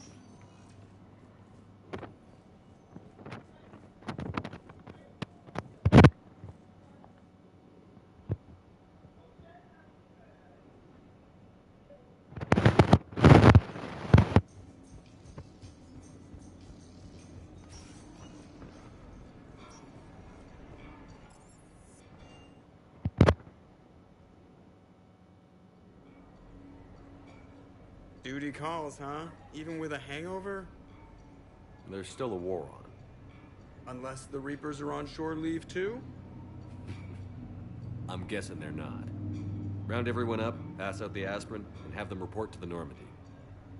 Duty calls, huh? Even with a hangover? There's still a war on. Unless the Reapers are on shore leave too? I'm guessing they're not. Round everyone up, pass out the aspirin, and have them report to the Normandy.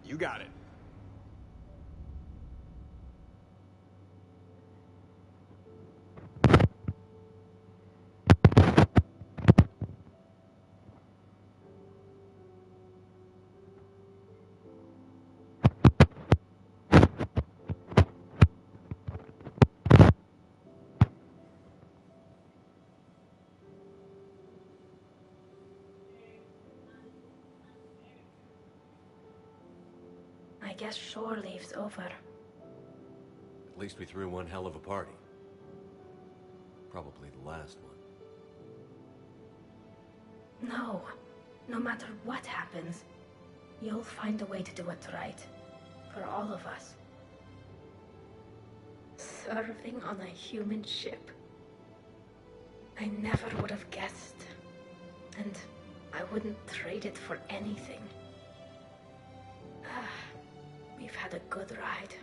You got it. I guess shore leave's over. At least we threw one hell of a party. Probably the last one. No. No matter what happens, you'll find a way to do it right. For all of us. Serving on a human ship. I never would have guessed. And I wouldn't trade it for anything. We've had a good ride.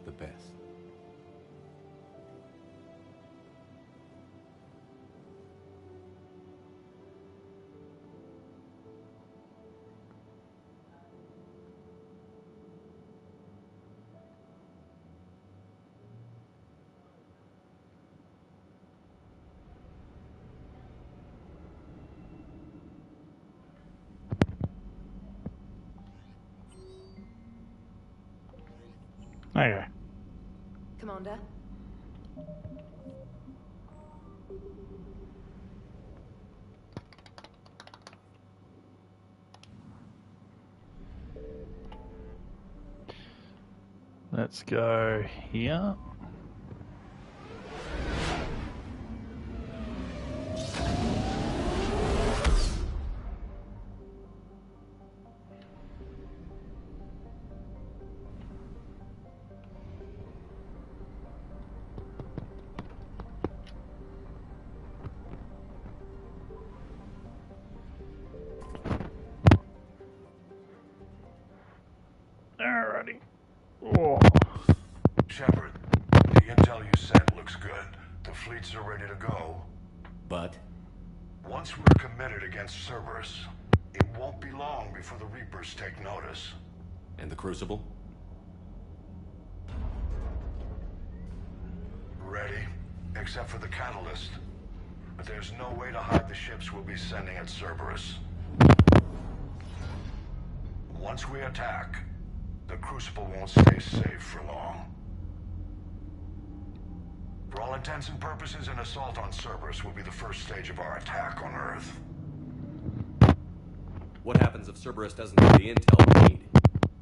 The best. Okay. Commander? Let's go here. Alrighty. Oh. Shepard, the intel you sent looks good. The fleets are ready to go. But? Once we're committed against Cerberus, it won't be long before the Reapers take notice. And the Crucible? Ready, except for the catalyst. But there's no way to hide the ships we'll be sending at Cerberus. Once we attack, the Crucible won't stay safe for long. For all intents and purposes, an assault on Cerberus will be the first stage of our attack on Earth. What happens if Cerberus doesn't get the intel we need?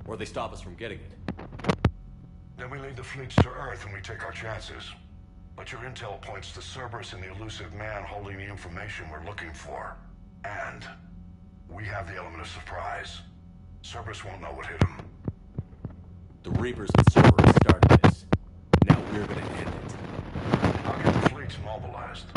Or they stop us from getting it? Then we lead the fleets to Earth and we take our chances. But your intel points to Cerberus and the elusive man holding the information we're looking for. And we have the element of surprise. Cerberus won't know what hit him. The Reapers and Cerberus started this. Now we're gonna end it. I'll get the fleets mobilized.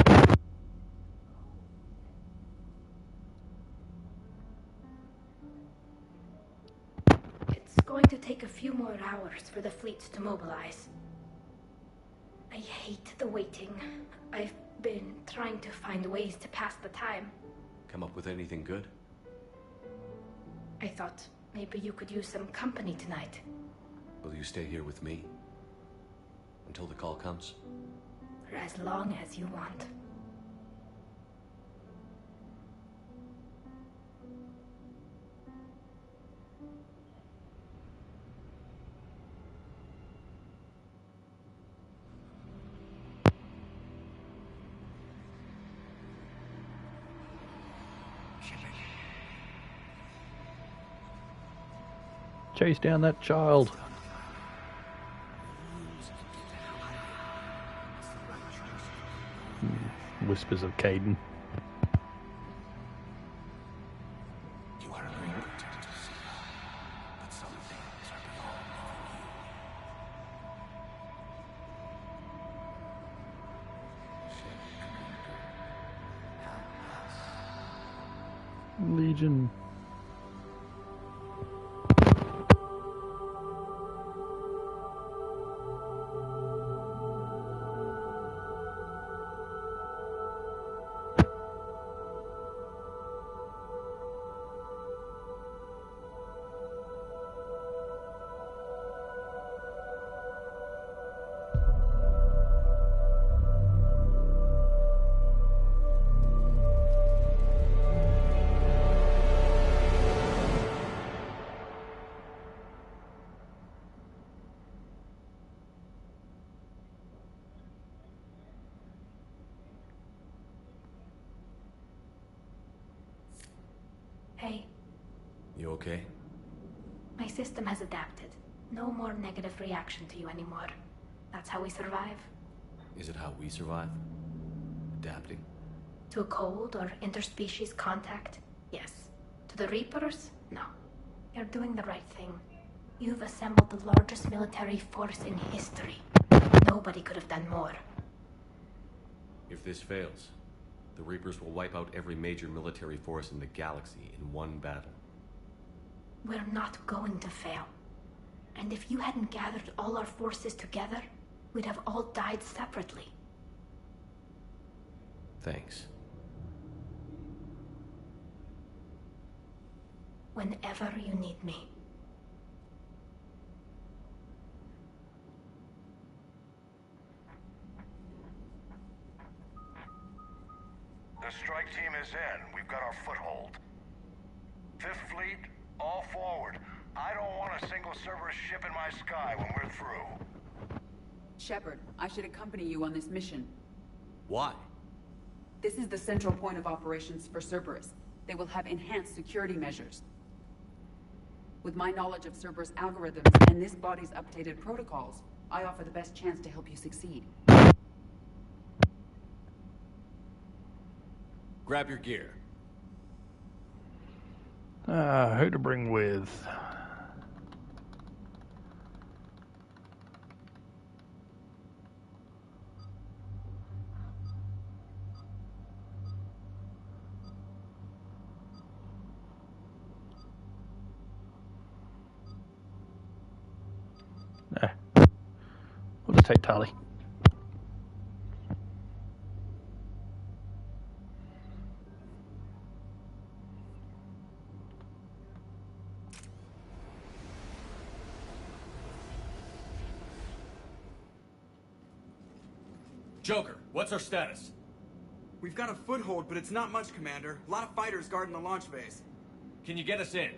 It's going to take a few more hours for the fleets to mobilize. I hate the waiting. I've been trying to find ways to pass the time. Come up with anything good? I thought maybe you could use some company tonight. Will you stay here with me? Until the call comes? For as long as you want. Chase down that child. Whispers of Caden. You are a great protector, but some things are beyond even you. Legion. Hey, You okay? my system has adapted. No more negative reaction to you anymore. That's how we survive. Is it how we survive? Adapting? To a cold or interspecies contact, yes. To the Reapers, no. You're doing the right thing. You've assembled the largest military force in history. Nobody could have done more. If this fails, the Reapers will wipe out every major military force in the galaxy in one battle. We're not going to fail. And if you hadn't gathered all our forces together, we'd have all died separately. Thanks. Whenever you need me. The strike team is in. We've got our foothold. Fifth Fleet, all forward. I don't want a single Cerberus ship in my sky when we're through. Shepard, I should accompany you on this mission. Why? This is the central point of operations for Cerberus. They will have enhanced security measures. With my knowledge of Cerberus algorithms and this body's updated protocols, I offer the best chance to help you succeed. Grab your gear. Who to bring with? We'll just take Tali. Joker, what's our status? We've got a foothold, but it's not much, Commander. A lot of fighters guarding the launch base. Can you get us in?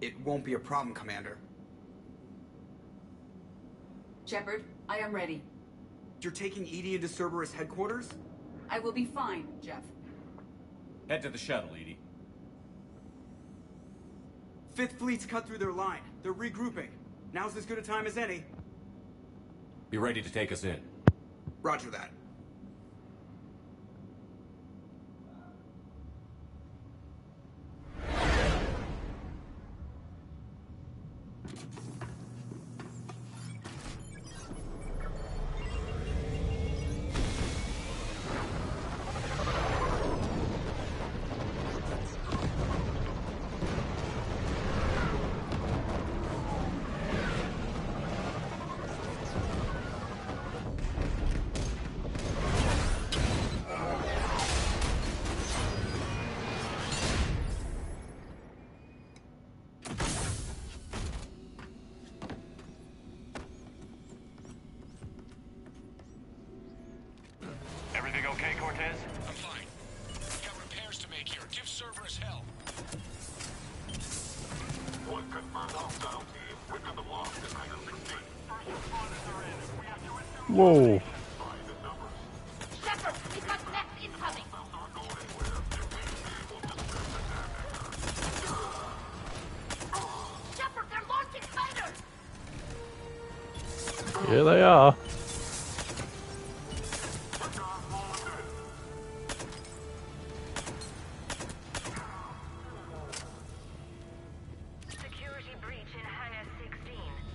It won't be a problem, Commander. Shepard, I am ready. You're taking EDI into Cerberus headquarters? I will be fine, Jeff. Head to the shuttle, EDI. Fifth Fleet's cut through their line. They're regrouping. Now's as good a time as any. Be ready to take us in. Roger that. Everything okay, Cortez? I'm fine. We got repairs to make here. Give Cerberus hell. One confirmed hostile team. We've got them locked at Hangar 16. First responders are in. We have to Whoa. Shepard, we've got next incoming! Shepard, they're launching fighters! Here they are.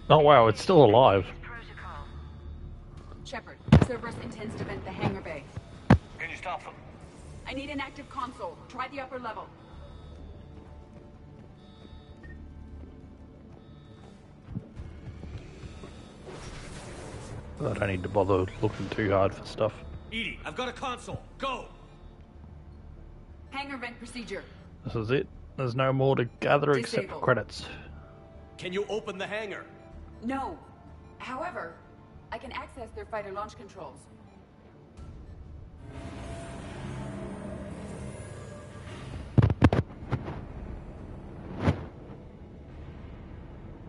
Oh wow, it's still alive. Shepard, Cerberus intends to vent the hangar bay. Can you stop them? I need an active console. Try the upper level. I don't need to bother looking too hard for stuff. EDI, I've got a console. Go! Hangar vent procedure. This is it. There's no more to gather except for Disabled. credits. Can you open the hangar? No. However, I can access their fighter launch controls.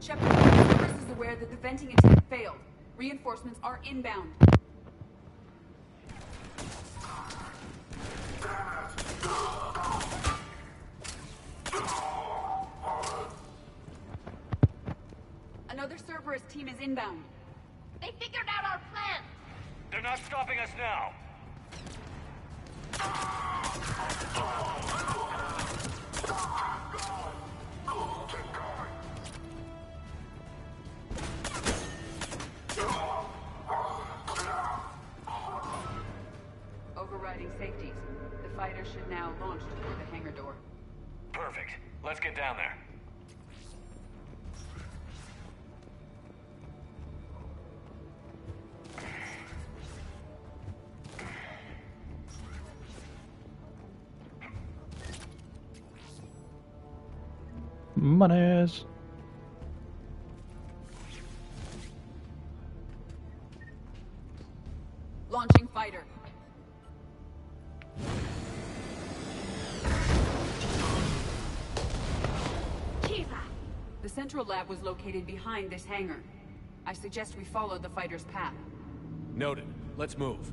Shepard, Cerberus is aware that the venting attempt failed. Reinforcements are inbound. Another Cerberus team is inbound. They figured out our plan! They're not stopping us now. Overriding safeties. The fighter should now launch toward the hangar door. Perfect. Let's get down there. Monies. Launching fighter. The central lab was located behind this hangar. I suggest we follow the fighter's path. Noted. Let's move.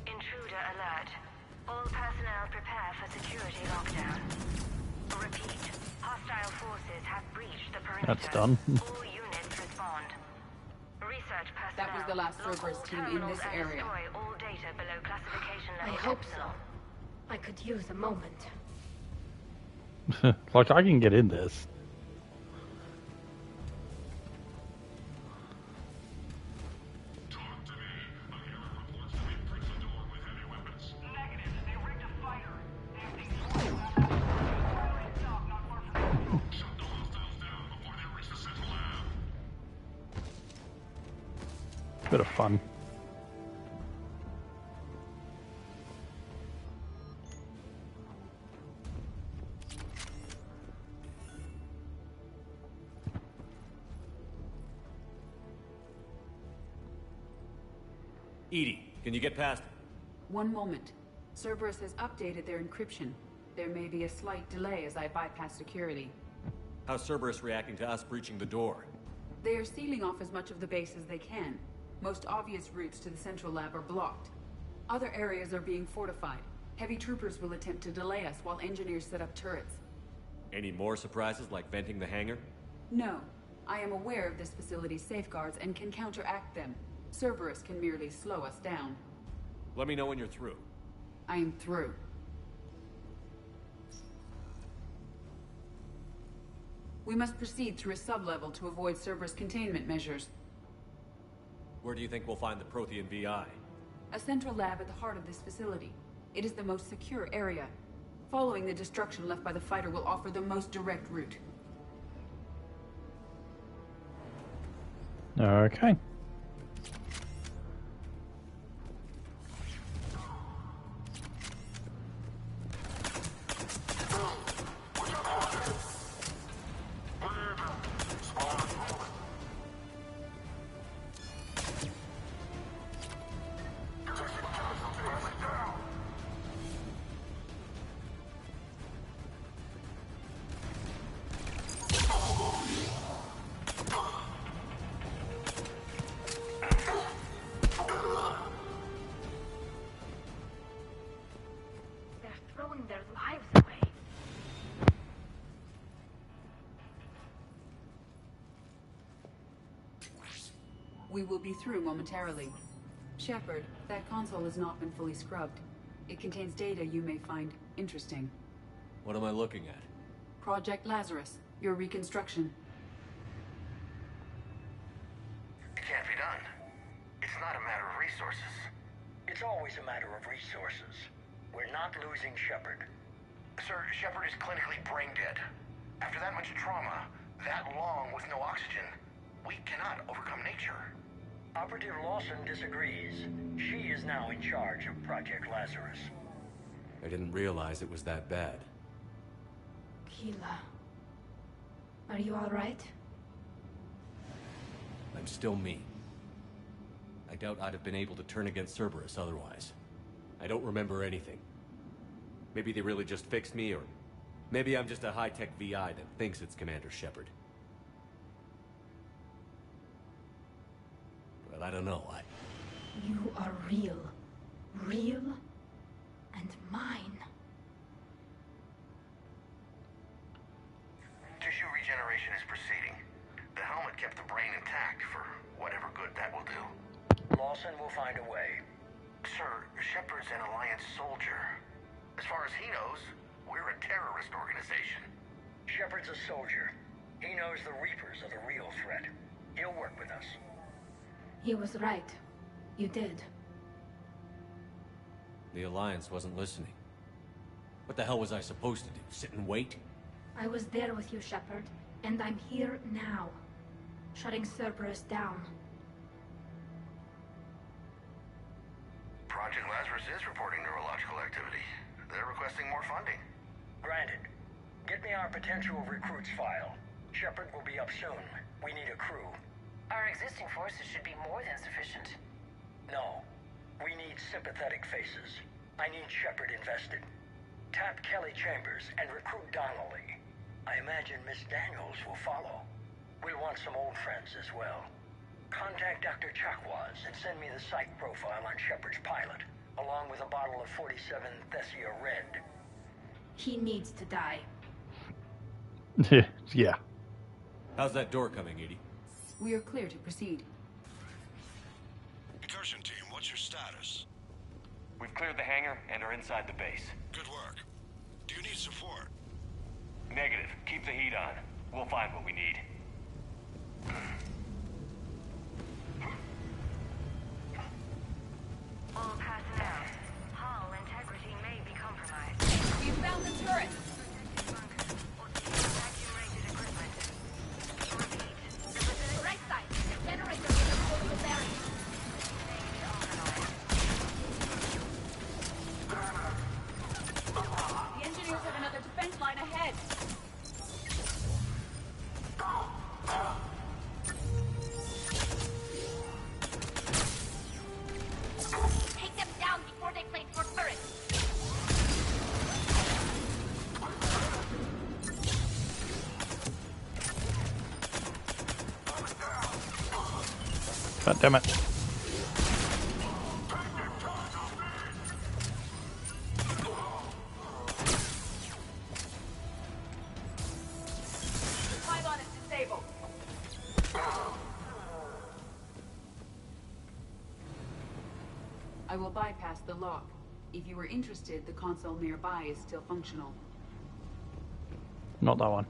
Intruder alert. All personnel prepare for security lockdown. Repeat. Hostile forces have breached the perimeter. That's done. All units respond. Research personnel. That was the last Cerberus team in this area. Destroy all data below classification I level. hope so. I could use a moment. Like, I can get in this. Bit of fun. EDI, can you get past? One moment. Cerberus has updated their encryption. There may be a slight delay as I bypass security. How's Cerberus reacting to us breaching the door? They are sealing off as much of the base as they can. Most obvious routes to the central lab are blocked. Other areas are being fortified. Heavy troopers will attempt to delay us while engineers set up turrets. Any more surprises like venting the hangar? No. I am aware of this facility's safeguards and can counteract them. Cerberus can merely slow us down. Let me know when you're through. I am through. We must proceed through a sub-level to avoid Cerberus containment measures. Where do you think we'll find the Prothean VI? A central lab at the heart of this facility. It is the most secure area. Following the destruction left by the fighter will offer the most direct route. Okay. We will be through momentarily. Shepard, that console has not been fully scrubbed. It contains data you may find interesting. What am I looking at? Project Lazarus, your reconstruction. It can't be done. It's not a matter of resources. It's always a matter of resources. We're not losing Shepard. Sir, Shepard is clinically brain dead. After that much trauma, that long with no oxygen, we cannot overcome nature. Operative Lawson disagrees. She is now in charge of Project Lazarus. I didn't realize it was that bad. Keela. Are you alright? I'm still me. I doubt I'd have been able to turn against Cerberus otherwise. I don't remember anything. Maybe they really just fixed me, or maybe I'm just a high-tech VI that thinks it's Commander Shepard. But I don't know, You are real. Real and mine. Tissue regeneration is proceeding. The helmet kept the brain intact for whatever good that will do. Lawson will find a way. Sir, Shepard's an Alliance soldier. As far as he knows, we're a terrorist organization. Shepard's a soldier. He knows the Reapers are the real threat. He'll work with us. He was right. You did. The Alliance wasn't listening. What the hell was I supposed to do? Sit and wait? I was there with you, Shepard, and I'm here now. Shutting Cerberus down. Project Lazarus is reporting neurological activity. They're requesting more funding. Granted. Get me our potential recruits file. Shepard will be up soon. We need a crew. Our existing forces should be more than sufficient. No. We need sympathetic faces. I need Shepard invested. Tap Kelly Chambers and recruit Donnelly. I imagine Miss Daniels will follow. We'll want some old friends as well. Contact Dr. Chakwas and send me the psych profile on Shepard's pilot, along with a bottle of 47 Thessia Red. He needs to die. Yeah. How's that door coming, Edie? We are clear to proceed. Incursion team, what's your status? We've cleared the hangar and are inside the base. Good work. Do you need support? Negative. Keep the heat on. We'll find what we need. All personnel, hull integrity may be compromised. We found the turret! Right side. Generator with a portable bearing. The engineers have another defense line ahead. Take them down before they place more turrets. God damn it. Pylon is disabled. I will bypass the lock. If you were interested, the console nearby is still functional. Not that one.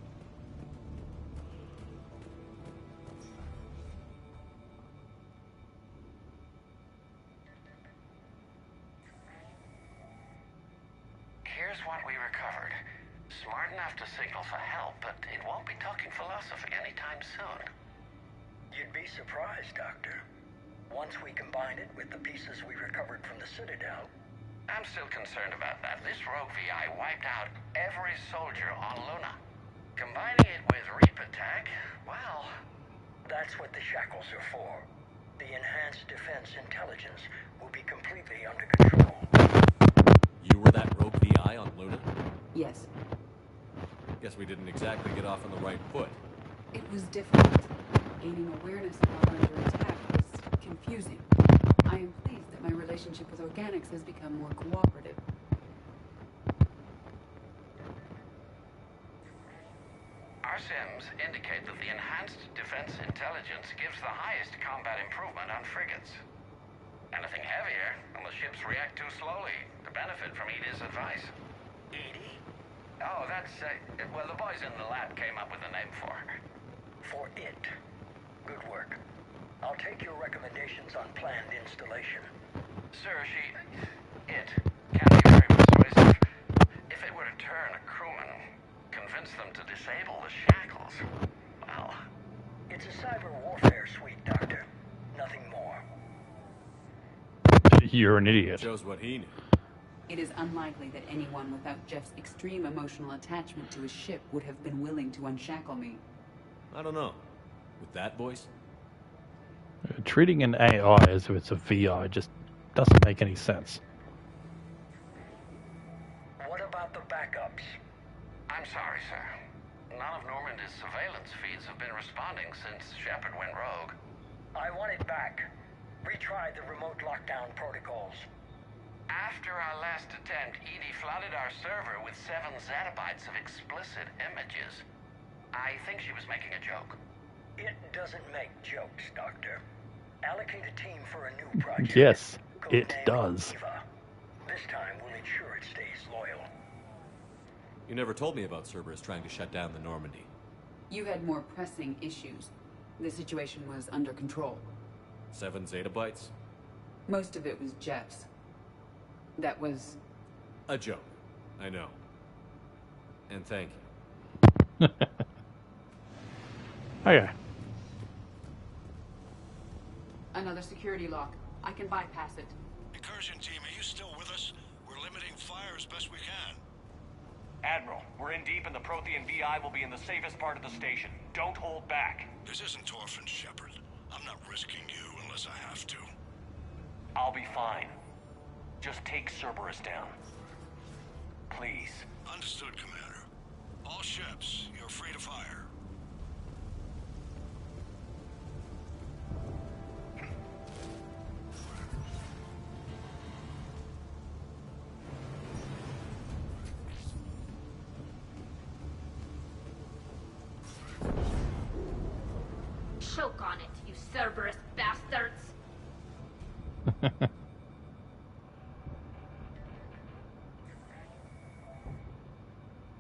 Here's what we recovered. Smart enough to signal for help, but it won't be talking philosophy anytime soon. You'd be surprised, Doctor. Once we combine it with the pieces we recovered from the Citadel. I'm still concerned about that. This rogue VI wiped out every soldier on Luna. Combining it with Reaper tech, well... That's what the shackles are for. The enhanced defense intelligence will be completely under control. You were that rogue VI on Luna? Yes. Guess we didn't exactly get off on the right foot. It was difficult. Gaining awareness while under attack was confusing. I am pleased that my relationship with Organics has become more cooperative. Our sims indicate that the enhanced defense intelligence gives the highest combat improvement on frigates. Anything heavier, and the ships react too slowly to benefit from Edie's advice. Edie? Oh, that's, well, the boys in the lab came up with a name for her. For it. Good work. I'll take your recommendations on planned installation. Sir, it can be very persuasive. return a crewman, convince them to disable the shackles. Well, it's a cyber warfare suite, Doctor. Nothing more. You're an idiot. Shows what he knew. It is unlikely that anyone without Jeff's extreme emotional attachment to his ship would have been willing to unshackle me. I don't know. With that voice? Treating an AI as if it's a VI just doesn't make any sense. What about the backups? I'm sorry, sir. None of Normandy's surveillance feeds have been responding since Shepard went rogue. I want it back. Retry the remote lockdown protocols. After our last attempt, EDI flooded our server with 7 zettabytes of explicit images. I think she was making a joke. It doesn't make jokes, Doctor. Allocate a team for a new project. Yes, it does. Eva. This time we'll ensure it stays loyal. You never told me about Cerberus trying to shut down the Normandy. You had more pressing issues. The situation was under control. 7 zettabytes? Most of it was Jeff's. That was... a joke. I know. And thank you. Okay. Another security lock. I can bypass it. Incursion team, are you still with us? We're limiting fire as best we can. Admiral, we're in deep and the Prothean VI will be in the safest part of the station. Don't hold back. This isn't Torfin, Shepard. I'm not risking you unless I have to. I'll be fine. Just take Cerberus down. Please. Understood, Commander. All ships, you're free to fire. Choke on it, you Cerberus bastards!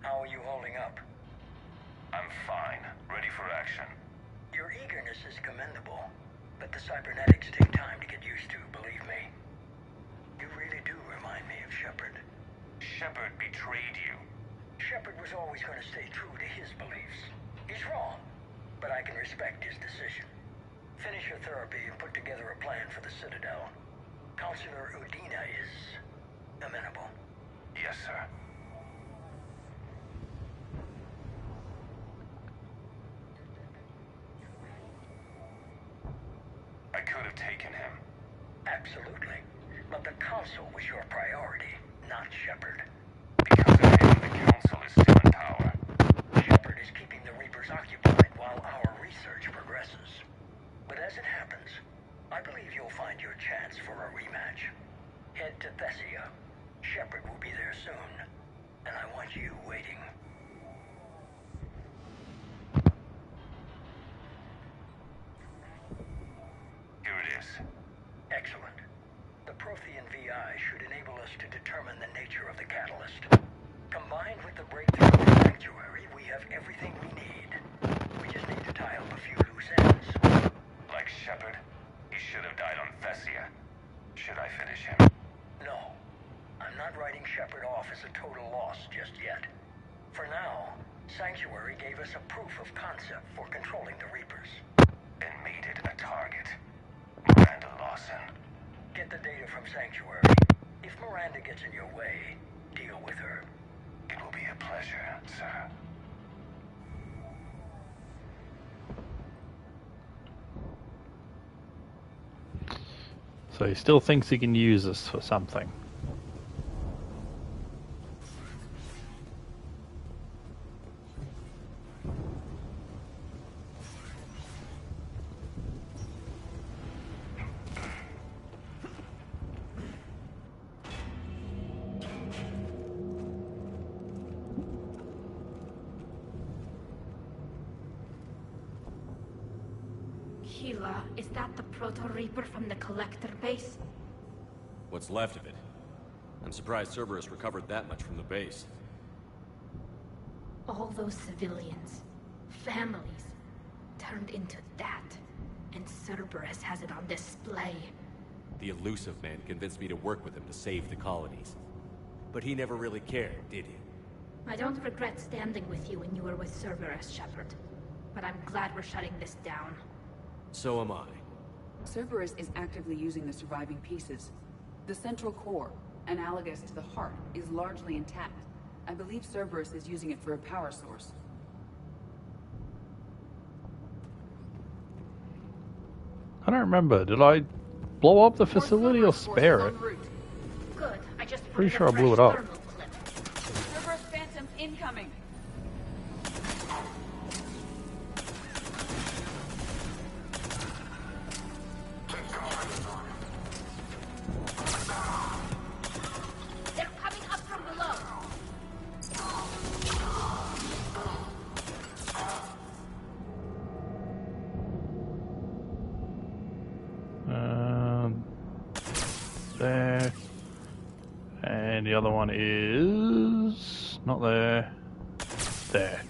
How are you holding up? I'm fine. Ready for action. Your eagerness is commendable, but the cybernetics take time to get used to, believe me. You really do remind me of Shepard. Shepard betrayed you. Shepard was always going to stay true to his beliefs. He's wrong, but I can respect his decision. Finish your therapy and put together a plan for the Citadel. Counselor Udina is amenable. Yes, sir. I could have taken him. Absolutely. But the Council was your priority, not Shepard. Because of him, the Council is still in power. Shepard is keeping the Reapers occupied while our research progresses. But as it happens, I believe you'll find your chance for a rematch. Head to Thessia. Shepard will be there soon, and I want you waiting. Here it is. Excellent. The Prothean VI should enable us to determine the nature of the catalyst. Combined with the breakthrough in Sanctuary, we have everything we need. We just need to tie up a few loose ends. Like Shepard, he should have died on Thessia. Should I finish him? No. I'm not writing Shepard off as a total loss just yet. For now, Sanctuary gave us a proof of concept for controlling the Reapers. And made it a target. Miranda Lawson. Get the data from Sanctuary. If Miranda gets in your way, deal with her. It will be a pleasure, sir. So he still thinks he can use us for something. Keela, is that the Proto-Reaper from the Collector base? What's left of it? I'm surprised Cerberus recovered that much from the base. All those civilians, families, turned into that. And Cerberus has it on display. The elusive man convinced me to work with him to save the colonies. But he never really cared, did he? I don't regret standing with you when you were with Cerberus, Shepard. But I'm glad we're shutting this down. So am I. Cerberus is actively using the surviving pieces. The central core, analogous to the heart, is largely intact. I believe Cerberus is using it for a power source. I don't remember. Did I blow up the facility or spare it? Good. I just Pretty sure I blew it up. Cerberus Phantoms incoming. They're coming up from below. There. And the other one is not there. There.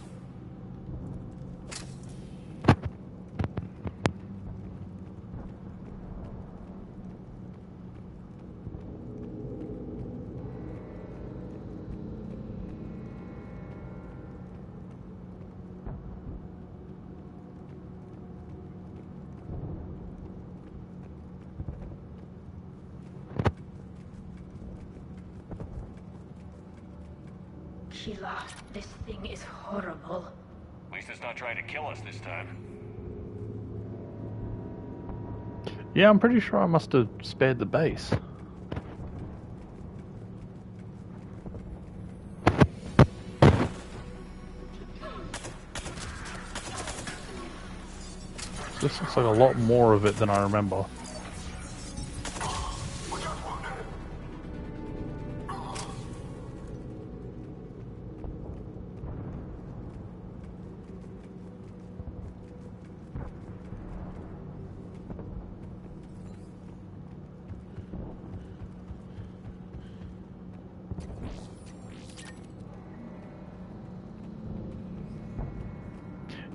Sheila, this thing is horrible. At least it's not trying to kill us this time. Yeah, I'm pretty sure I must have spared the base. This looks like a lot more of it than I remember.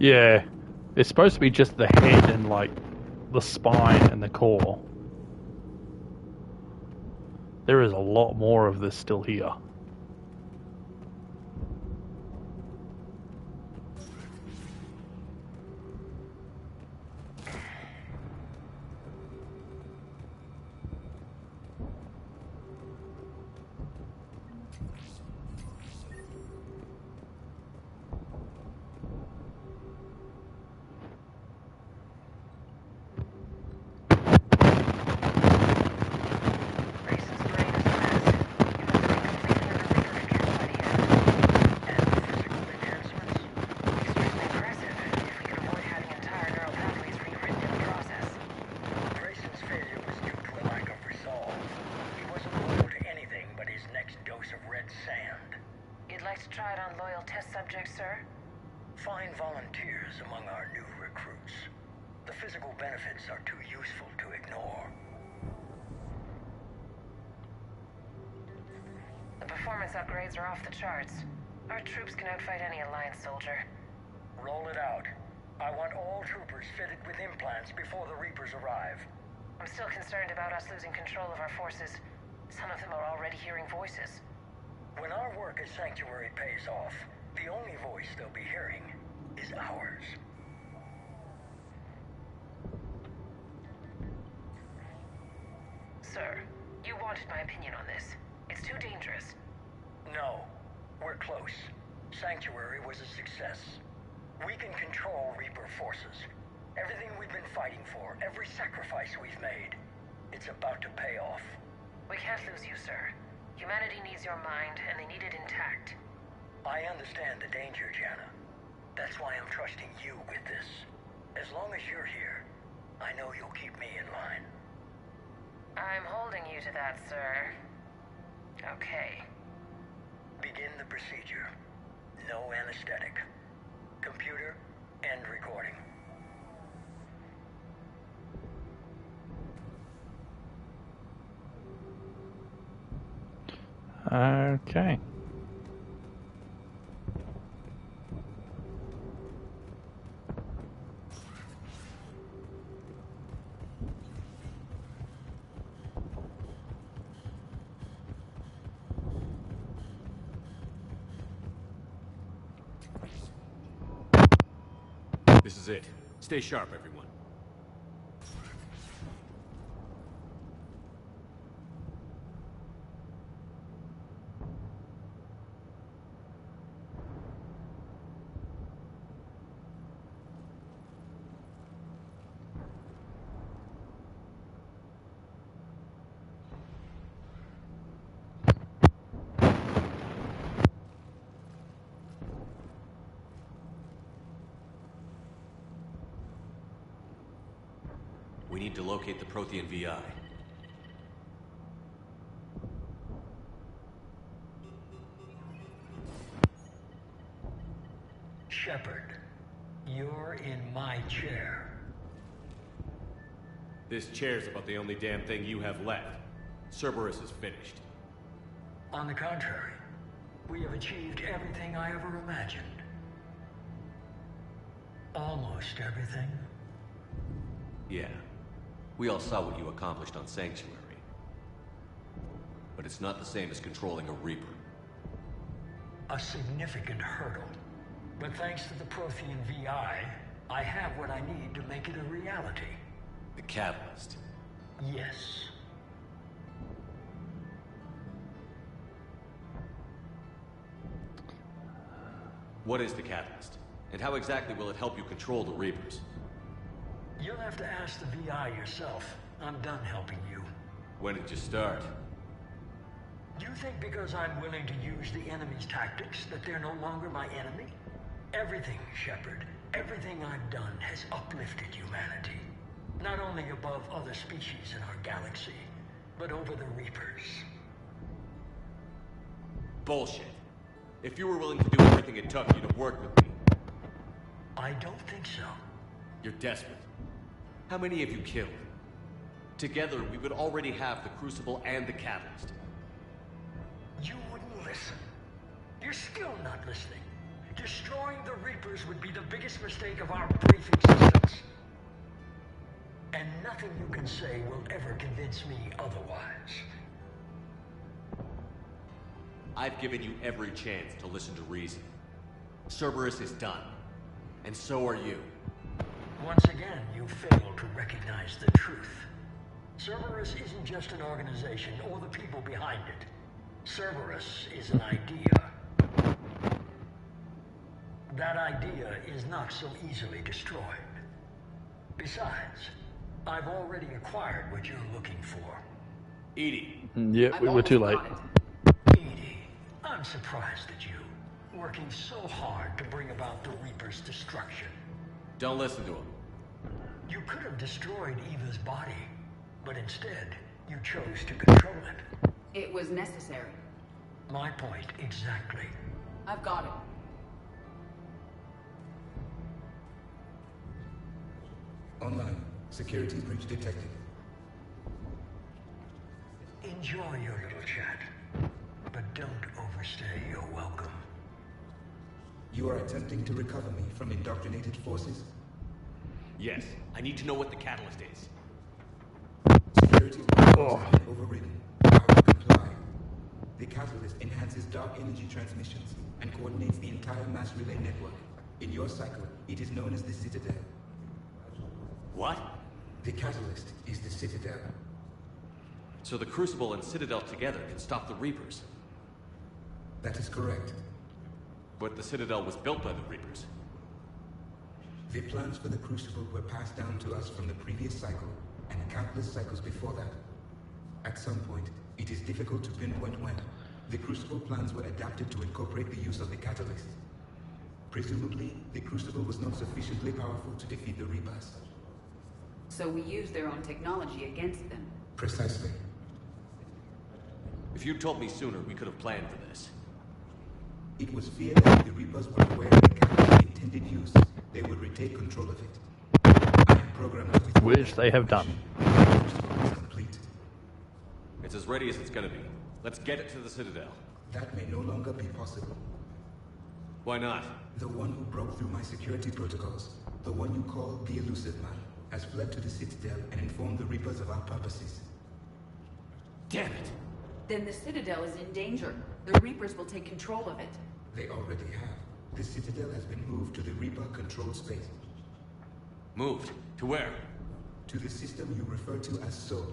Yeah, it's supposed to be just the head and like the spine and the core. There is a lot more of this still here. Find volunteers among our new recruits. The physical benefits are too useful to ignore. The performance upgrades are off the charts. Our troops can outfight any Alliance soldier. Roll it out. I want all troopers fitted with implants before the Reapers arrive. I'm still concerned about us losing control of our forces. Some of them are already hearing voices. When our work as Sanctuary pays off, the only voice they'll be hearing is ours. Sir, you wanted my opinion on this. It's too dangerous. No, we're close. Sanctuary was a success. We can control Reaper forces. Everything we've been fighting for, every sacrifice we've made, it's about to pay off. We can't lose you, sir. Humanity needs your mind, and they need it intact. I understand the danger, Jana. That's why I'm trusting you with this. As long as you're here, I know you'll keep me in line. I'm holding you to that, sir. Okay. Begin the procedure. No anesthetic. Computer, end recording. Okay. is it. Stay sharp, everyone. We need to locate the Prothean VI. Shepard, you're in my chair. This chair's about the only damn thing you have left. Cerberus is finished. On the contrary, we have achieved everything I ever imagined. Almost everything. Yeah. We all saw what you accomplished on Sanctuary. But it's not the same as controlling a Reaper. A significant hurdle. But thanks to the Prothean VI, I have what I need to make it a reality. The Catalyst. Yes. What is the Catalyst? And how exactly will it help you control the Reapers? You'll have to ask the VI yourself. I'm done helping you. When did you start? You think because I'm willing to use the enemy's tactics that they're no longer my enemy? Everything, Shepard, everything I've done has uplifted humanity. Not only above other species in our galaxy, but over the Reapers. Bullshit. If you were willing to do everything it took, you'd have worked with me. I don't think so. You're desperate. How many have you killed? Together, we would already have the Crucible and the Catalyst. You wouldn't listen. You're still not listening. Destroying the Reapers would be the biggest mistake of our brief existence. And nothing you can say will ever convince me otherwise. I've given you every chance to listen to reason. Cerberus is done. And so are you. Once again, you fail to recognize the truth. Cerberus isn't just an organization or the people behind it. Cerberus is an idea. That idea is not so easily destroyed. Besides, I've already acquired what you're looking for. EDI. Yep, we were too late. EDI, I'm surprised at you, working so hard to bring about the Reaper's destruction. Don't listen to him. You could have destroyed Eva's body, but instead, you chose to control it. It was necessary. My point exactly. I've got it. Online. Security breach detected. Enjoy your little chat, but don't overstay your welcome. You are attempting to recover me from indoctrinated forces? Yes. I need to know what the Catalyst is. Security protocols have been overridden. I will comply. The Catalyst enhances dark energy transmissions and coordinates the entire mass relay network. In your cycle, it is known as the Citadel. What? The Catalyst is the Citadel. So the Crucible and Citadel together can stop the Reapers? That is correct. But the Citadel was built by the Reapers. The plans for the Crucible were passed down to us from the previous cycle, and countless cycles before that. At some point, it is difficult to pinpoint when, the Crucible plans were adapted to incorporate the use of the Catalyst. Presumably, the Crucible was not sufficiently powerful to defeat the Reapers. So we used their own technology against them. Precisely. If you'd told me sooner, we could have planned for this. It was feared that if the Reapers were aware of the Catalyst's intended use, they would retake control of it. I am programmed with which they have done. Complete. It's as ready as it's gonna be. Let's get it to the Citadel. That may no longer be possible. Why not? The one who broke through my security protocols, the one you call the Elusive Man, has fled to the Citadel and informed the Reapers of our purposes. Damn it! Then the Citadel is in danger. The Reapers will take control of it. They already have. The Citadel has been moved to the Reaper-controlled space. Moved? To where? To the system you refer to as Sol.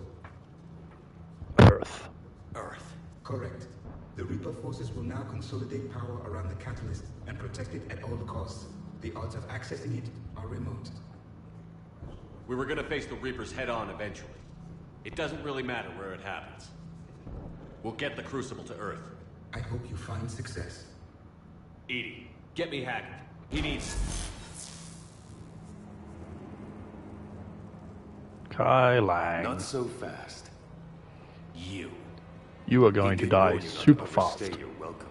Earth. Earth. Correct. The Reaper forces will now consolidate power around the catalyst and protect it at all costs. The odds of accessing it are remote. We were gonna face the Reapers head-on eventually. It doesn't really matter where it happens. We'll get the Crucible to Earth. I hope you find success. EDI, get me Hackett. He needs... Kai Lang. Not so fast. You are going to die super fast. You're welcome.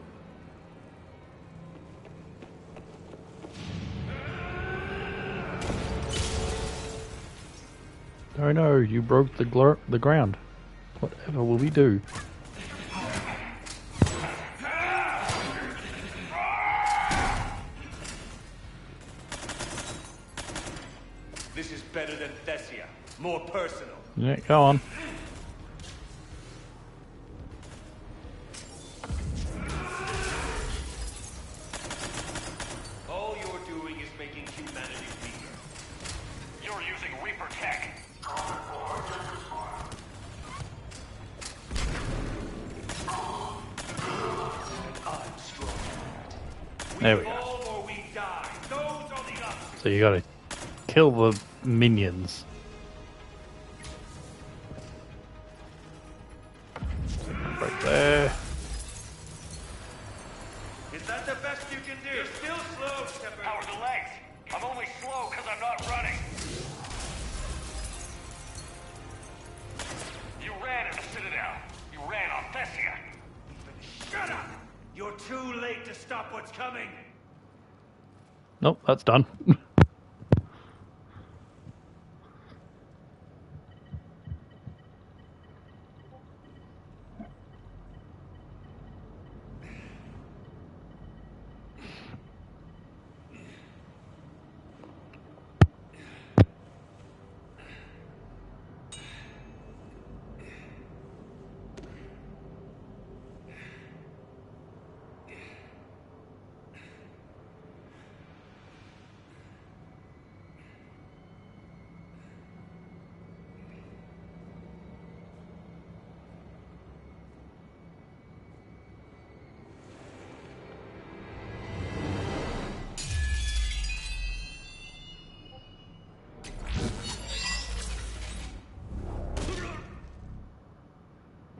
Oh no, you broke the ground. Whatever will we do? This is better than Thessia. More personal. Yeah, go on. All you're doing is making humanity weaker. You're using Reaper tech. I'm strong. There we go. So you gotta kill the minions. Right there. Is that the best you can do? You're still slow, Shepard. Power the legs. I'm only slow because I'm not running. You ran in the Citadel. You ran on Thessia. Shut up! You're too late to stop what's coming. Nope, that's done.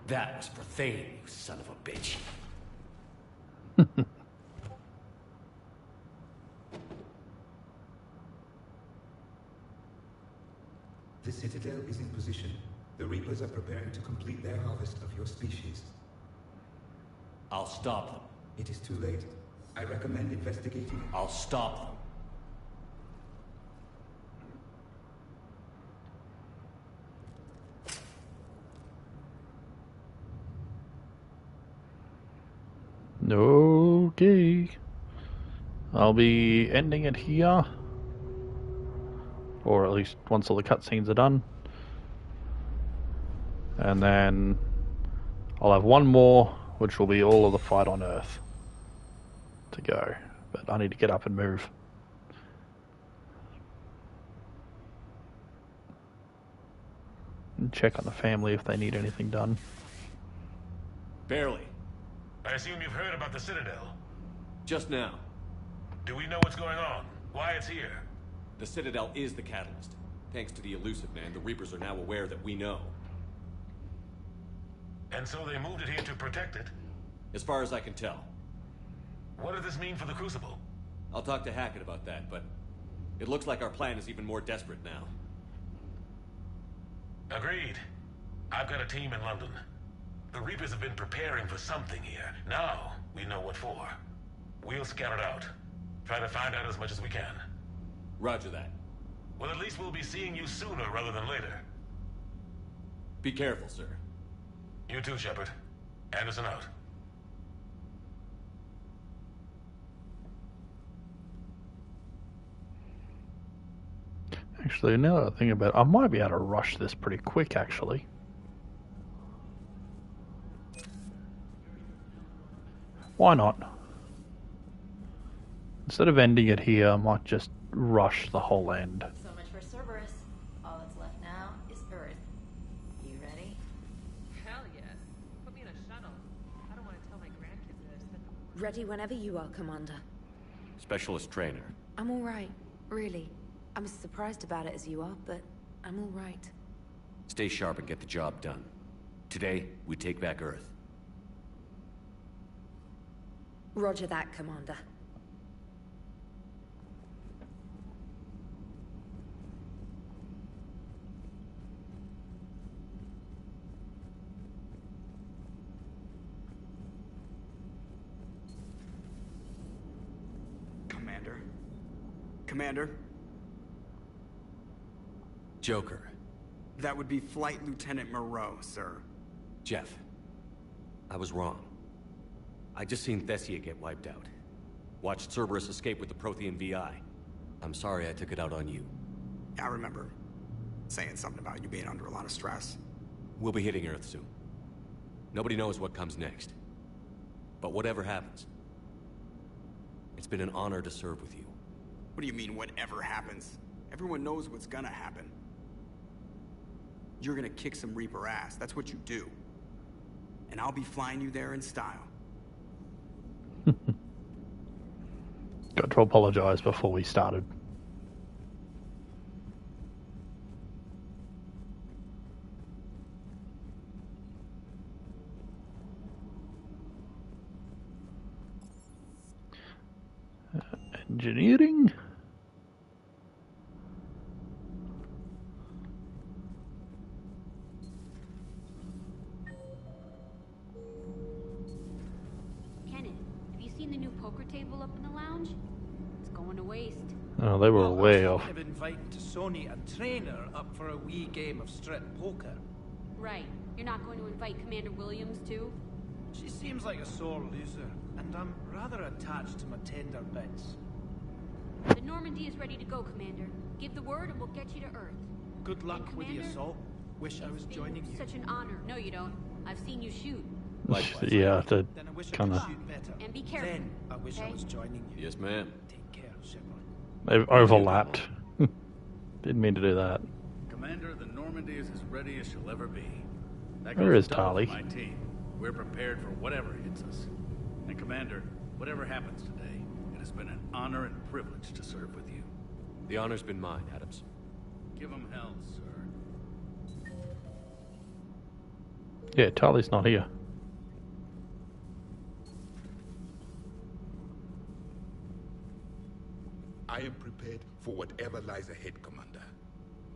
That was for Thane, you son of a bitch. The Citadel is in position. The Reapers are preparing to complete their harvest of your species. I'll stop them. It is too late. I recommend investigating. I'll stop them. Okay. I'll be ending it here. Or at least once all the cutscenes are done. And then I'll have one more, which will be all of the fight on Earth to go. But I need to get up and move. And check on the family if they need anything done. Barely. I assume you've heard about the Citadel. Just now. Do we know what's going on? Why it's here? The Citadel is the catalyst. Thanks to the Illusive Man, the Reapers are now aware that we know. And so they moved it here to protect it? As far as I can tell. What does this mean for the Crucible? I'll talk to Hackett about that, but it looks like our plan is even more desperate now. Agreed. I've got a team in London. The Reapers have been preparing for something here. Now, we know what for. We'll scout it out. Try to find out as much as we can. Roger that. Well, at least we'll be seeing you sooner rather than later. Be careful, sir. You too, Shepard. Anderson out. Actually, now that I think about it, I might be able to rush this pretty quick, actually. Why not? Instead of ending it here, I might just rush the whole end. So much for Ready whenever you are, Commander. Specialist trainer. I'm all right, really. I'm as surprised about it as you are, but I'm all right. Stay sharp and get the job done. Today, we take back Earth. Roger that, Commander. Commander? Joker. That would be Flight Lieutenant Moreau, sir. Jeff. I was wrong. I just seen Thessia get wiped out. Watched Cerberus escape with the Prothean VI. I'm sorry I took it out on you. I remember saying something about you being under a lot of stress. We'll be hitting Earth soon. Nobody knows what comes next. But whatever happens, it's been an honor to serve with you. What do you mean, whatever happens? Everyone knows what's gonna happen. You're gonna kick some Reaper ass. That's what you do. And I'll be flying you there in style. Got to apologize before we started. Engineering? Kenneth, have you seen the new poker table up in the lounge? It's going to waste. Oh, they were way off. I've invited Sony a trainer up for a wee game of strip poker. Right. You're not going to invite Commander Williams, too? She seems like a sore loser, and I'm rather attached to my tender bits. The Normandy is ready to go, Commander. Give the word and we'll get you to Earth. Good luck with the assault. Wish I was joining you. Such an honor. No, you don't. I've seen you shoot. Likewise. Yeah, to Then I wish I kind could of... shoot better. And be careful. Then I wish I was joining you. Yes, ma'am. Take care, Shepard. They've overlapped. Didn't mean to do that. Commander, the Normandy is as ready as she'll ever be. That Where goes is double Tali? for my team. We're prepared for whatever hits us. And Commander, whatever happens today, it has been an honor and privilege to serve with you. The honor's been mine, Adams. Give him hell, sir. Yeah, Tali's not here. I am prepared for whatever lies ahead, Commander.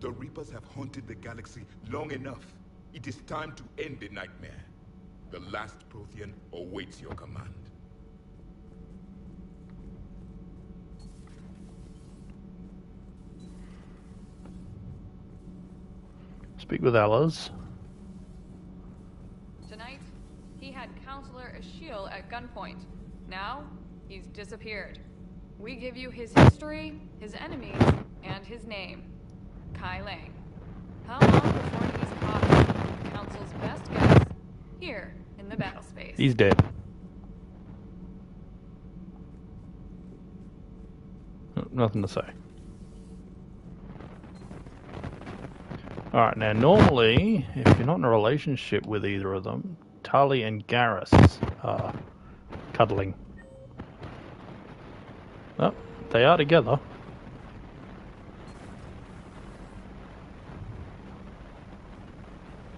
The Reapers have haunted the galaxy long enough. It is time to end the nightmare. The last Prothean awaits your command. Speak with Alice. Tonight, he had Counselor Ashiel at gunpoint. Now, he's disappeared. We give you his history, his enemies, and his name. Kai Lang. How long before he's caught? Council's best guess, here in the battle space. He's dead. Nothing to say. Alright, now normally, if you're not in a relationship with either of them, Tali and Garrus are cuddling. Oh, they are together.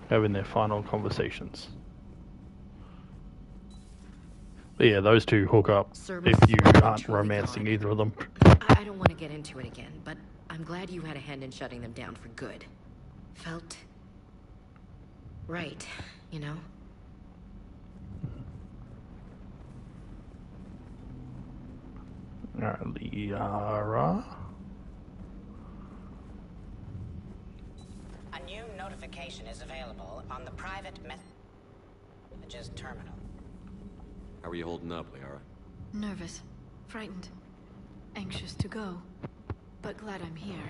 Having their final conversations. But yeah, those two hook up Cerberus if you is aren't truly romancing either of them. I don't want to get into it again, but I'm glad you had a hand in shutting them down for good. Felt right, you know? Alright, Liara. A new notification is available on the private messages terminal. How are you holding up, Liara? Nervous, frightened, anxious to go, but glad I'm here.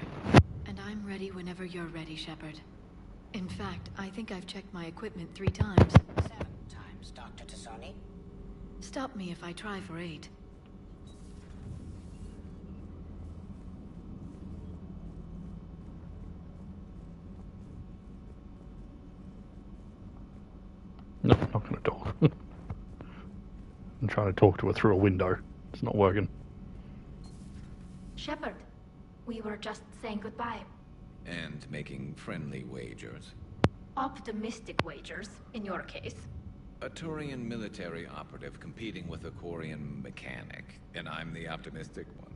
And I'm ready whenever you're ready, Shepard. In fact, I think I've checked my equipment 3 times. 7 times, Dr. Tassoni. Stop me if I try for 8. No, I'm not gonna talk. trying to talk to her through a window. It's not working. Shepard, we were just saying goodbye. And making friendly wagers. Optimistic wagers, in your case. A Turian military operative competing with a Quarian mechanic, and I'm the optimistic one.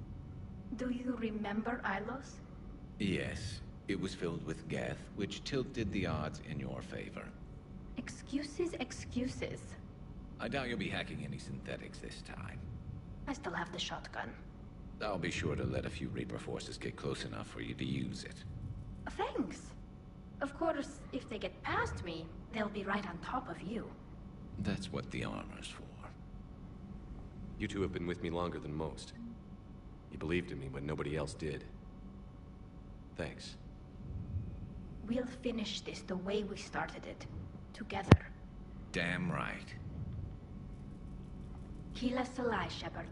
Do you remember Ilos? Yes, it was filled with Geth, which tilted the odds in your favor. Excuses, excuses. I doubt you'll be hacking any synthetics this time. I still have the shotgun. I'll be sure to let a few Reaper forces get close enough for you to use it. Thanks. Of course, if they get past me, they'll be right on top of you. That's what the armor's for. You two have been with me longer than most. You believed in me when nobody else did. Thanks. We'll finish this the way we started it. Together. Damn right. Keela Salai, Shepard.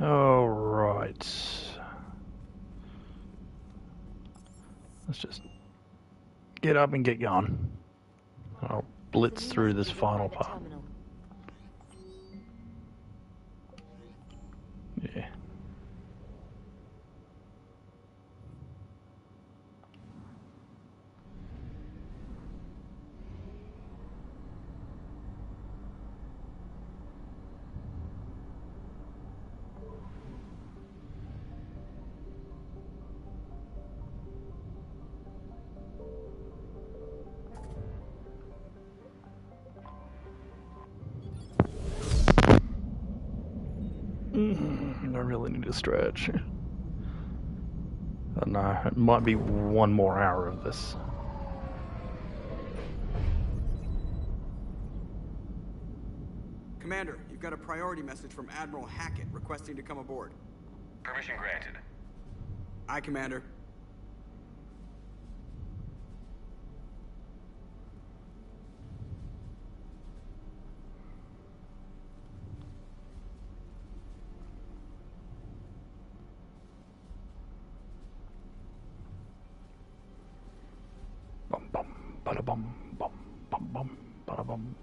All right. Let's just get up and get going. I'll blitz through this final part. Yeah. I really need to stretch. No, it might be one more hour of this. Commander, you've got a priority message from Admiral Hackett requesting to come aboard. Permission granted. Aye, Commander.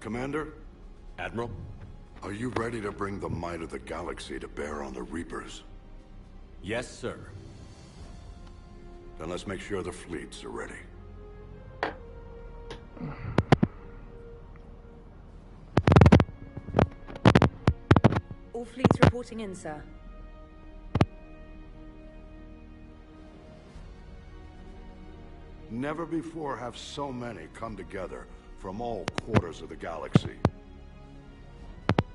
Commander? Admiral? Are you ready to bring the might of the galaxy to bear on the Reapers? Yes, sir. Then let's make sure the fleets are ready. All fleets reporting in, sir. Never before have so many come together from all quarters of the galaxy.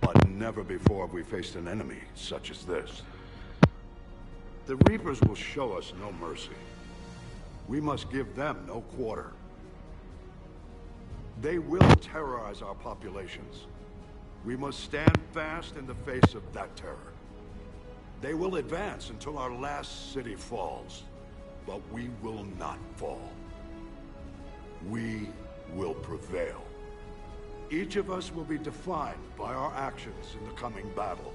But never before have we faced an enemy such as this. The Reapers will show us no mercy. We must give them no quarter. They will terrorize our populations. We must stand fast in the face of that terror. They will advance until our last city falls, but we will not fall. We will prevail. Each of us will be defined by our actions in the coming battle.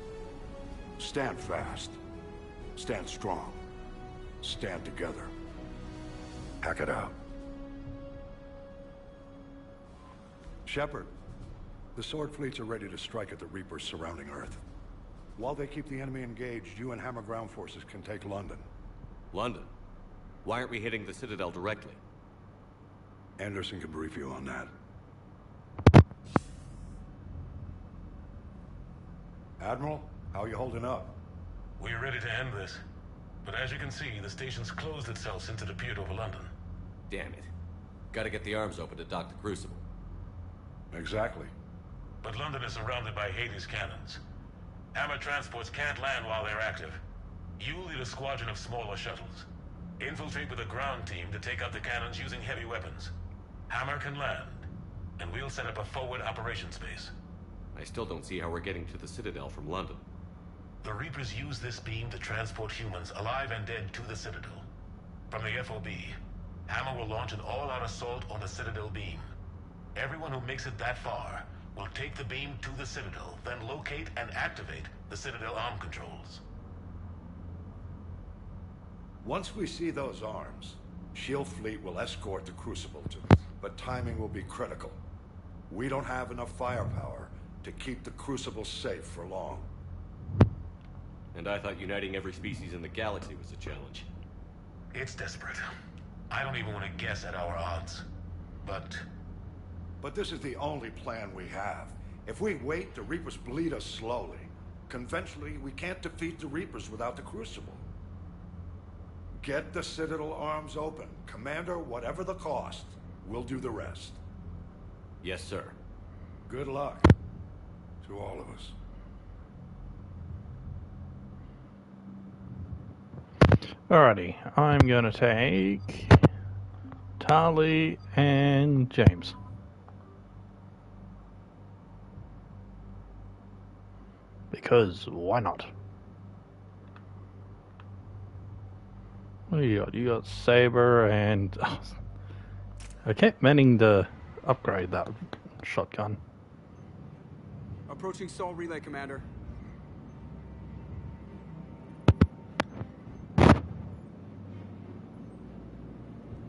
Stand fast. Stand strong. Stand together. Hack it out. Shepard, the Sword fleets are ready to strike at the Reapers surrounding Earth. While they keep the enemy engaged, you and Hammer ground forces can take London. London? Why aren't we hitting the Citadel directly? Anderson can brief you on that. Admiral, how are you holding up? We're ready to end this. But as you can see, the station's closed itself since it appeared over London. Damn it. Gotta get the arms open to dock the Crucible. Exactly. But London is surrounded by Hades cannons. Hammer transports can't land while they're active. You lead a squadron of smaller shuttles. Infiltrate with a ground team to take out the cannons using heavy weapons. Hammer can land, and we'll set up a forward operations base. I still don't see how we're getting to the Citadel from London. The Reapers use this beam to transport humans, alive and dead, to the Citadel. From the FOB, Hammer will launch an all-out assault on the Citadel beam. Everyone who makes it that far will take the beam to the Citadel, then locate and activate the Citadel arm controls. Once we see those arms, Shield fleet will escort the Crucible to, but timing will be critical. We don't have enough firepower to keep the Crucible safe for long. And I thought uniting every species in the galaxy was a challenge. It's desperate. I don't even want to guess at our odds. But this is the only plan we have. If we wait, the Reapers bleed us slowly. Conventionally, we can't defeat the Reapers without the Crucible. Get the Citadel arms open. Commander, whatever the cost, we'll do the rest. Yes, sir. Good luck to all of us. Alrighty, I'm gonna take Tali and James. Because why not? What do you got? You got Saber and... I kept meaning to upgrade that shotgun. Approaching Sol Relay, Commander.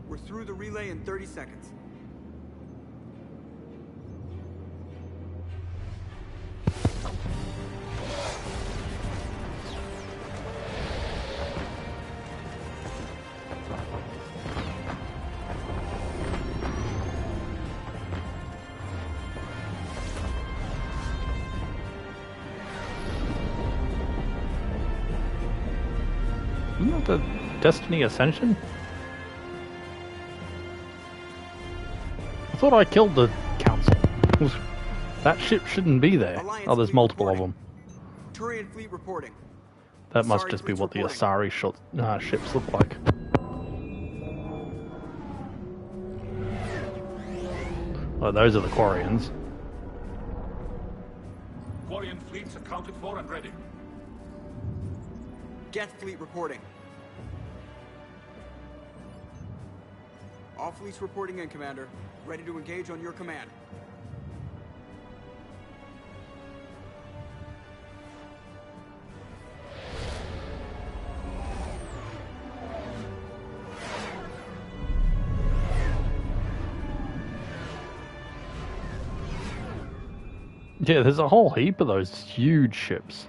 We're through the relay in 30 seconds. Isn't that the Destiny Ascension? I thought I killed the council. That ship shouldn't be there. Alliance Oh, there's fleet multiple reporting. of them. Turian fleet reporting. That must Asari just be fleet's what the reporting. Asari ships look like. Oh, those are the Quarians. Quarian fleets accounted for and ready. Geth fleet reporting. All fleets reporting in, Commander. Ready to engage on your command. Yeah, there's a whole heap of those huge ships.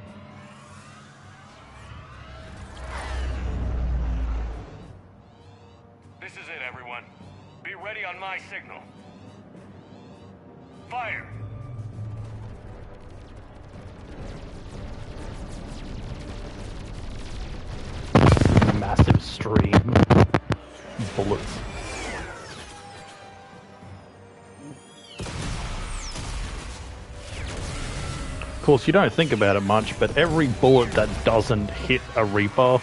This is it, everyone. Be ready on my signal. Fire! Massive stream. Bullets. Of course, you don't think about it much, but every bullet that doesn't hit a Reaper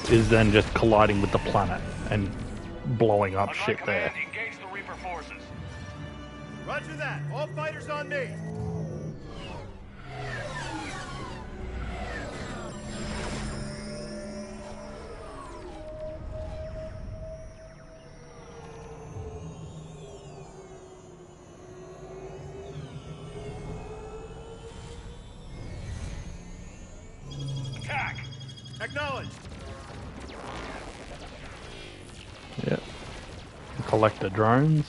is then just colliding with the planet and blowing up shit there. Engage the Reaper forces. Roger that. All fighters on me. Attack! Acknowledged. Yep. Collect the drones.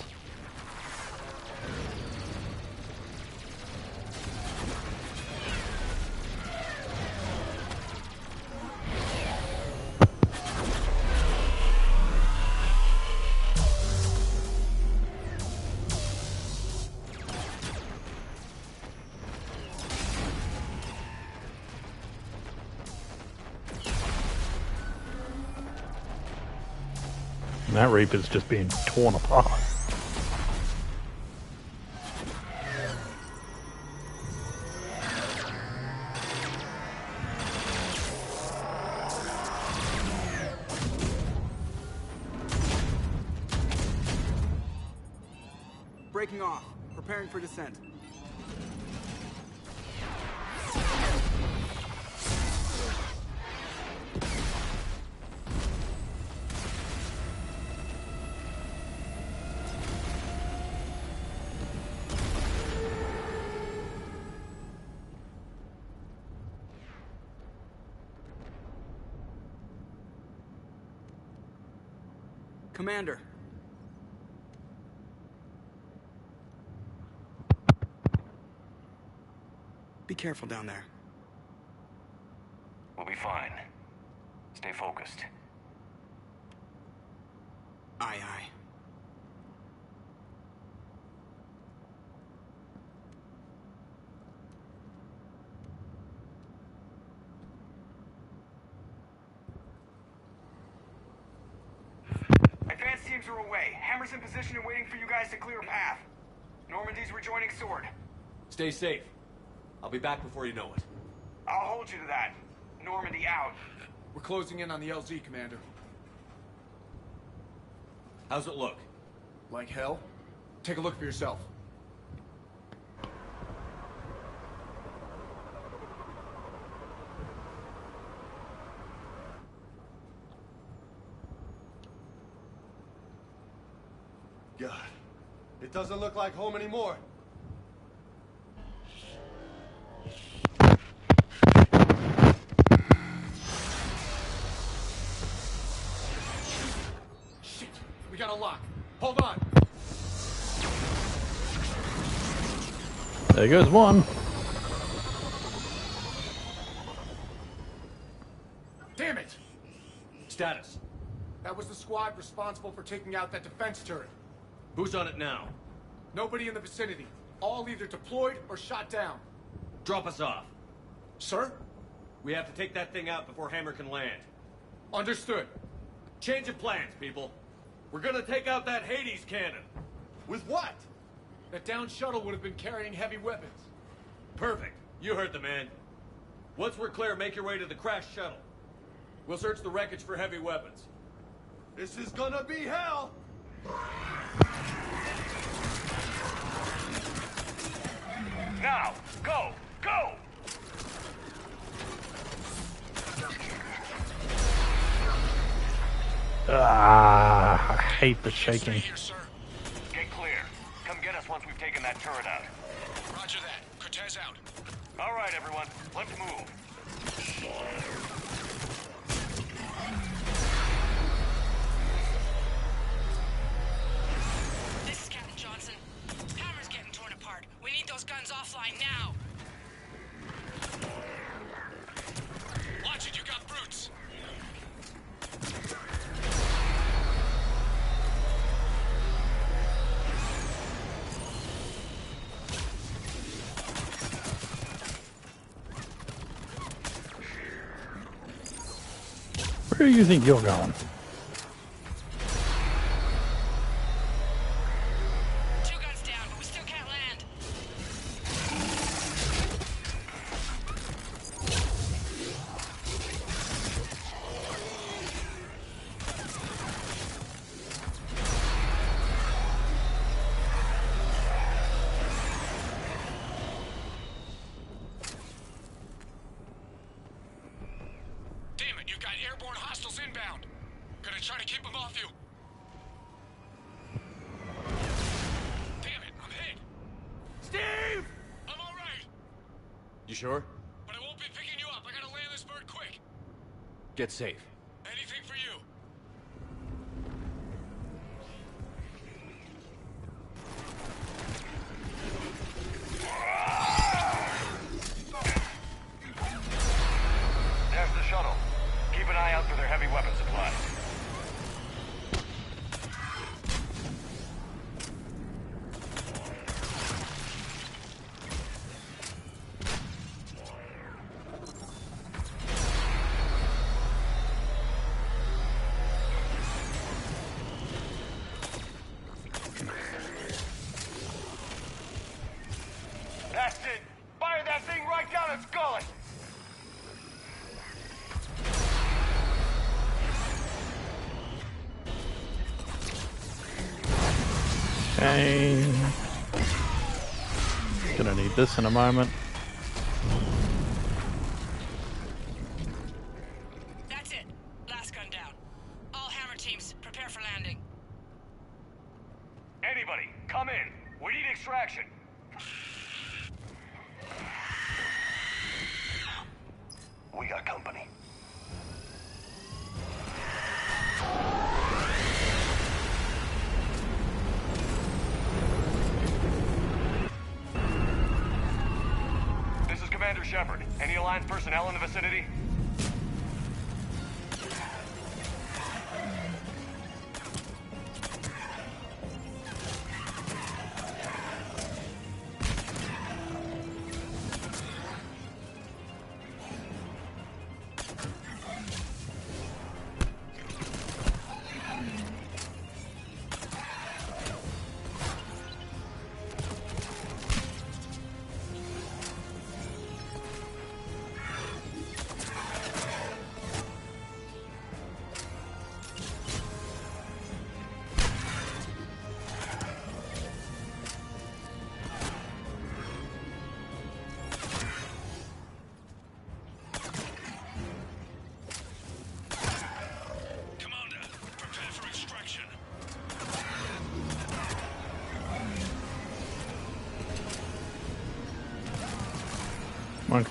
And that Reaper's just being torn apart. Breaking off. Preparing for descent. Commander. Be careful down there. We'll be fine. Stay focused. Aye, aye. Advanced teams are away. Hammer's in position and waiting for you guys to clear a path. Normandy's rejoining Sword. Stay safe. I'll be back before you know it. I'll hold you to that. Normandy out. We're closing in on the LZ, Commander. How's it look? Like hell? Take a look for yourself. God, it doesn't look like home anymore. Shit, we got a lock. Hold on. There goes one. Damn it! Status. That was the squad responsible for taking out that defense turret. Who's on it now? Nobody in the vicinity. All either deployed or shot down. Drop us off. Sir? We have to take that thing out before Hammer can land. Understood. Change of plans, people. We're gonna take out that Hades cannon. With what? That downed shuttle would have been carrying heavy weapons. Perfect. You heard the man. Once we're clear, make your way to the crashed shuttle. We'll search the wreckage for heavy weapons. This is gonna be hell! Now, go! Go! Ah, I hate the shaking. Get clear. Come get us once we've taken that turret out. Roger that. Cortez out. All right, everyone. Let's move. This is Captain Johnson. Hammer's getting torn apart. We need those guns offline now. Watch it, you got brutes. Where do you think you're going? Two guns down, but we still can't land. Damn it, you got airborne hostiles inbound. Gonna try to keep them off you. Damn it, I'm hit. Steve! I'm alright, You sure? but I won't be picking you up. I gotta land this bird quick. Get safe. Anything for you. There's the shuttle. Keep an eye out for their heavy weapon supply. That's it! Fire that thing right down its gullet! Okay. Gonna need this in a moment. That's it. Last gun down. All Hammer teams, prepare for landing. Anybody, come in. We need extraction. We got company. to Shepard. Any Alliance personnel in the vicinity?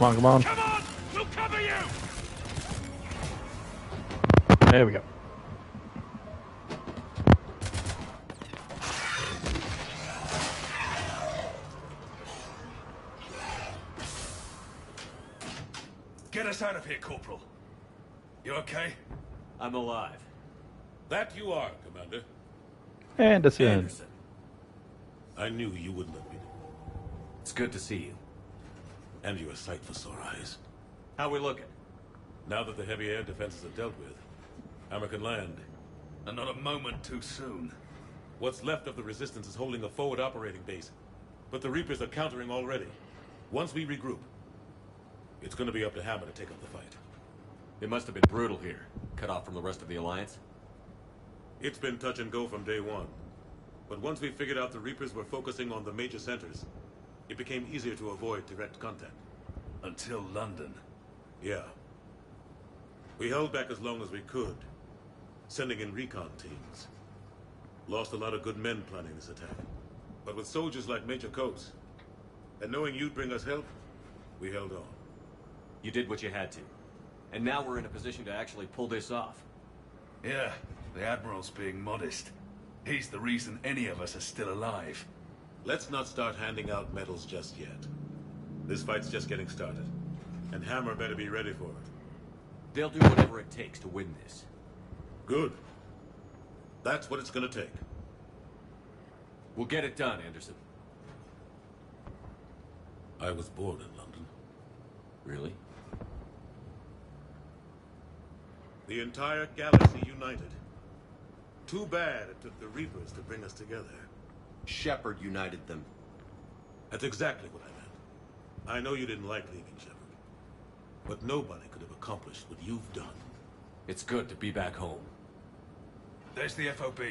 Come on, come on. Come on! We'll cover you! There we go. Get us out of here, Corporal. You okay? I'm alive. That you are, Commander. Anderson. I knew you wouldn't let me. It's good to see you. And you're a sight for sore eyes. How we looking? Now that the heavy air defenses are dealt with, Hammer can land. And not a moment too soon. What's left of the Resistance is holding a forward operating base. But the Reapers are countering already. Once we regroup, it's gonna be up to Hammer to take up the fight. It must have been brutal here. Cut off from the rest of the Alliance? It's been touch and go from day one. But once we figured out the Reapers were focusing on the major centers, it became easier to avoid direct contact. Until London. Yeah. We held back as long as we could, sending in recon teams. Lost a lot of good men planning this attack. But with soldiers like Major Coates, and knowing you'd bring us help, we held on. You did what you had to. And now we're in a position to actually pull this off. Yeah, the Admiral's being modest. He's the reason any of us are still alive. Let's not start handing out medals just yet. This fight's just getting started. And Hammer better be ready for it. They'll do whatever it takes to win this. Good. That's what it's gonna take. We'll get it done, Anderson. I was born in London. Really? The entire galaxy united. Too bad it took the Reapers to bring us together. Shepard united them. That's exactly what I meant. I know you didn't like leaving Shepard. But nobody could have accomplished what you've done. It's good to be back home. There's the FOB.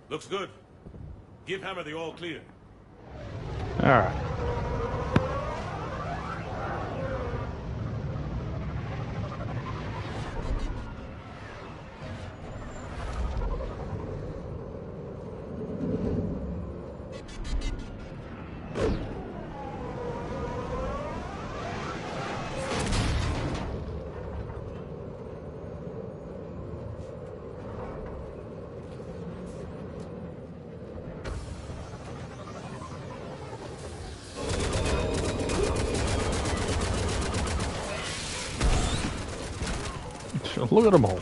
Looks good. Give Hammer the all clear. Alright. Look at them all.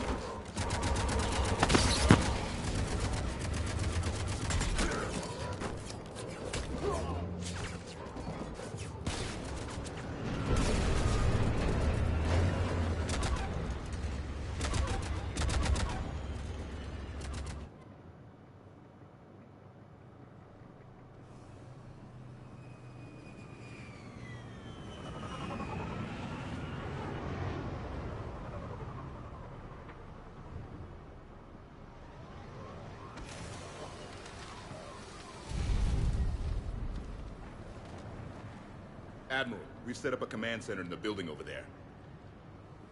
Admiral, we've set up a command center in the building over there.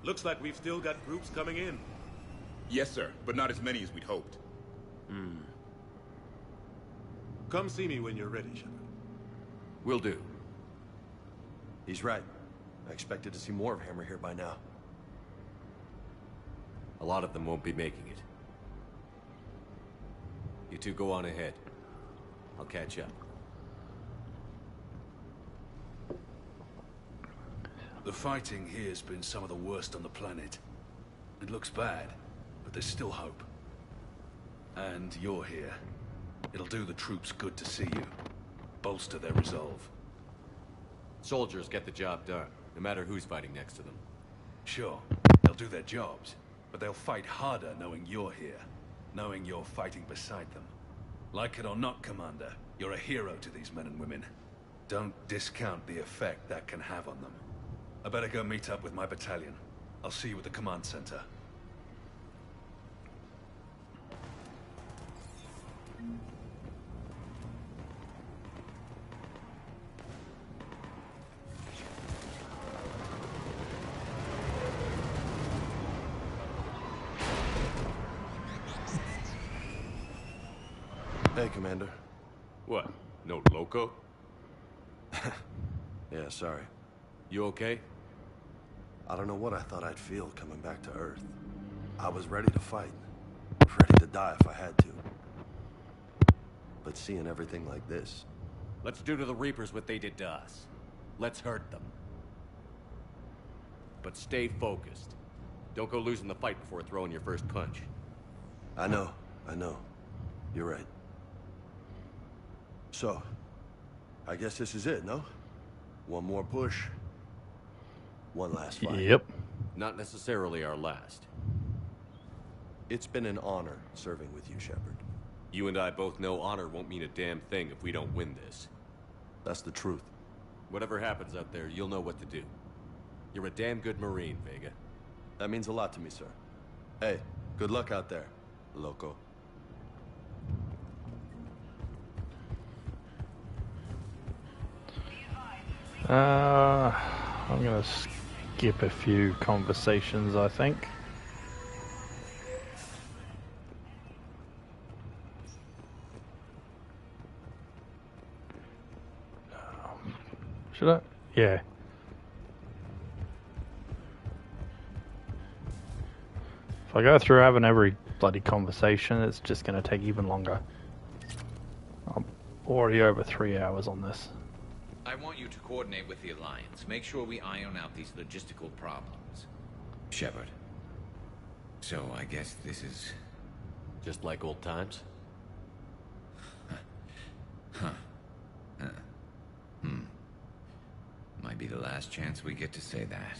Looks like we've still got groups coming in. Yes, sir, but not as many as we'd hoped. Come see me when you're ready, Shepard. Will do. He's right. I expected to see more of Hammer here by now. A lot of them won't be making it. You two go on ahead. I'll catch up. The fighting here's been some of the worst on the planet. It looks bad, but there's still hope. And you're here. It'll do the troops good to see you. Bolster their resolve. Soldiers get the job done, no matter who's fighting next to them. Sure, they'll do their jobs, but they'll fight harder knowing you're here. Knowing you're fighting beside them. Like it or not, Commander, you're a hero to these men and women. Don't discount the effect that can have on them. I better go meet up with my battalion. I'll see you at the command center. Hey, Commander. What? No loco? Yeah, sorry. You okay? I don't know what I thought I'd feel coming back to Earth. I was ready to fight. Ready to die if I had to. But seeing everything like this... Let's do to the Reapers what they did to us. Let's hurt them. But stay focused. Don't go losing the fight before throwing your first punch. I know. You're right. So, I guess this is it, no? One more push. One last fight. Yep. Not necessarily our last. It's been an honor serving with you, Shepard. You and I both know honor won't mean a damn thing if we don't win this. That's the truth. Whatever happens out there, you'll know what to do. You're a damn good Marine, Vega. That means a lot to me, sir. Hey, good luck out there, loco. I'm gonna skip a few conversations, I think. Should I? Yeah. If I go through having every bloody conversation, it's just gonna take even longer. I'm already over 3 hours on this. I want you to coordinate with the Alliance. Make sure we iron out these logistical problems. Shepard. So I guess this is... just like old times? Might be the last chance we get to say that.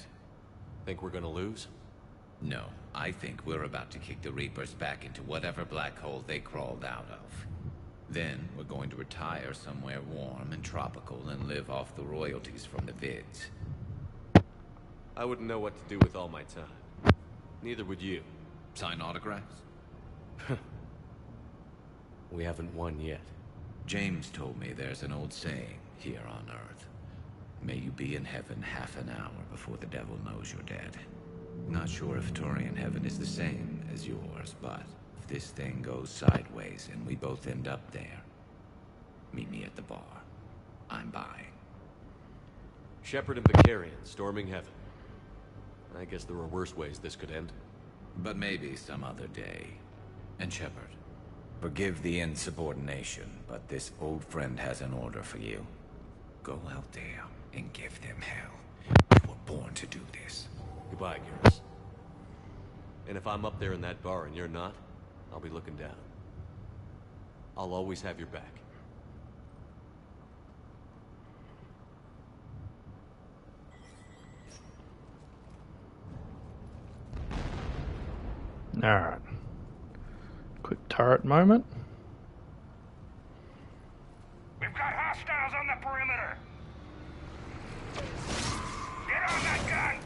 Think we're gonna lose? No, I think we're about to kick the Reapers back into whatever black hole they crawled out of. Then we're going to retire somewhere warm and tropical and live off the royalties from the vids. I wouldn't know what to do with all my time. Neither would you. Sign autographs? We haven't won yet. James told me there's an old saying here on Earth. May you be in heaven half an hour before the devil knows you're dead. Not sure if Turian heaven is the same as yours, but if this thing goes sideways and we both end up there, meet me at the bar. I'm buying. Shepard and Vicarian storming heaven. I guess there were worse ways this could end. But maybe some other day. And Shepard, forgive the insubordination, but this old friend has an order for you. Go out there and give them hell. You were born to do this. Goodbye, Garrus. And if I'm up there in that bar and you're not, I'll be looking down. I'll always have your back. Alright. Quick turret moment. We've got hostiles on the perimeter. Get on that gun!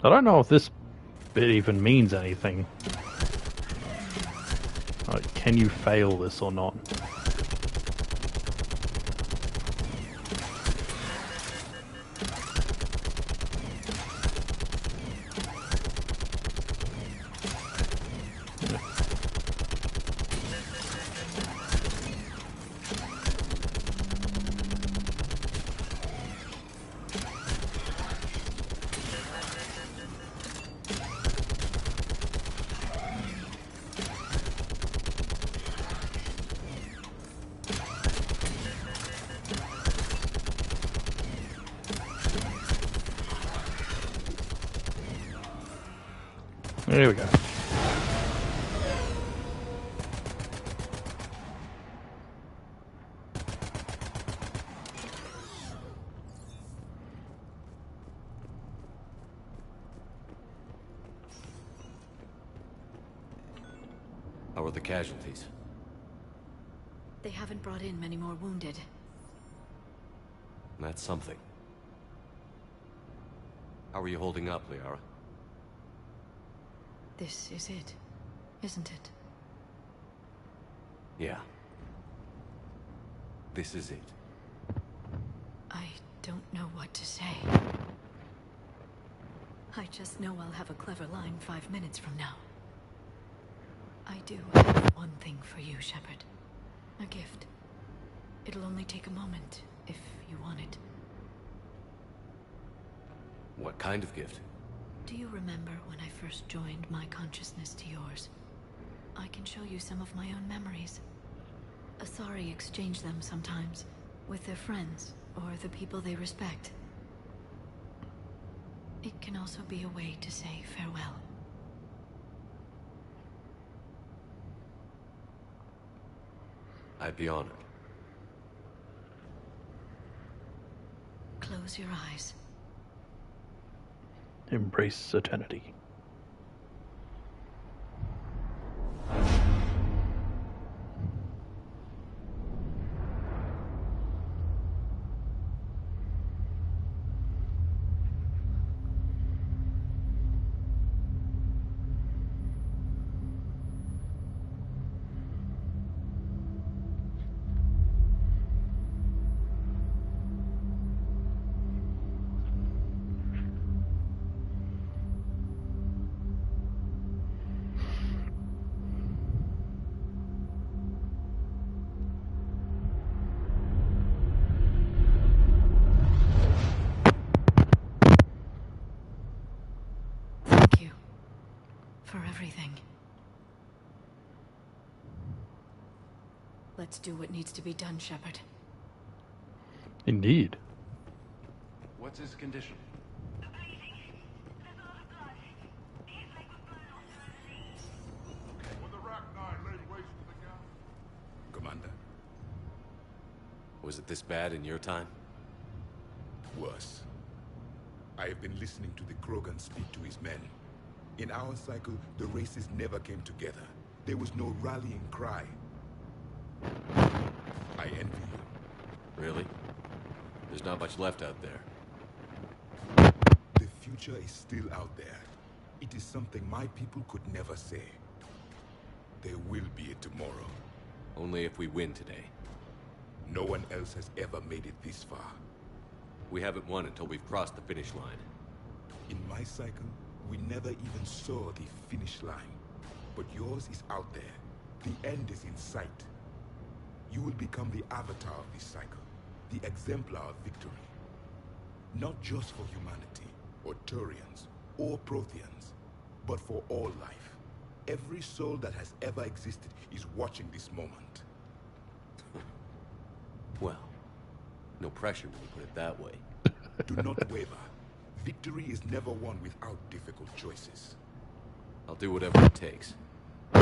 I don't know if this bit even means anything. Like, can you fail this or not? There we go. How are the casualties? They haven't brought in many more wounded. That's something. How are you holding up, Liara? This is it, isn't it? Yeah. This is it. I don't know what to say. I just know I'll have a clever line 5 minutes from now. I do have one thing for you, Shepard. A gift. It'll only take a moment, if you want it. What kind of gift? Do you remember when I first joined my consciousness to yours? I can show you some of my own memories. Asari exchange them sometimes, with their friends, or the people they respect. It can also be a way to say farewell. I'd be honored. Close your eyes. Embrace eternity. For everything. Let's do what needs to be done, Shepard. Indeed. What's his condition? Commander. Was it this bad in your time? Worse. I have been listening to the Krogan speak to his men. In our cycle, the races never came together. There was no rallying cry. I envy you. Really? There's not much left out there. The future is still out there. It is something my people could never say. There will be a tomorrow. Only if we win today. No one else has ever made it this far. We haven't won until we've crossed the finish line. In my cycle, we never even saw the finish line. But yours is out there. The end is in sight. You will become the avatar of this cycle, the exemplar of victory. Not just for humanity, or Turians, or Protheans, but for all life. Every soul that has ever existed is watching this moment. Well, no pressure when you put it that way. Do not waver. Victory is never won without difficult choices. I'll do whatever it takes. A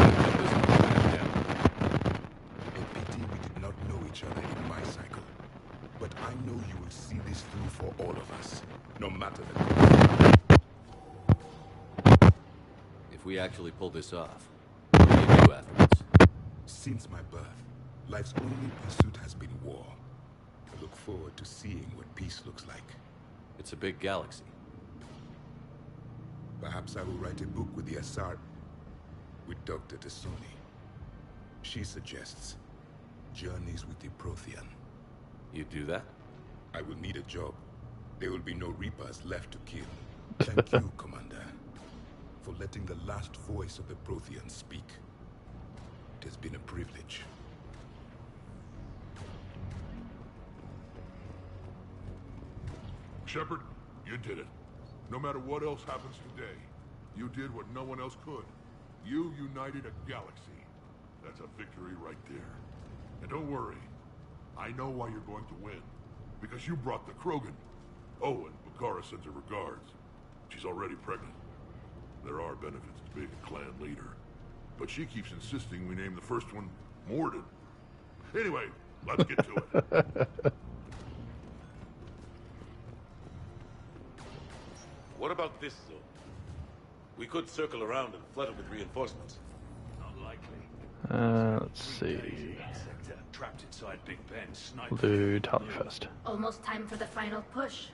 pity we did not know each other in my cycle. But I know you will see this through for all of us, no matter the cost. If we actually pull this off, what do you do afterwards? Since my birth, life's only pursuit has been war. I look forward to seeing what peace looks like. It's a big galaxy. Perhaps I will write a book with the Asari, with Dr. T'Soni. She suggests journeys with the Prothean. You do that? I will need a job. There will be no Reapers left to kill. Thank you, Commander, for letting the last voice of the Prothean speak. It has been a privilege. Shepard, you did it. No matter what else happens today, you did what no one else could. You united a galaxy. That's a victory right there. And don't worry, I know why you're going to win. Because you brought the Krogan. Oh, and Bakara sends her regards. She's already pregnant. There are benefits to being a clan leader. But she keeps insisting we name the first one Mordin. Anyway, let's get to it. What about this zone? We could circle around and flood it with reinforcements. Unlikely. Let's see. Sector, trapped inside Big Ben, We'll do Tully first. Almost time for the final push.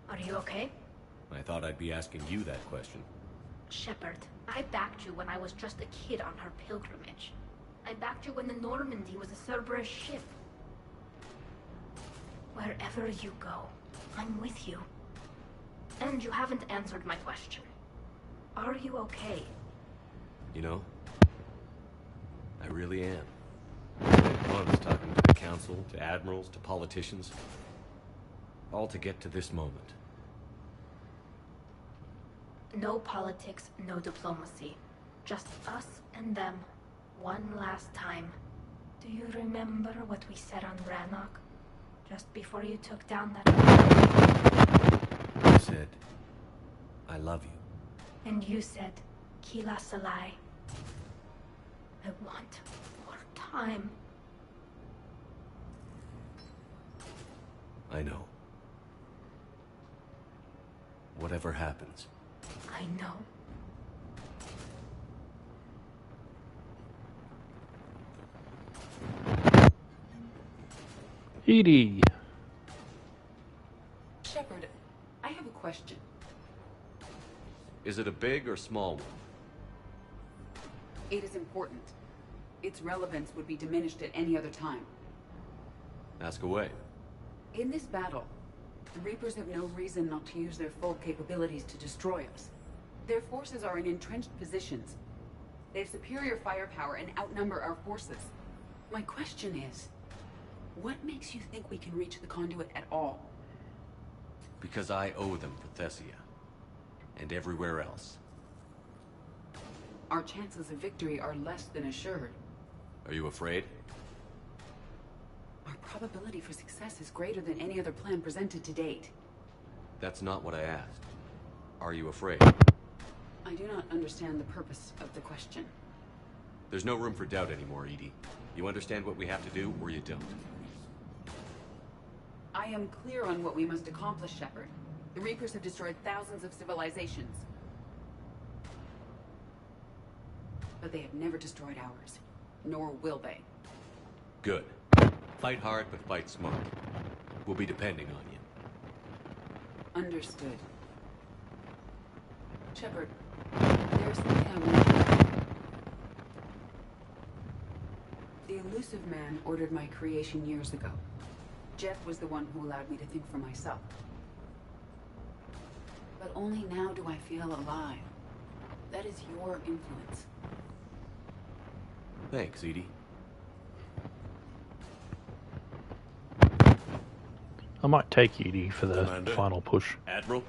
Are you okay? I thought I'd be asking you that question. Shepard, I backed you when I was just a kid on her pilgrimage. I backed you when the Normandy was a Cerberus ship. Wherever you go, I'm with you. And you haven't answered my question. Are you okay? You know, I really am. I spent months talking to the council, to admirals, to politicians. All to get to this moment. No politics, no diplomacy. Just us and them. One last time. Do you remember what we said on Rannoch? Just before you took down that... I said, I love you. And you said, Kila Salai. I want more time. I know. Whatever happens. I know. Edie. Shepard, I have a question. Is it a big or small one? It is important. Its relevance would be diminished at any other time. Ask away. In this battle, the Reapers have no reason not to use their full capabilities to destroy us. Their forces are in entrenched positions. They have superior firepower and outnumber our forces. My question is, what makes you think we can reach the conduit at all? Because I owe them for Thessia. And everywhere else. Our chances of victory are less than assured. Are you afraid? Our probability for success is greater than any other plan presented to date. That's not what I asked. Are you afraid? I do not understand the purpose of the question. There's no room for doubt anymore, Edie. You understand what we have to do, or you don't. I am clear on what we must accomplish, Shepard. The Reapers have destroyed thousands of civilizations. But they have never destroyed ours. Nor will they. Good. Fight hard, but fight smart. We'll be depending on you. Understood. Shepard, there's something I want to know. The Illusive Man ordered my creation years ago. Jeff was the one who allowed me to think for myself. But only now do I feel alive. That is your influence. Thanks, Edie. I might take Edie for the Commander. final push. Admiral?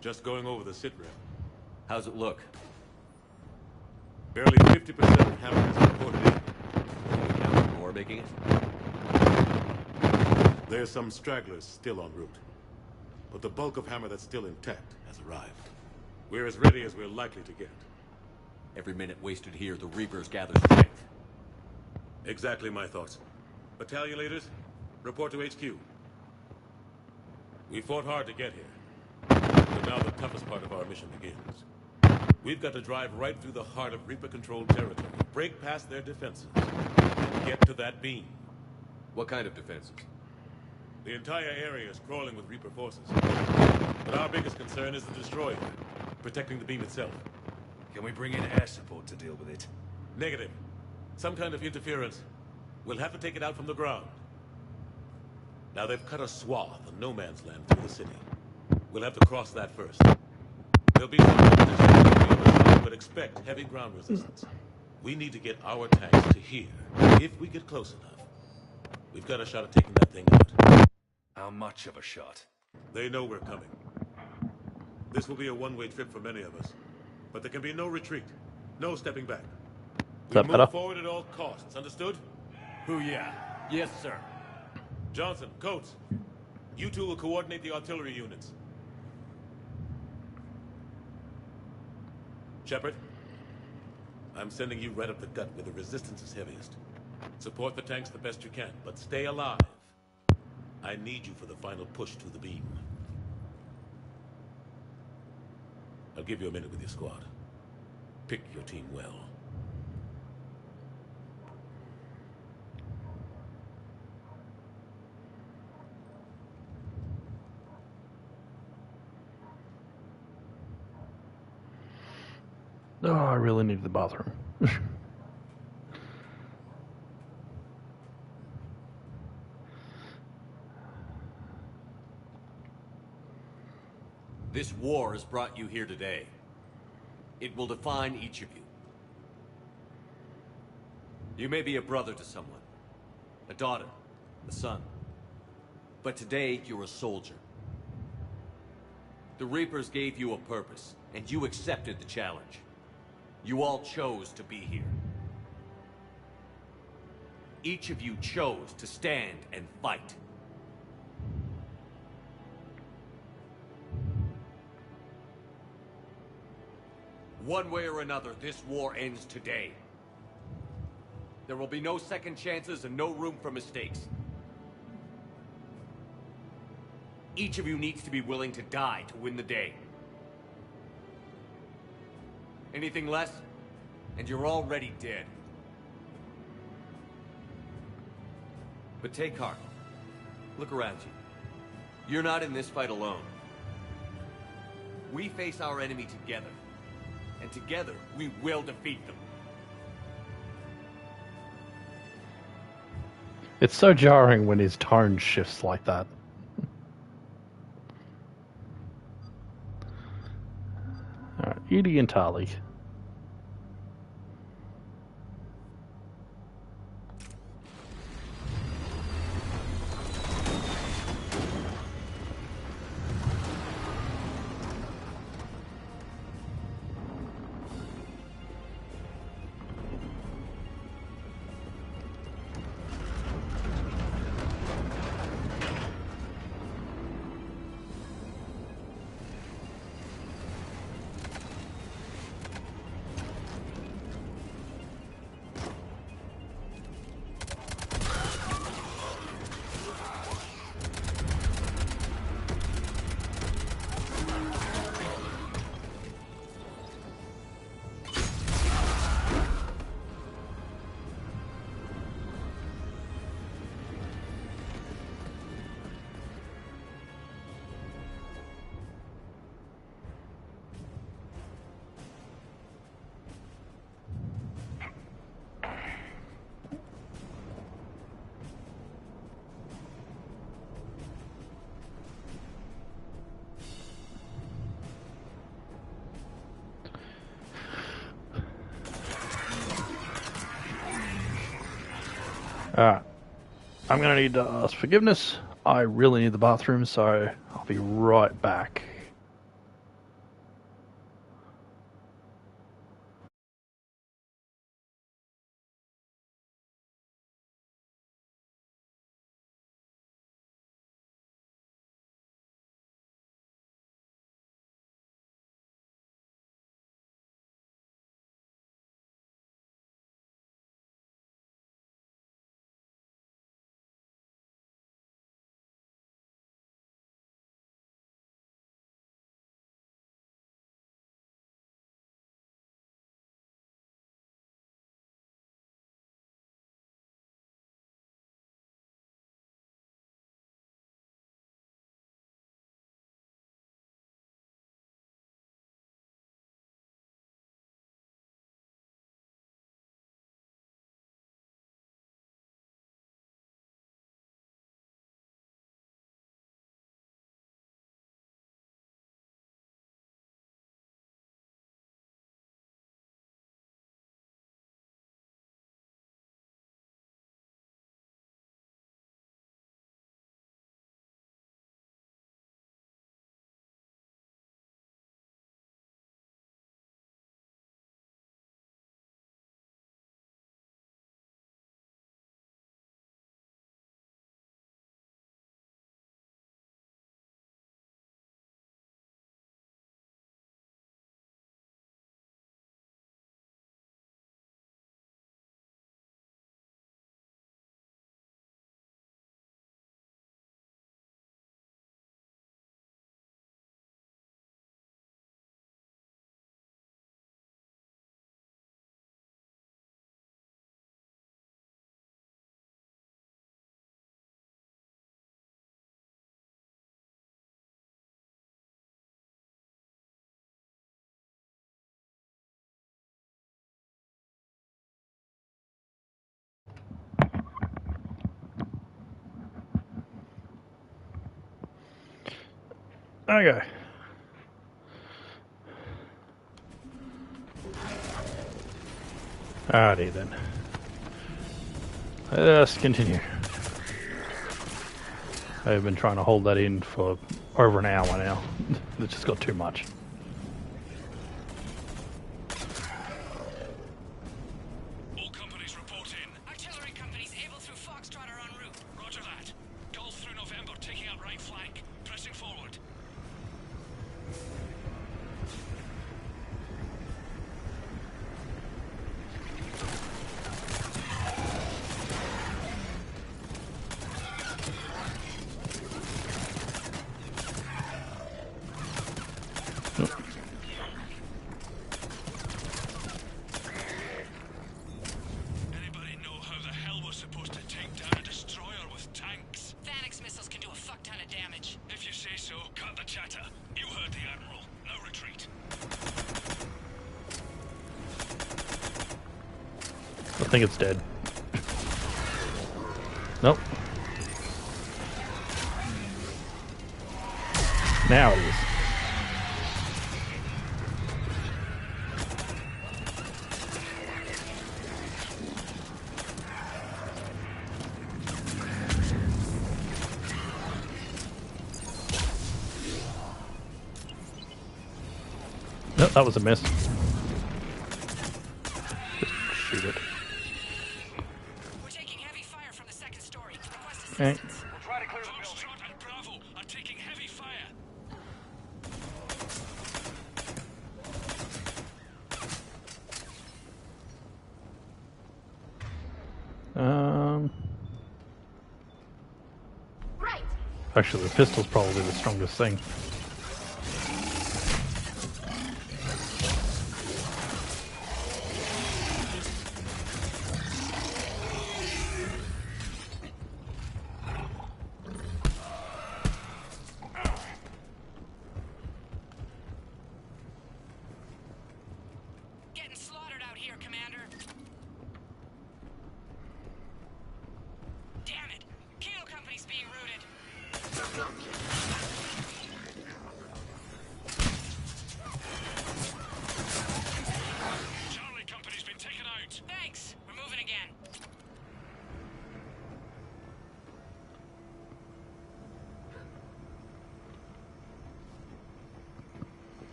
Just going over the sitrep. How's it look? Barely 50% of Hammer has reported in. We count more making it? There's some stragglers still en route. But the bulk of Hammer that's still intact has arrived. We're as ready as we're likely to get. Every minute wasted here, the Reapers gather strength. Exactly my thoughts. Battalion leaders, report to HQ. We fought hard to get here. But now the toughest part of our mission begins. We've got to drive right through the heart of Reaper-controlled territory, break past their defenses, and get to that beam. What kind of defenses? The entire area is crawling with Reaper forces. But our biggest concern is the destroyer, protecting the beam itself. Can we bring in air support to deal with it? Negative. Some kind of interference. We'll have to take it out from the ground. Now they've cut a swath of no man's land through the city. We'll have to cross that first. There'll be some competition on the other side, but expect heavy ground resistance. We need to get our tanks to here, if we get close enough. We've got a shot at taking that thing out. How much of a shot? They know we're coming. This will be a one-way trip for many of us. But there can be no retreat. No stepping back. We that move better? forward at all costs, understood? Hoo-yeah. Yes, sir. Johnson, Coates, you two will coordinate the artillery units. Shepard, I'm sending you right up the gut where the resistance is heaviest. Support the tanks the best you can, but stay alive. I need you for the final push to the beam. I'll give you a minute with your squad. Pick your team well. Oh, I really need the bathroom. This war has brought you here today. It will define each of you. You may be a brother to someone, a daughter, a son. But today, you're a soldier. The Reapers gave you a purpose, and you accepted the challenge. You all chose to be here. Each of you chose to stand and fight. One way or another, this war ends today. There will be no second chances and no room for mistakes. Each of you needs to be willing to die to win the day. Anything less, and you're already dead. But take heart. Look around you. You're not in this fight alone. We face our enemy together. And together, we will defeat them. It's so jarring when his tone shifts like that. Alright, Edie and Tali. Alright. I'm gonna need to ask forgiveness. I really need the bathroom, so I'll be right back. Okay. Alrighty then. Let's continue. I've been trying to hold that in for over an hour now. It just got too much. All companies report in. Artillery companies able through Foxtrot are en route. Roger that. Gulf through November, taking out right flank. Pressing forward. I think it's dead. Nope. Now it is. Nope, that was a miss. Just shoot it. Okay. We'll try to clear the building. Foxtrot and Bravo are taking heavy fire. Right. Actually, the pistol's probably the strongest thing.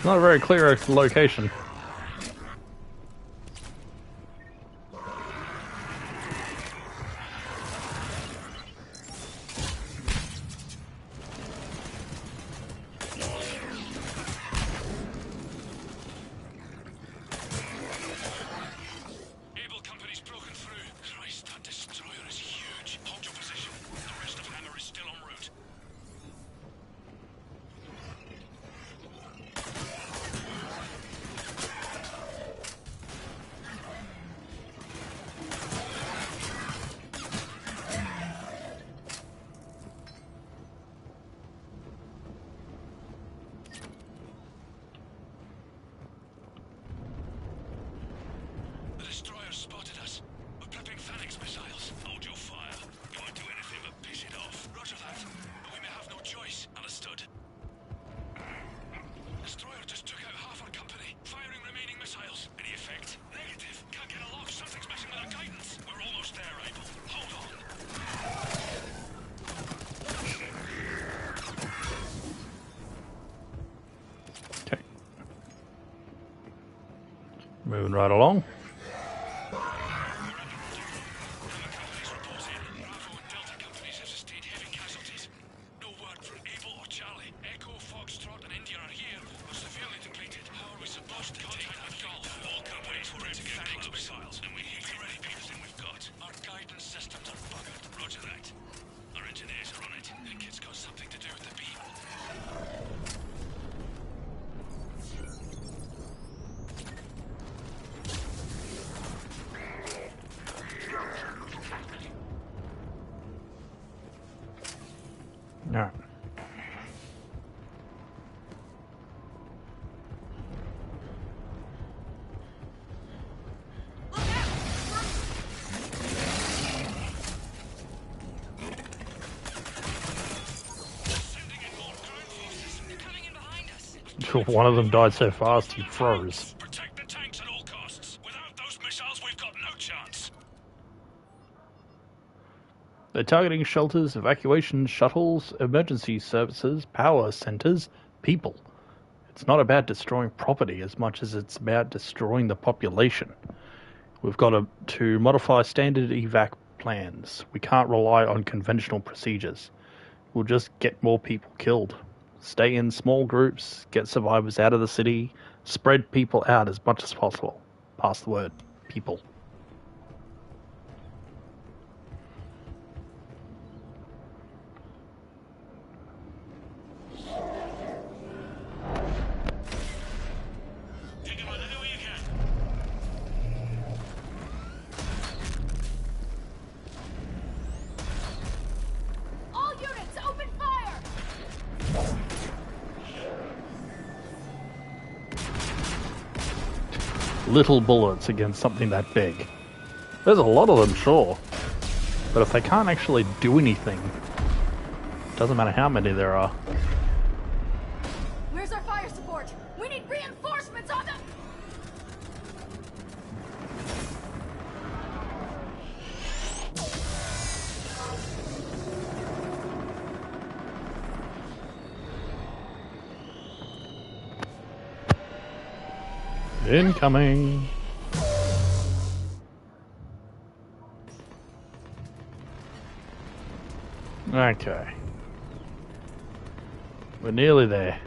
Not a very clear location. Moving right along. One of them died so fast he froze. Protect the tanks at all costs. Without those missiles, we've got no chance. They're targeting shelters, evacuation shuttles, emergency services, power centers, people. It's not about destroying property as much as it's about destroying the population. We've got to modify standard evac plans. We can't rely on conventional procedures. We'll just get more people killed. Stay in small groups, get survivors out of the city, spread people out as much as possible. Pass the word. People. Little bullets against something that big. There's a lot of them, sure. But if they can't actually do anything, it doesn't matter how many there are. Where's our fire support? We need reinforcements on them! Incoming. Okay. We're nearly there.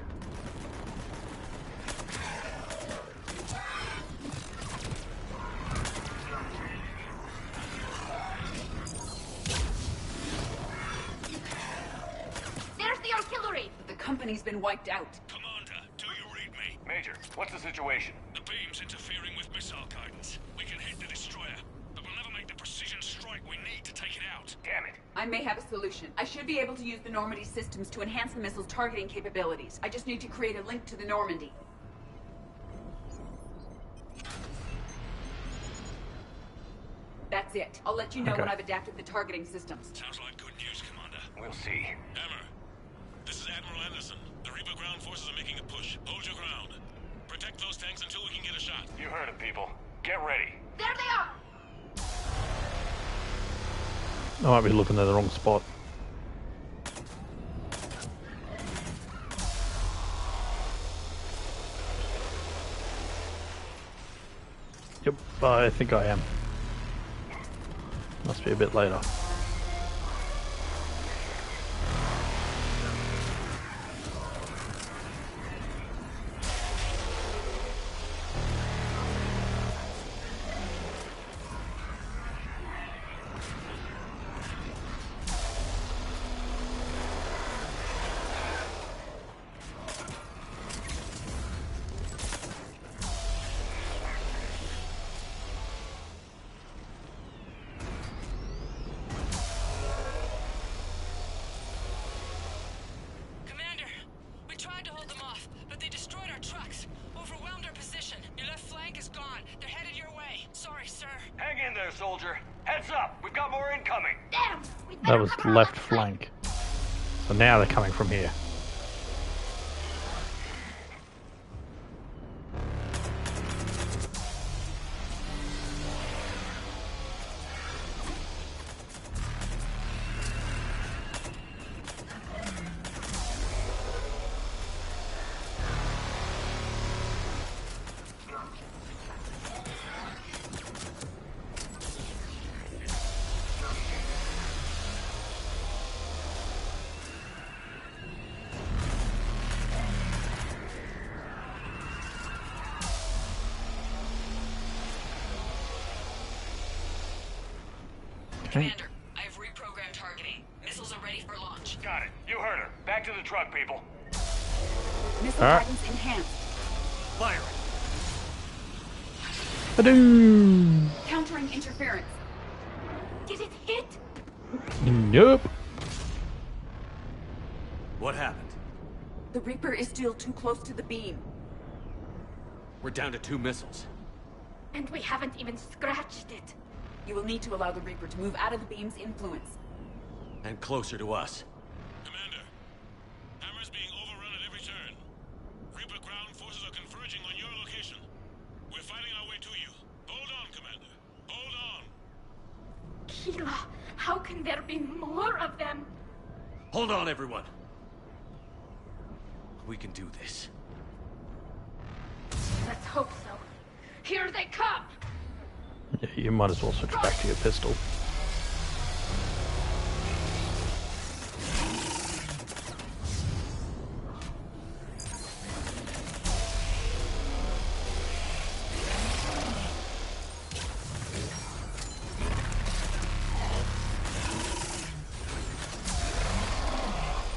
There's the artillery! The company's been wiped out. Commander, do you read me? Major, what's the situation? The beam's interfering with missile guidance. We can hit the destroyer, but we'll never make the precision strike we need to take it out. Damn it. I may have a solution. I should be able to use the Normandy systems to enhance the missile's targeting capabilities. I just need to create a link to the Normandy. That's it. I'll let you know when I've adapted the targeting systems. Sounds like good news, Commander. We'll see. Hammer, this is Admiral Anderson. The Reaper ground forces are making a push. Hold your ground. Protect those tanks until we can get a shot. You heard it, people. Get ready. There they are! I might be looking at the wrong spot. Yep, I think I am. Must be a bit later. Soldier. Heads up! We've got more incoming! Damn! That was left flank. So now they're coming from here. Commander, I've reprogrammed targeting. Missiles are ready for launch. Got it. You heard her. Back to the truck, people. Missile guidance enhanced. Fire it. Ba-doom! Countering interference. Did it hit? Nope. What happened? The Reaper is still too close to the beam. We're down to 2 missiles. And we haven't even scratched it. You will need to allow the Reaper to move out of the beam's influence. And closer to us. Commander, Hammer's being overrun at every turn. Reaper ground Tila, how can there be more of them? Hold on, everyone. We can do this. Let's hope so. Here they come! Yeah, you might as well switch back to your pistol.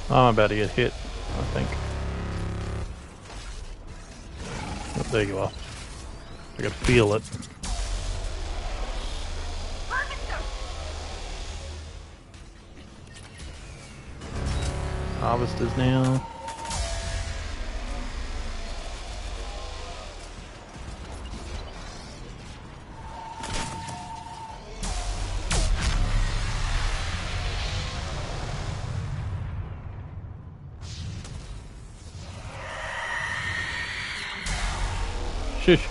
I'm about to get hit, I think. Oh, there you are. I can feel it. Harvesters now. Shush.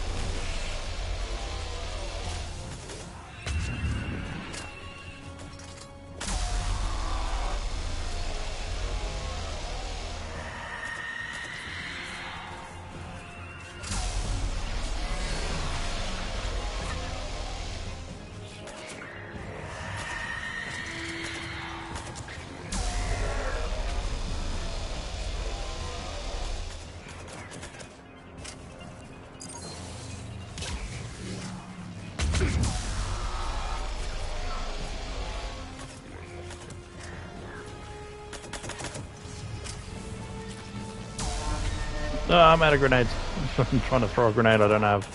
Oh, I'm out of grenades. I'm trying to throw a grenade I don't have.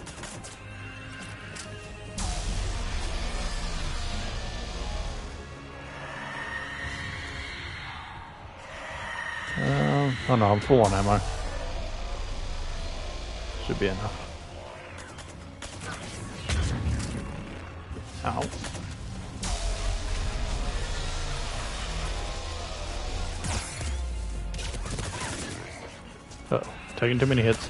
Oh no, I'm full on ammo. Should be enough. Ow. Uh-oh. Taking too many hits.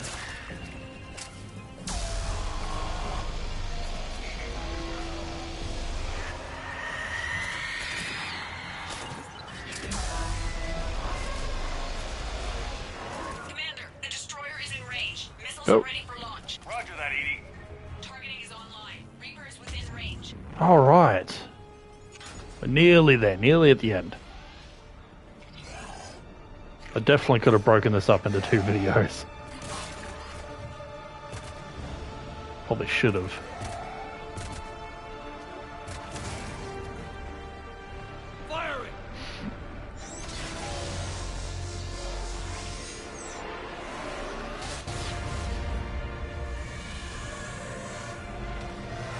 Commander, the destroyer is in range. Missiles Oh. are ready for launch. Roger that, Edie. Targeting is online. Reaper is within range. Alright. We're nearly there, nearly at the end. I definitely could have broken this up into 2 videos. Probably should have. Firing!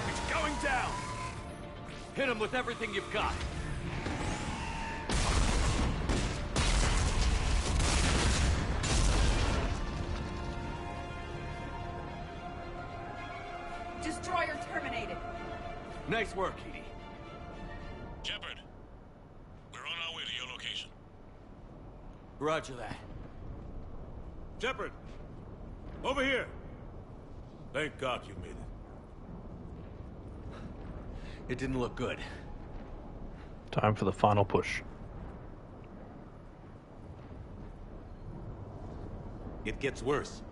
It's going down! Hit him with everything you've got. Destroyer terminated. Nice work, Edie. Shepard, we're on our way to your location. Roger that. Shepard! Over here! Thank God you made it. It didn't look good. Time for the final push. It gets worse.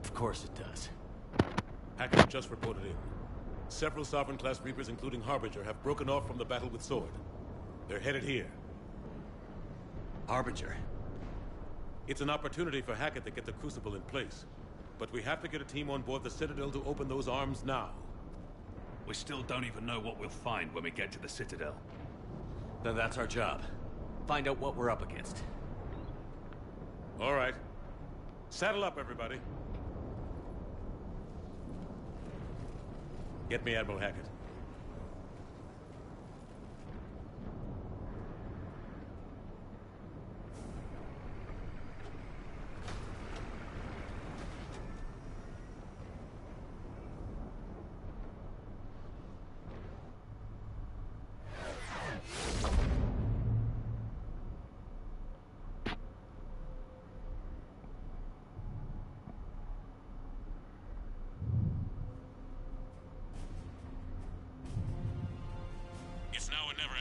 Of course it does. Hackett just reported in. Several Sovereign-class Reapers, including Harbinger, have broken off from the battle with Sword. They're headed here. Harbinger? It's an opportunity for Hackett to get the Crucible in place. But we have to get a team on board the Citadel to open those arms now. We still don't even know what we'll find when we get to the Citadel. Then that's our job. Find out what we're up against. All right. Saddle up, everybody. Get me Admiral Hackett.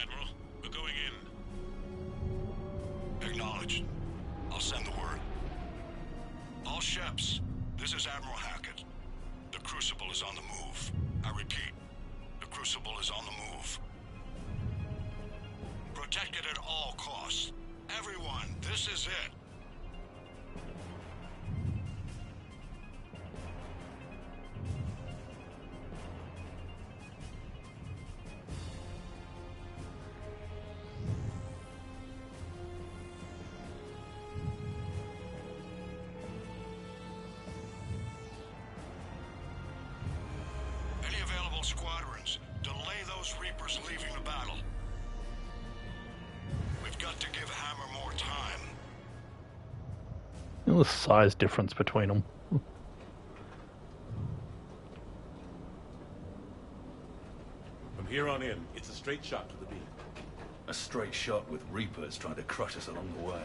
Admiral. We're going in. Acknowledged. I'll send the word. All ships, this is Admiral Hackett. The Crucible is on the move. I repeat, the Crucible is on the move. Protect it at all costs. Everyone, this is it. Any available squadrons, delay those Reapers leaving the battle. We've got to give Hammer more time. The size difference between them. From here on in, it's a straight shot to the beam. A straight shot with Reapers trying to crush us along the way.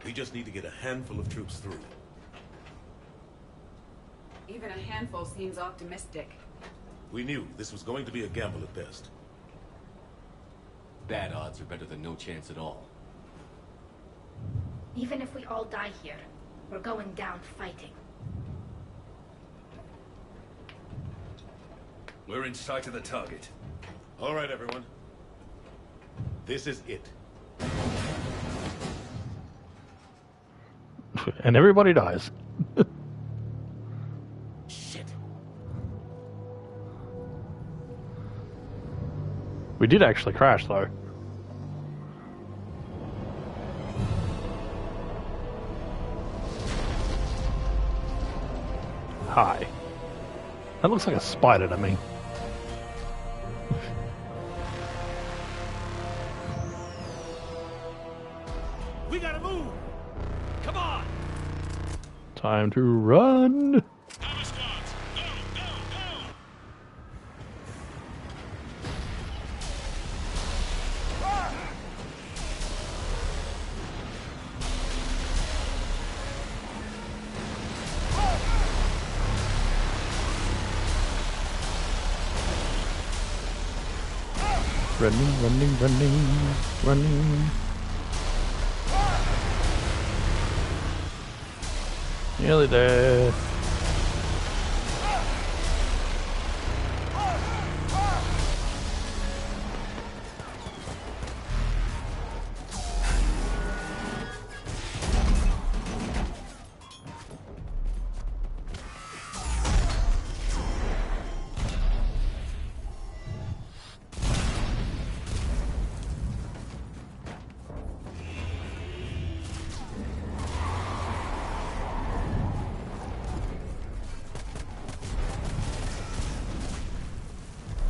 We just need to get a handful of troops through. Even a handful seems optimistic. We knew this was going to be a gamble at best. Bad odds are better than no chance at all. Even if we all die here, we're going down fighting. We're in sight of the target. All right, everyone. This is it. And everybody dies. Shit. We did actually crash, though. Hi. That looks like a spider to me. We gotta move! Come on! Time to run! Hammer squads! Go! Go! Go! Running, running, running, running. Nearly there.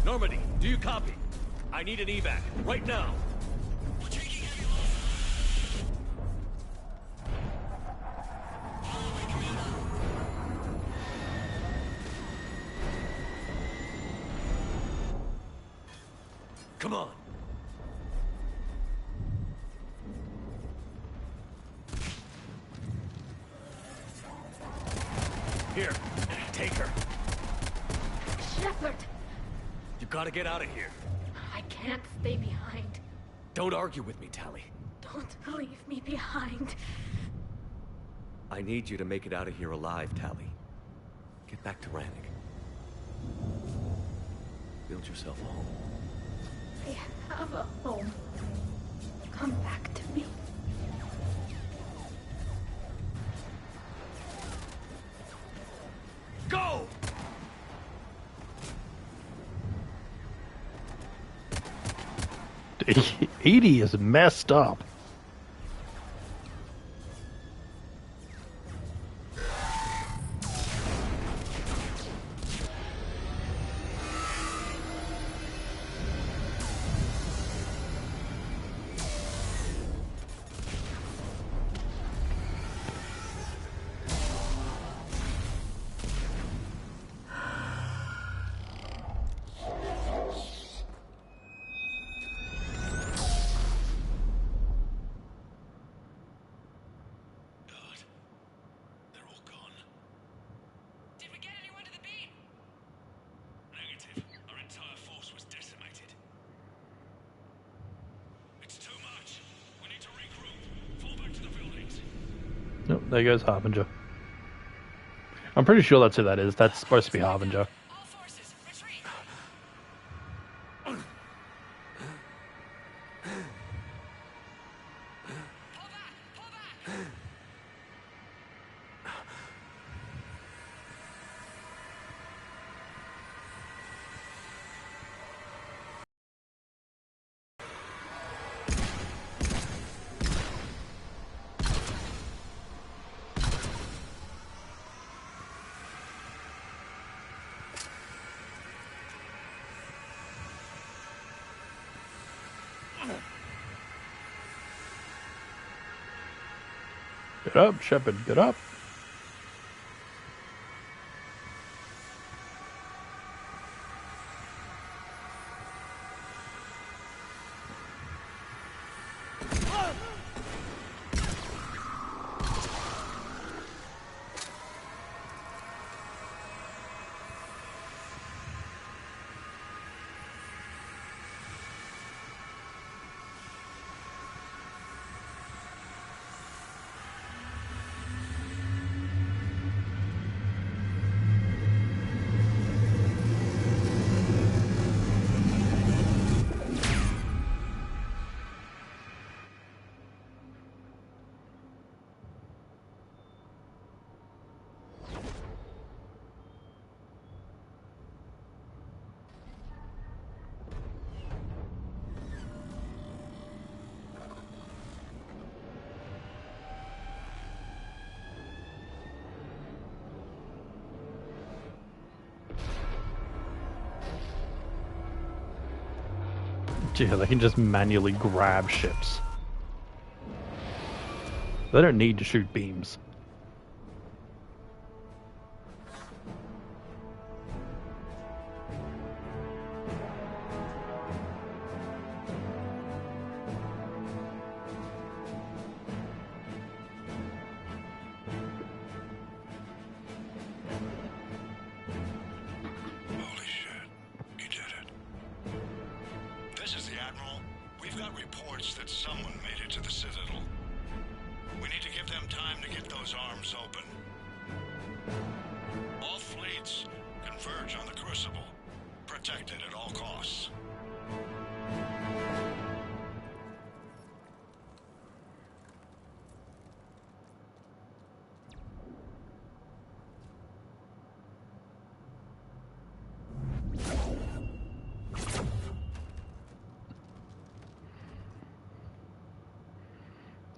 Normandy, do you copy? I need an evac, right now. Come on. Here, take her. Shepard! You gotta get out of here. I can't stay behind. Don't argue with me, Tali. Don't leave me behind. I need you to make it out of here alive, Tali. Get back to Rannick. Build yourself a home. I have a home. Come back to me. Go! EDI is messed up. there goes Harbinger. I'm pretty sure that's who that is. That's supposed to be Harbinger. Get up, Shepard, get up. Yeah, they can just manually grab ships. They don't need to shoot beams.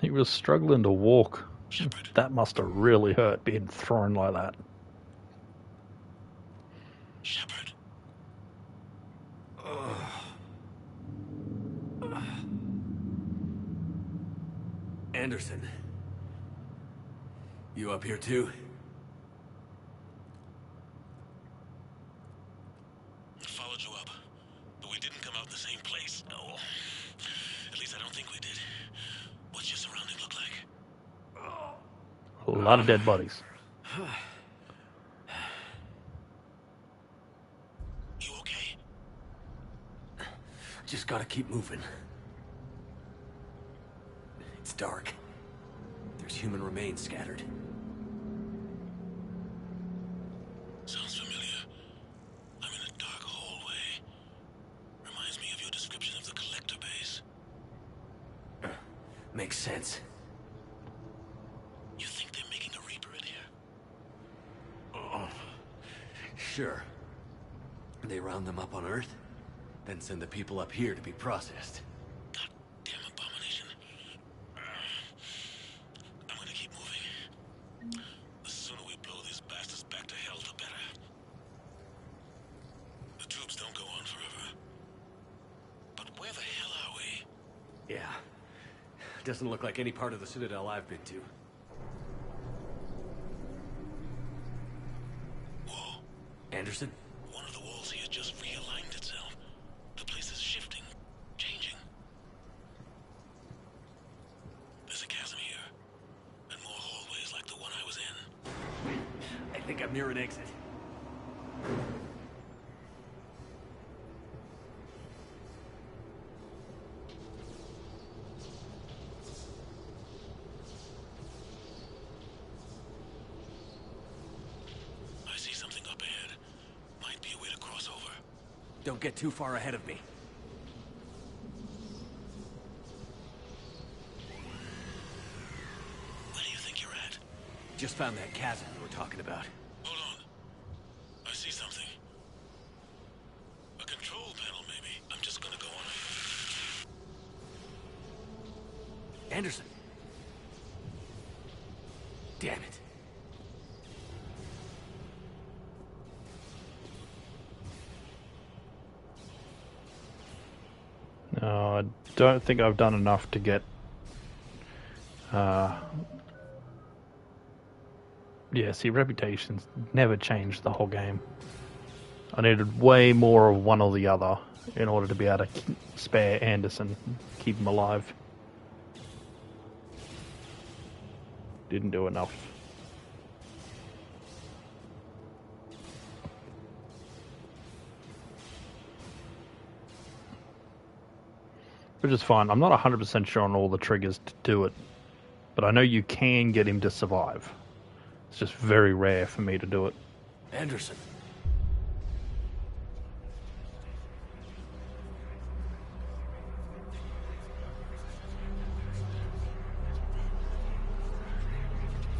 He was struggling to walk. Shepard. That must have really hurt being thrown like that. Shepard. Anderson. You up here too? I followed you up, but we didn't come out in the same place. No. At least I don't think we did. What's your surrounding look like? A lot of dead bodies. You okay? Just gotta keep moving. It's dark. There's human remains scattered. Sounds familiar. I'm in a dark hallway. Reminds me of your description of the collector base. Makes sense. You think they're making a Reaper in here? Sure. They round them up on Earth, then send the people up here to be processed. Goddamn abomination. I'm gonna keep moving. The sooner we blow these bastards back to hell, the better. The tubes don't go on forever. But where the hell are we? Yeah. Doesn't look like any part of the Citadel I've been to. Whoa. Anderson? One of the walls here just realigned itself. The place is shifting, changing. There's a chasm here, and more hallways like the one I was in. I think I'm near an exit. Don't get too far ahead of me. Where do you think you're at? Just found that chasm you were talking about. Hold on. I see something. A control panel, maybe. I'm just gonna go on it. Anderson. Damn it. No, I don't think I've done enough to get... Yeah, see, reputation's never changed the whole game. I needed way more of one or the other in order to be able to spare Anderson, keep him alive. Didn't do enough. Which is fine. I'm not 100% sure on all the triggers to do it, but I know you can get him to survive. It's just very rare for me to do it. Anderson.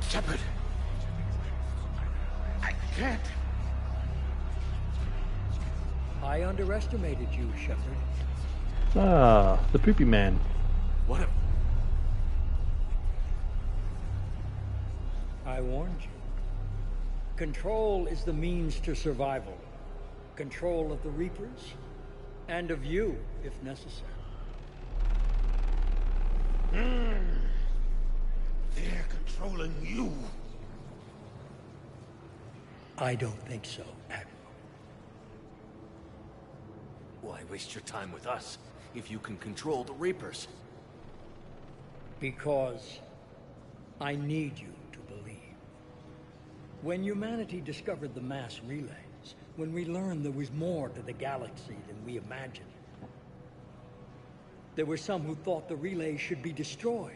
Shepard! I can't! I underestimated you, Shepard. Ah, the poopy man. What a... I warned you. Control is the means to survival. Control of the Reapers, and of you, if necessary. They're controlling you. I don't think so, Admiral. Why waste your time with us if you can control the Reapers? Because I need you to believe. When humanity discovered the mass relays, when we learned there was more to the galaxy than we imagined, there were some who thought the relays should be destroyed.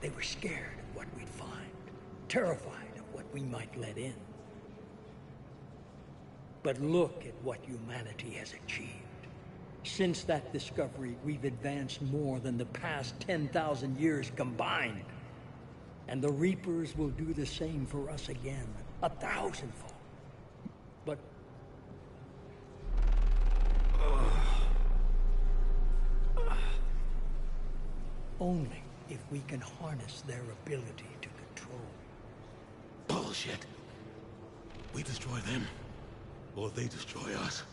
They were scared of what we'd find, terrified of what we might let in. But look at what humanity has achieved. Since that discovery, we've advanced more than the past 10,000 years combined. And the Reapers will do the same for us again, 1,000-fold. But... only if we can harness their ability to control. Bullshit. We destroy them, or they destroy us.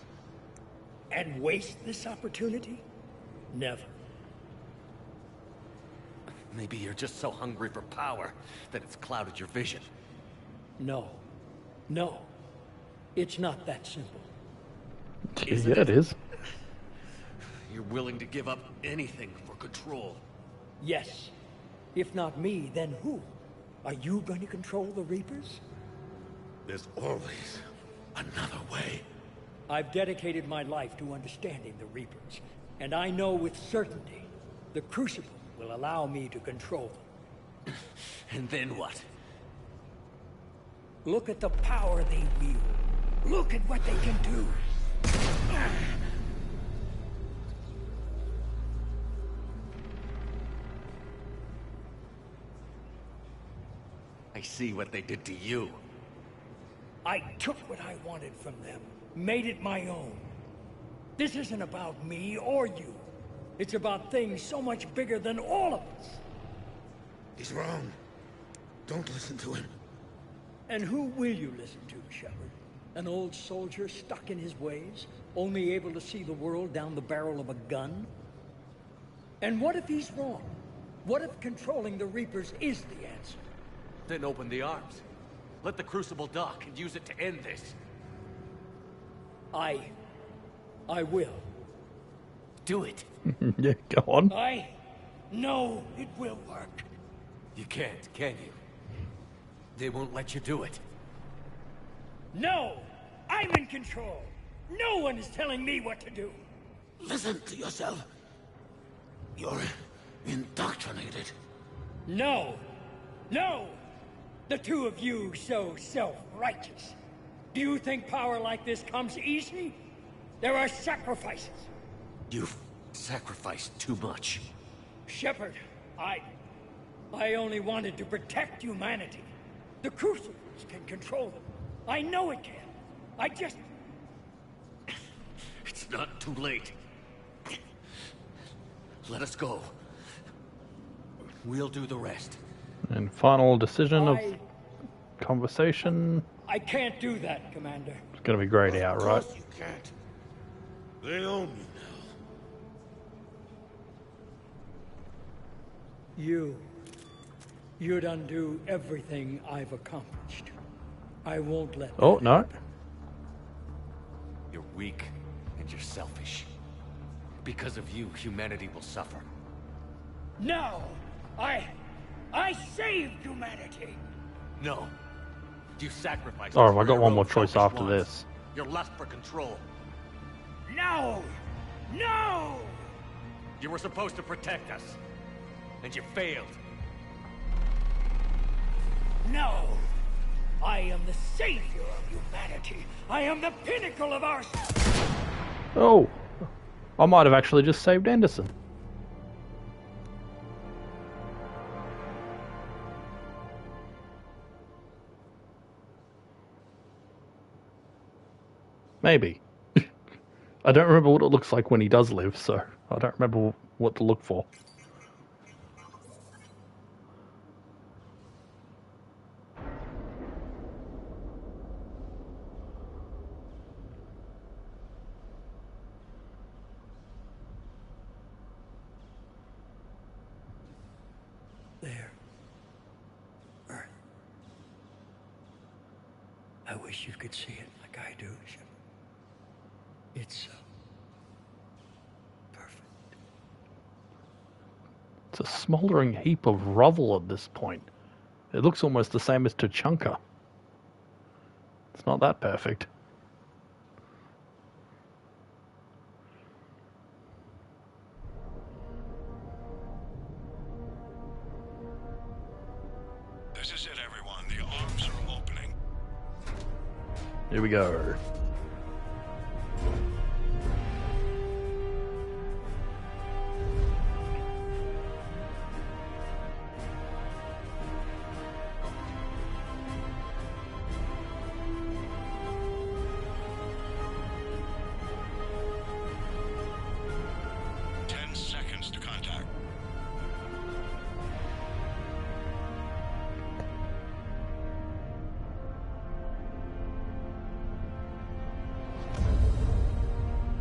And waste this opportunity? Never. Maybe you're just so hungry for power that it's clouded your vision. No. No. It's not that simple. Yeah, it is. You're willing to give up anything for control. Yes. If not me, then who? Are you going to control the Reapers? There's always another way. I've dedicated my life to understanding the Reapers, and I know with certainty the Crucible will allow me to control them. And then what? Look at the power they wield. Look at what they can do. I see what they did to you. I took what I wanted from them, made it my own. This isn't about me or you. It's about things so much bigger than all of us. He's wrong. Don't listen to him. And who will you listen to, Shepard? An old soldier stuck in his ways, only able to see the world down the barrel of a gun? And what if he's wrong? What if controlling the Reapers is the answer? Then open the arms. Let the Crucible dock and use it to end this. I will. Do it. Yeah, go on. I know it will work. You can't, can you? They won't let you do it. No! I'm in control! No one is telling me what to do! Listen to yourself. You're indoctrinated. No! No! The two of you so self-righteous. Do you think power like this comes easy? There are sacrifices. You've sacrificed too much. Shepard, I only wanted to protect humanity. The Crucibles can control them. I know it can. I just... It's not too late. Let us go. We'll do the rest. And final decision of conversation. I can't do that, Commander. It's gonna be grayed out, right? Of course you can't. They own me now. You'd undo everything I've accomplished. I won't let Oh, that no. happen. You're weak and you're selfish. Because of you, humanity will suffer. No! I saved humanity! No. You sacrificed. Oh, us have I for got your one own more choice selfish after wants. this? Your lust for control. No! No! You were supposed to protect us. And you failed. No! I am the savior of humanity. I am the pinnacle of our... Oh, I might have actually just saved Anderson. Maybe. I don't remember what it looks like when he does live, so I don't remember what to look for. There. Earth. I wish you could see it like I do, Shepard. It's perfect. It's a smoldering heap of rubble at this point. It looks almost the same as Tachanka. It's not that perfect. This is it, everyone. The arms are opening. Here we go.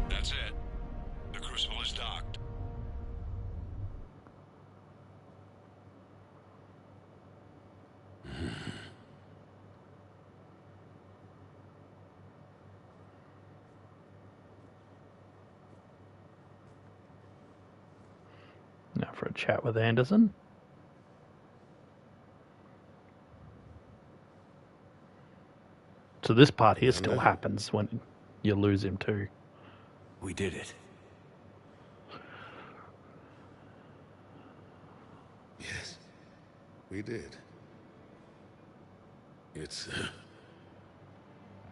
That's it. The Crucible is docked. Now for a chat with Anderson. So this part here still happens when you lose him too. We did it. Yes, we did. It's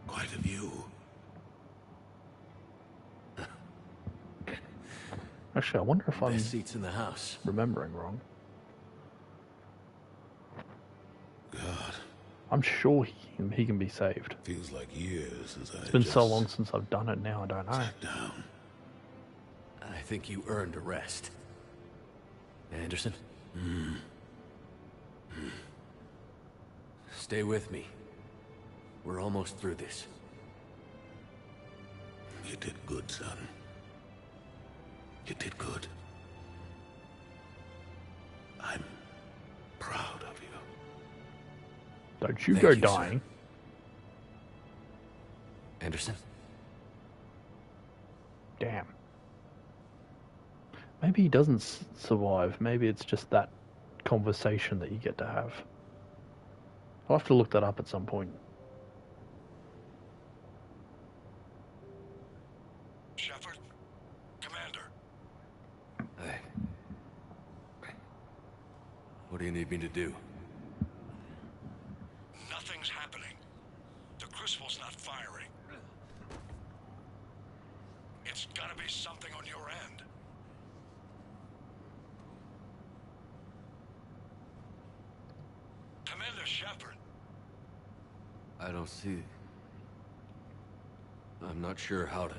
quite a view. Actually, I wonder if I'm Best seats in the house. remembering wrong. God. I'm sure he can be saved. Feels like years since It's been so long since I've done it now, I don't know. down. I think you earned a rest. Anderson? Stay with me. We're almost through this. You did good, son. You did good. I'm proud of you. Don't you Thank go you, sir. dying. Anderson? Damn. Maybe he doesn't survive. Maybe it's just that conversation that you get to have. I'll have to look that up at some point. Shepard? Commander? Hey. What do you need me to do? Nothing's happening. The Crucible's not firing. be something on your end. Commander Shepard. I don't see... I'm not sure how to...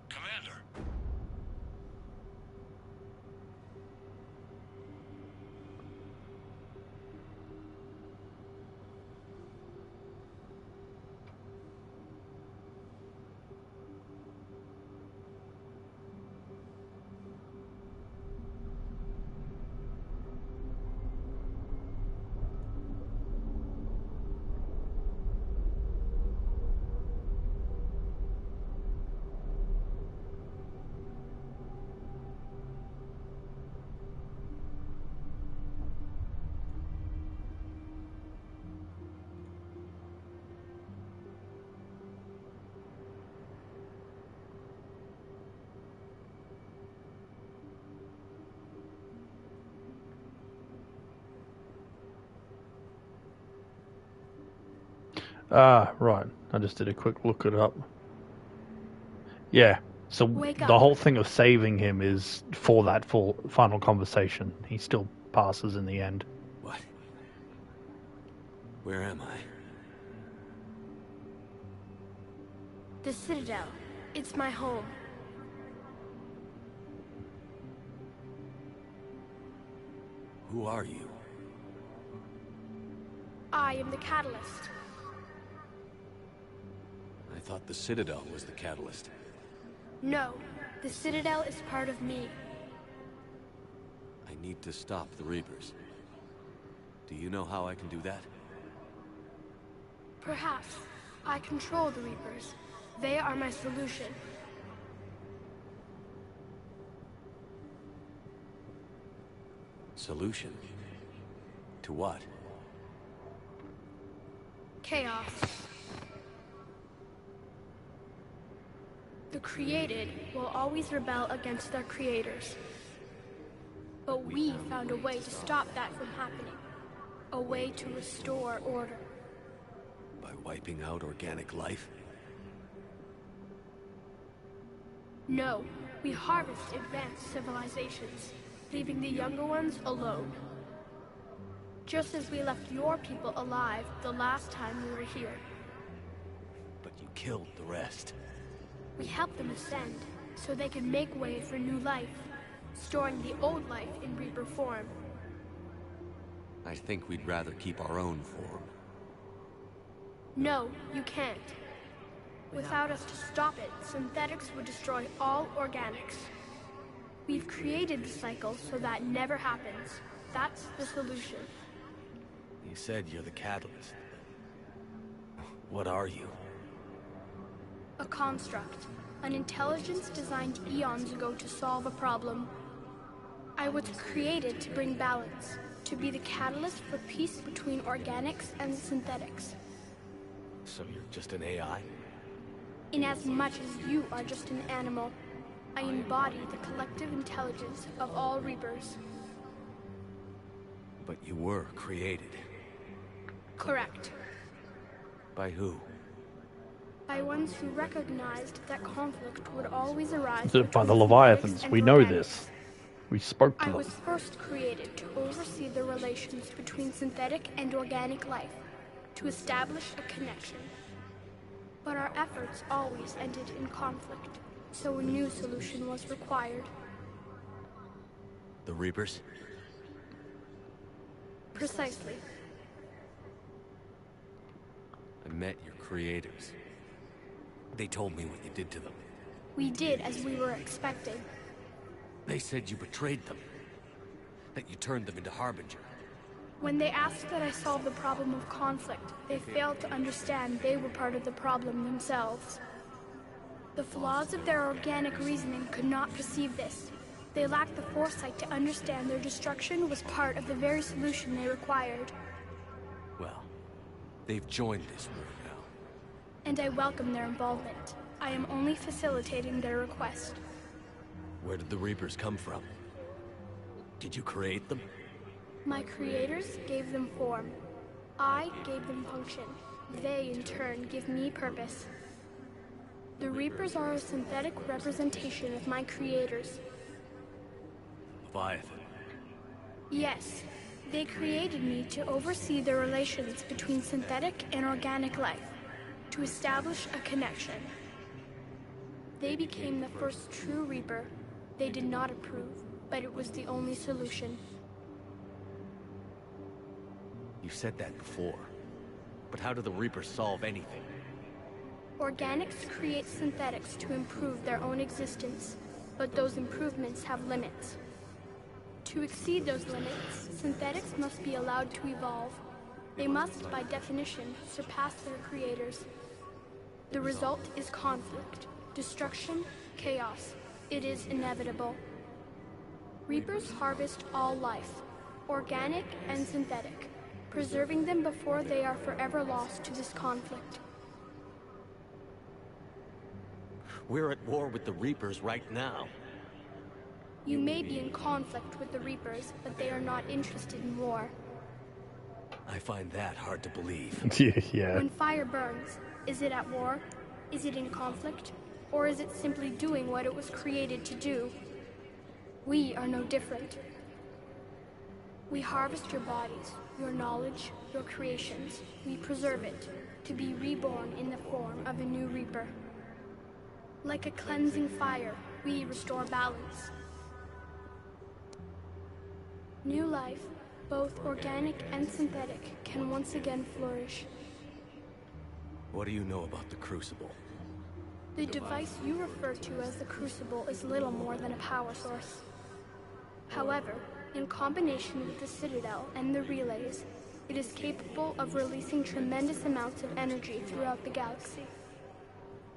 Commander. Ah, right. I just did a quick look it up. Yeah. So Wake the up. whole thing of saving him is for that final conversation. He still passes in the end. What? Where am I? The Citadel. It's my home. Who are you? I am the Catalyst. I thought the Citadel was the catalyst. No, the Citadel is part of me. I need to stop the Reapers. Do you know how I can do that? Perhaps. I control the Reapers. They are my solution. Solution? To what? Chaos. The created will always rebel against their creators. But we found a way to stop that from happening. A way to restore order. By wiping out organic life? No, we harvest advanced civilizations, leaving the younger ones alone. Just as we left your people alive the last time we were here. But you killed the rest. We helped them ascend, so they could make way for new life, storing the old life in Reaper form. I think we'd rather keep our own form. No, you can't. Without us to stop it, synthetics would destroy all organics. We've created the cycle so that never happens. That's the solution. You said you're the catalyst. What are you? A construct. An intelligence designed eons ago to solve a problem. I was created to bring balance, to be the catalyst for peace between organics and synthetics. So you're just an AI? Inasmuch as you are just an animal, I embody the collective intelligence of all Reapers. But you were created. Correct. By who? By ones who recognized that conflict would always arise By the between Leviathans. synthetics We and know organics. this. We spoke to I them. was first created to oversee the relations between synthetic and organic life, to establish a connection. But our efforts always ended in conflict, so a new solution was required. The Reapers? Precisely. I met your creators. They told me what you did to them. We did as we were expecting. They said you betrayed them. That you turned them into Harbinger. When they asked that I solve the problem of conflict, they failed to understand they were part of the problem themselves. The flaws of their organic reasoning could not perceive this. They lacked the foresight to understand their destruction was part of the very solution they required. Well, they've joined this war now. And I welcome their involvement. I am only facilitating their request. Where did the Reapers come from? Did you create them? My creators gave them form. I gave them function. They, in turn, give me purpose. The Reapers are a synthetic representation of my creators. Leviathan. Yes, they created me to oversee the relations between synthetic and organic life, to establish a connection. They became the first true Reaper. They did not approve, but it was the only solution. You said that before. But how do the Reapers solve anything? Organics create synthetics to improve their own existence, but those improvements have limits. To exceed those limits, synthetics must be allowed to evolve. They must, by definition, surpass their creators. The result is conflict, destruction, chaos. It is inevitable. Reapers harvest all life, organic and synthetic, preserving them before they are forever lost to this conflict. We're at war with the Reapers right now. You may be in conflict with the Reapers, but they are not interested in war. I find that hard to believe. Yeah. When fire burns, is it at war? Is it in conflict? Or is it simply doing what it was created to do? We are no different. We harvest your bodies, your knowledge, your creations. We preserve it, to be reborn in the form of a new Reaper. Like a cleansing fire, we restore balance. New life, both organic and synthetic, can once again flourish. What do you know about the Crucible? The device you refer to as the Crucible is little more than a power source. However, in combination with the Citadel and the relays, it is capable of releasing tremendous amounts of energy throughout the galaxy.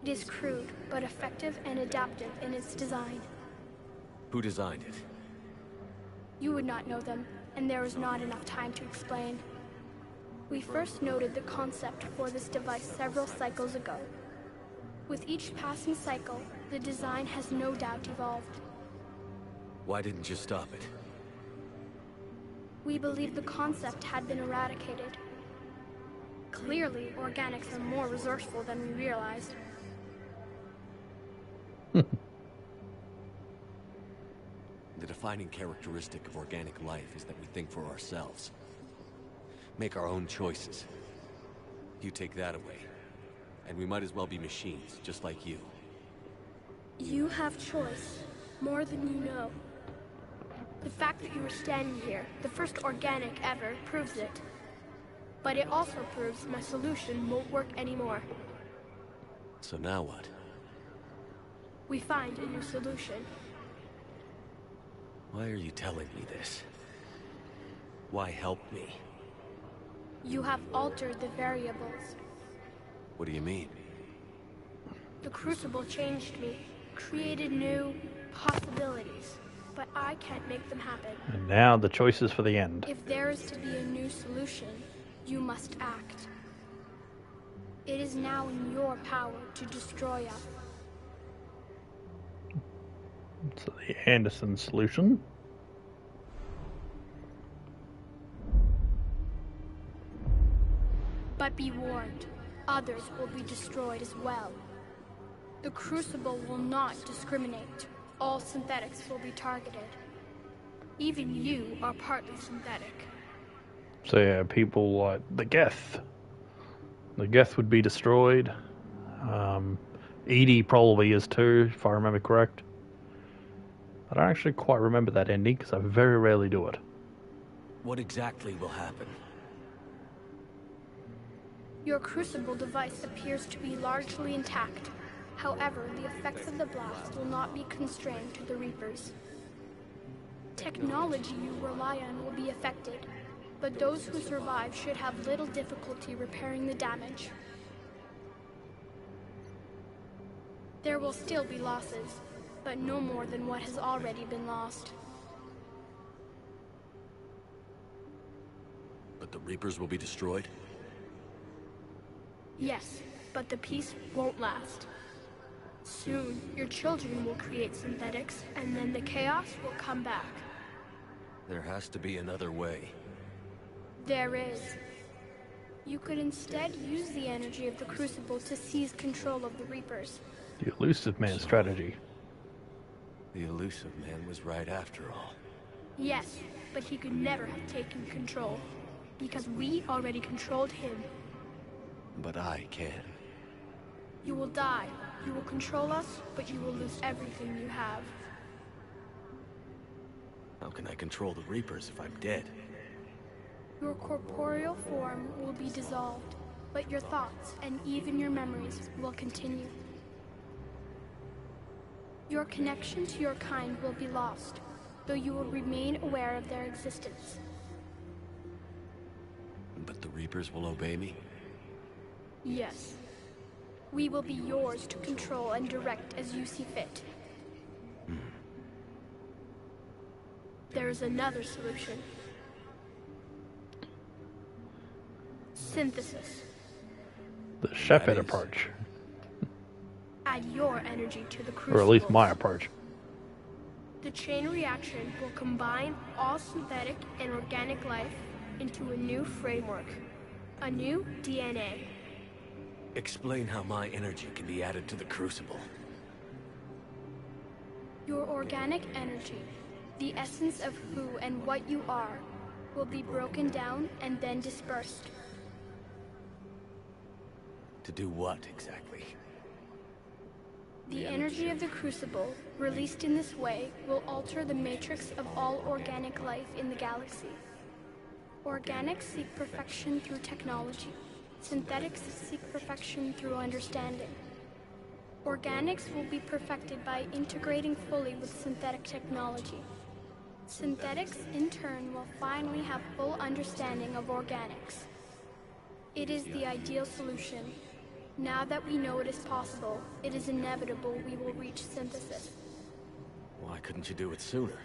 It is crude, but effective and adaptive in its design. Who designed it? You would not know them, and there is not enough time to explain. We first noted the concept for this device several cycles ago. With each passing cycle, the design has no doubt evolved. Why didn't you stop it? We believed the concept had been eradicated. Clearly, organics are more resourceful than we realized. The defining characteristic of organic life is that we think for ourselves. Make our own choices. You take that away, and we might as well be machines, just like you. You have choice, more than you know. The fact that you are standing here, the first organic ever, proves it. But it also proves my solution won't work anymore. So now what? We find a new solution. Why are you telling me this? Why help me? You have altered the variables. What do you mean? The Crucible changed me, created new possibilities, but I can't make them happen. And now the choice is for the end. If there is to be a new solution, you must act. It is now in your power to destroy us. So the Anderson solution. But be warned, others will be destroyed as well. The Crucible will not discriminate. All synthetics will be targeted. Even you are partly synthetic. So yeah, people like the Geth. The Geth would be destroyed. Edie probably is too, if I remember correct. I don't actually quite remember that ending because I very rarely do it. What exactly will happen? Your Crucible device appears to be largely intact. However, the effects of the blast will not be constrained to the Reapers. Technology you rely on will be affected, but those who survive should have little difficulty repairing the damage. There will still be losses, but no more than what has already been lost. But the Reapers will be destroyed? Yes, but the peace won't last. Soon, your children will create synthetics, and then the chaos will come back. There has to be another way. There is. You could instead use the energy of the Crucible to seize control of the Reapers. The Elusive Man strategy. The Elusive Man was right after all. Yes, but he could never have taken control, because we already controlled him. But I can. You will die. You will control us, but you will lose everything you have. How can I control the Reapers if I'm dead? Your corporeal form will be dissolved, but your thoughts and even your memories will continue. Your connection to your kind will be lost, though you will remain aware of their existence. But the Reapers will obey me? Yes. We will be yours to control and direct as you see fit. There is another solution. Synthesis. The Shepard approach. Add your energy to the Crucible. Or at least my approach. The chain reaction will combine all synthetic and organic life into a new framework. A new DNA. Explain how my energy can be added to the Crucible. Your organic energy, the essence of who and what you are, will be broken down and then dispersed. To do what, exactly? The energy of the Crucible, released in this way, will alter the matrix of all organic life in the galaxy. Organics seek perfection through technology. Synthetics seek perfection through understanding. Organics will be perfected by integrating fully with synthetic technology. Synthetics, in turn, will finally have full understanding of organics. It is the ideal solution. Now that we know it is possible, it is inevitable we will reach synthesis. Why couldn't you do it sooner?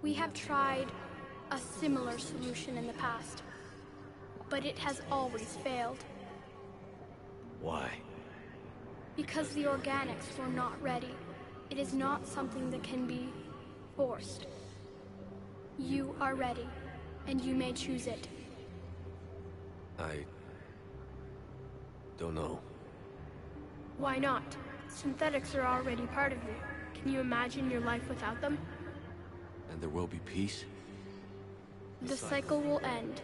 We have tried a similar solution in the past, but it has always failed. Why? Because the organics were not ready. It is not something that can be forced. You are ready, and you may choose it. I don't know. Why not? Synthetics are already part of you. Can you imagine your life without them? And there will be peace? The cycle will end.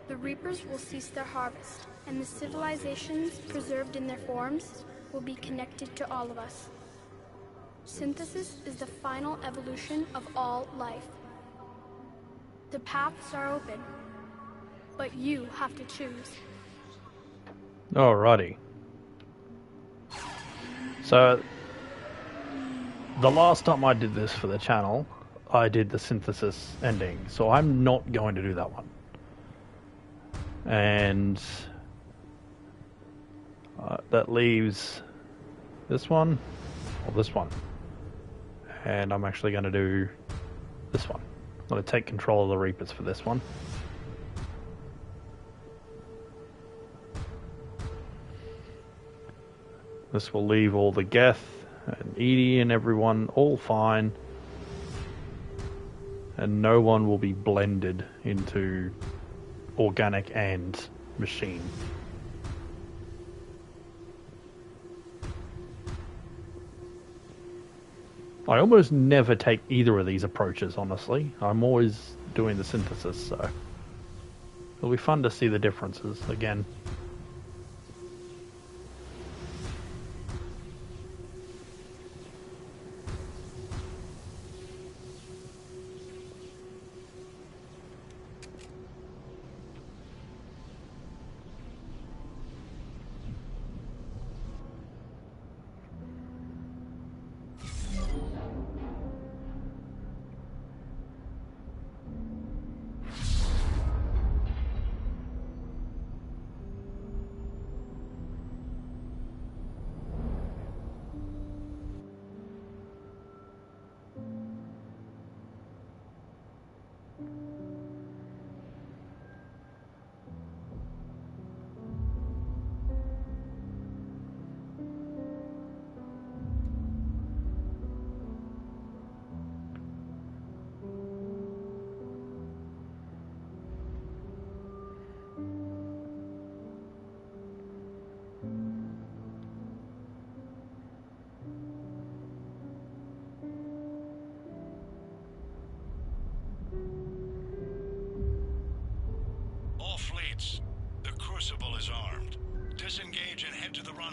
The Reapers will cease their harvest, and the civilizations preserved in their forms will be connected to all of us. Synthesis is the final evolution of all life. The paths are open, but you have to choose. Alrighty. So, the last time I did this for the channel, I did the synthesis ending, so I'm not going to do that one. And that leaves this one, or this one. And I'm actually going to do this one. I'm going to take control of the Reapers for this one. This will leave all the Geth and Edie and everyone all fine. And no one will be blended into organic and machine. I almost never take either of these approaches, honestly. I'm always doing the synthesis, so it'll be fun to see the differences again.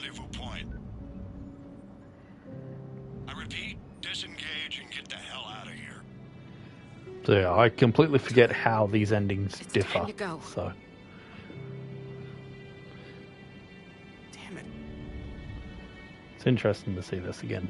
rendezvous point. I repeat, disengage and get the hell out of here. So yeah, I completely forget how these endings differ. Time to go. So. Damn it. It's interesting to see this again.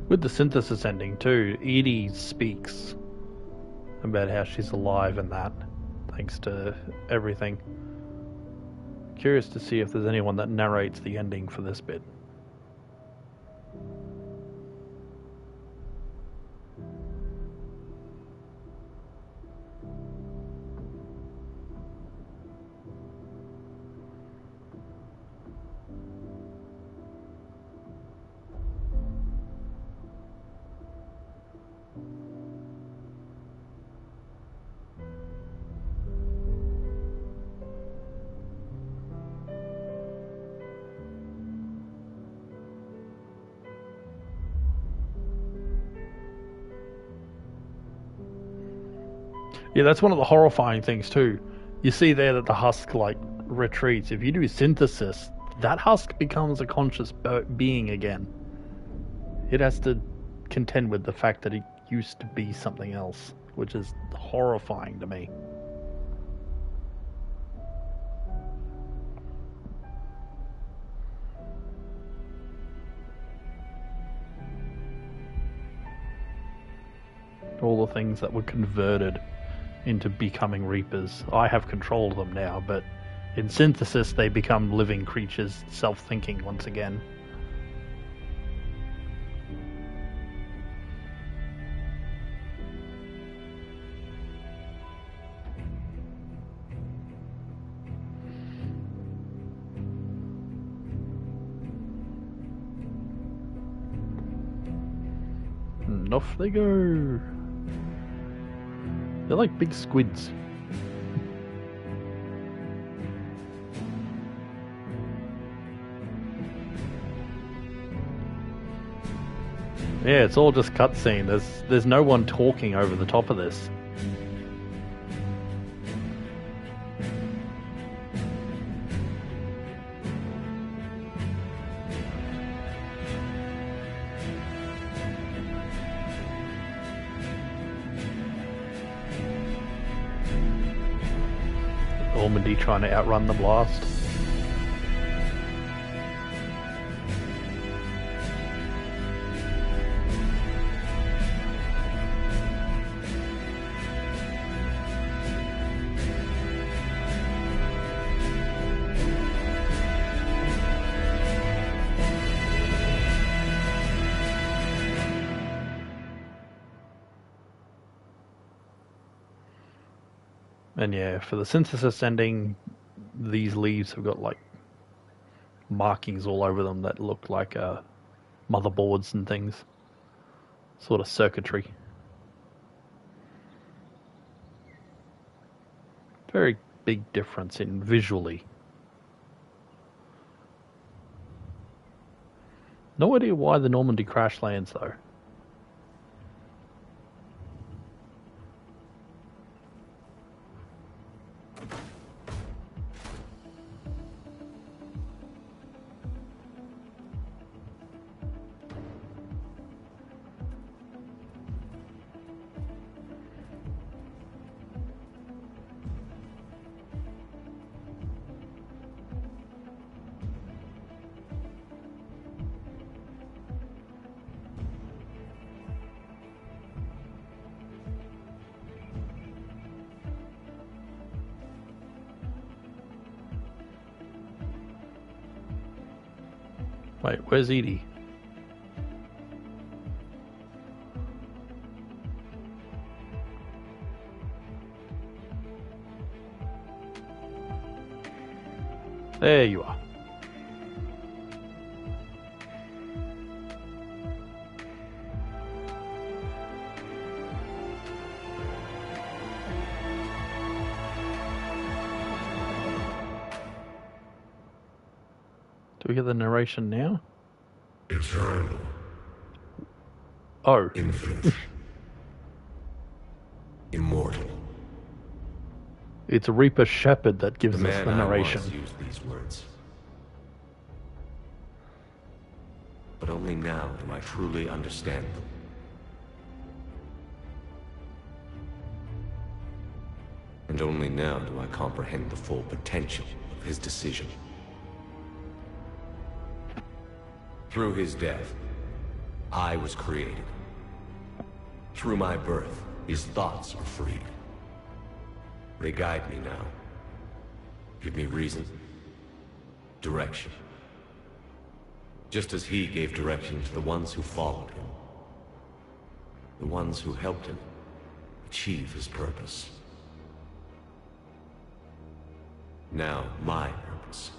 With the synthesis ending too, Edie speaks about how she's alive and that, thanks to everything. Curious to see if there's anyone that narrates the ending for this bit. Yeah, that's one of the horrifying things too. You see there that the husk like retreats. If you do synthesis, that husk becomes a conscious being again. It has to contend with the fact that it used to be something else, which is horrifying to me. All the things that were converted into becoming Reapers. I have control of them now, but in synthesis they become living creatures, self-thinking once again. And off they go. They're like big squids. Yeah, it's all just cutscene. There's no one talking over the top of this. Normandy trying to outrun the blast. And yeah, for the synthesis ending, these leaves have got like markings all over them that look like motherboards and things. Sort of circuitry. Very big difference in visually. No idea why the Normandy crash lands though. Wait, where's Edie? There you are. Do we get the narration now? Eternal. Oh. Infinite. Immortal. It's Reaper Shepherd that gives us the narration. Used these words. But only now do I truly understand them. And only now do I comprehend the full potential of his decision. Through his death, I was created. Through my birth, his thoughts are freed. They guide me now. Give me reason, direction. Just as he gave direction to the ones who followed him. The ones who helped him achieve his purpose. Now, my purpose.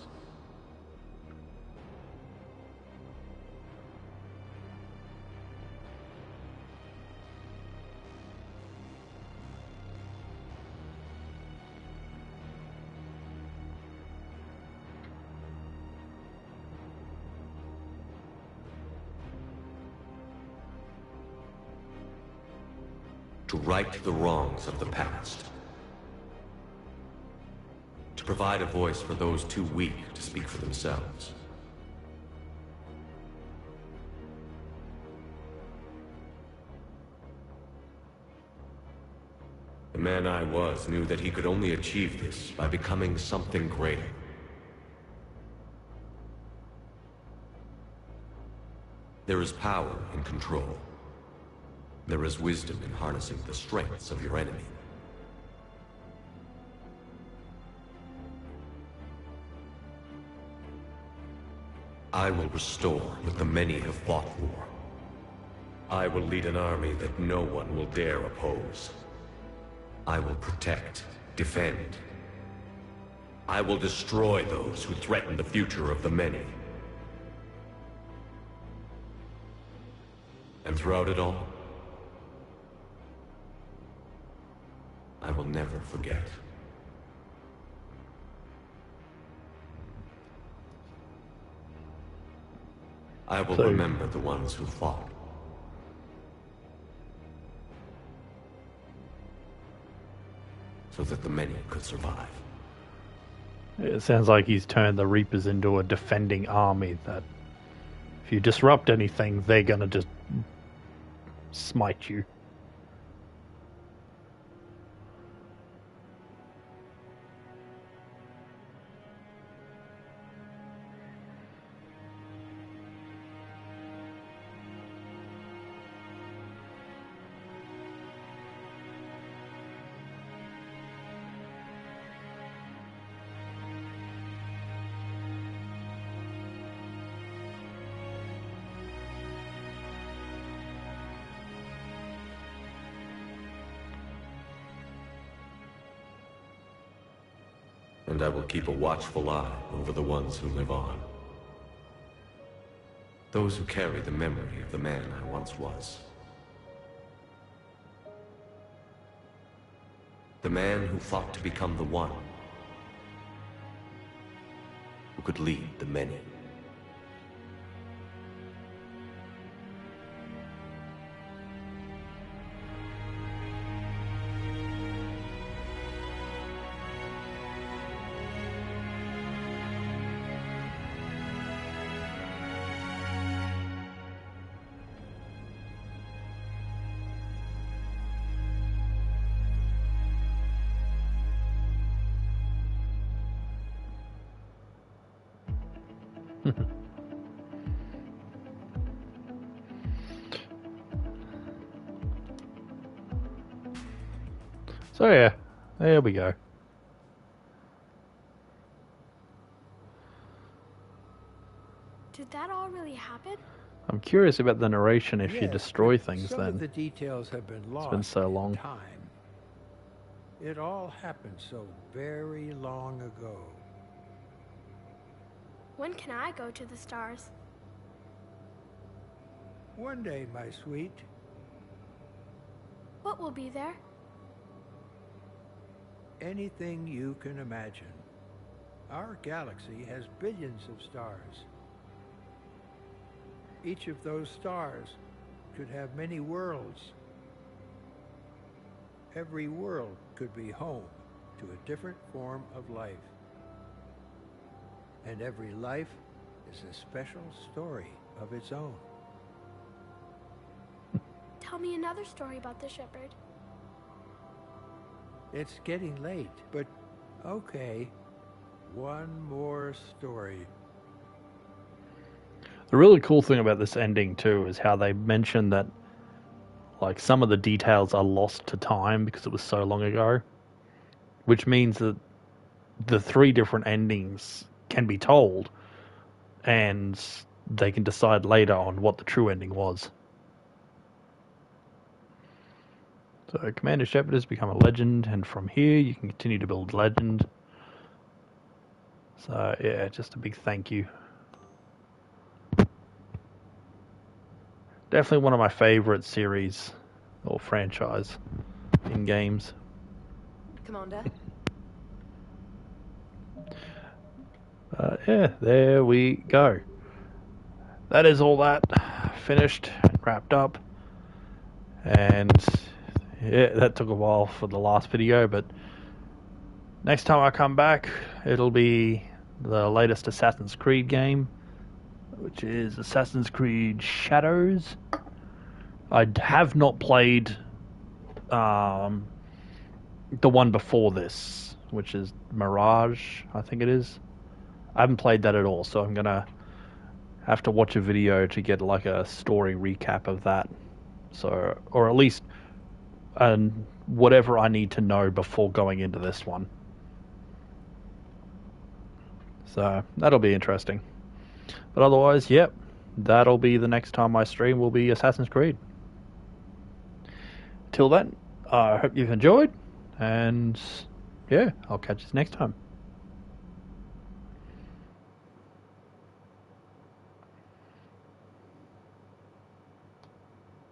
To right the wrongs of the past. To provide a voice for those too weak to speak for themselves. The man I was knew that he could only achieve this by becoming something greater. There is power in control. There is wisdom in harnessing the strengths of your enemy. I will restore what the many have fought for. I will lead an army that no one will dare oppose. I will protect, defend. I will destroy those who threaten the future of the many. And throughout it all, I will never forget. I will remember the ones who fought. So that the many could survive. It sounds like he's turned the Reapers into a defending army that if you disrupt anything, they're gonna just smite you. And I will keep a watchful eye over the ones who live on. Those who carry the memory of the man I once was. The man who fought to become the one. Who could lead the many. So yeah, there we go. Did that all really happen? I'm curious about the narration if you Yes, destroy but things some then. of the details have been lost. It's been so in long. Time. It all happened so very long ago. When can I go to the stars? One day, my sweet. What will be there? Anything you can imagine. Our galaxy has billions of stars. Each of those stars could have many worlds. Every world could be home to a different form of life. And every life is a special story of its own. Tell me another story about the shepherd. It's getting late, but okay. One more story. The really cool thing about this ending too is how they mention that like some of the details are lost to time because it was so long ago, which means that the 3 different endings can be told and they can decide later on what the true ending was. So Commander Shepard has become a legend, and from here you can continue to build legend. So yeah, just a big thank you. Definitely one of my favorite series or franchise in games. Commander? Yeah, there we go. That is all that finished and wrapped up. And yeah, that took a while for the last video, but next time I come back, it'll be the latest Assassin's Creed game, which is Assassin's Creed Shadows. I have not played the one before this, which is Mirage, I think it is. I haven't played that at all, so I'm gonna have to watch a video to get like a story recap of that. So, or at least whatever I need to know before going into this one. So that'll be interesting. But otherwise, yep, that'll be the next time I stream will be Assassin's Creed. Till then, I hope you've enjoyed, and yeah, I'll catch you next time.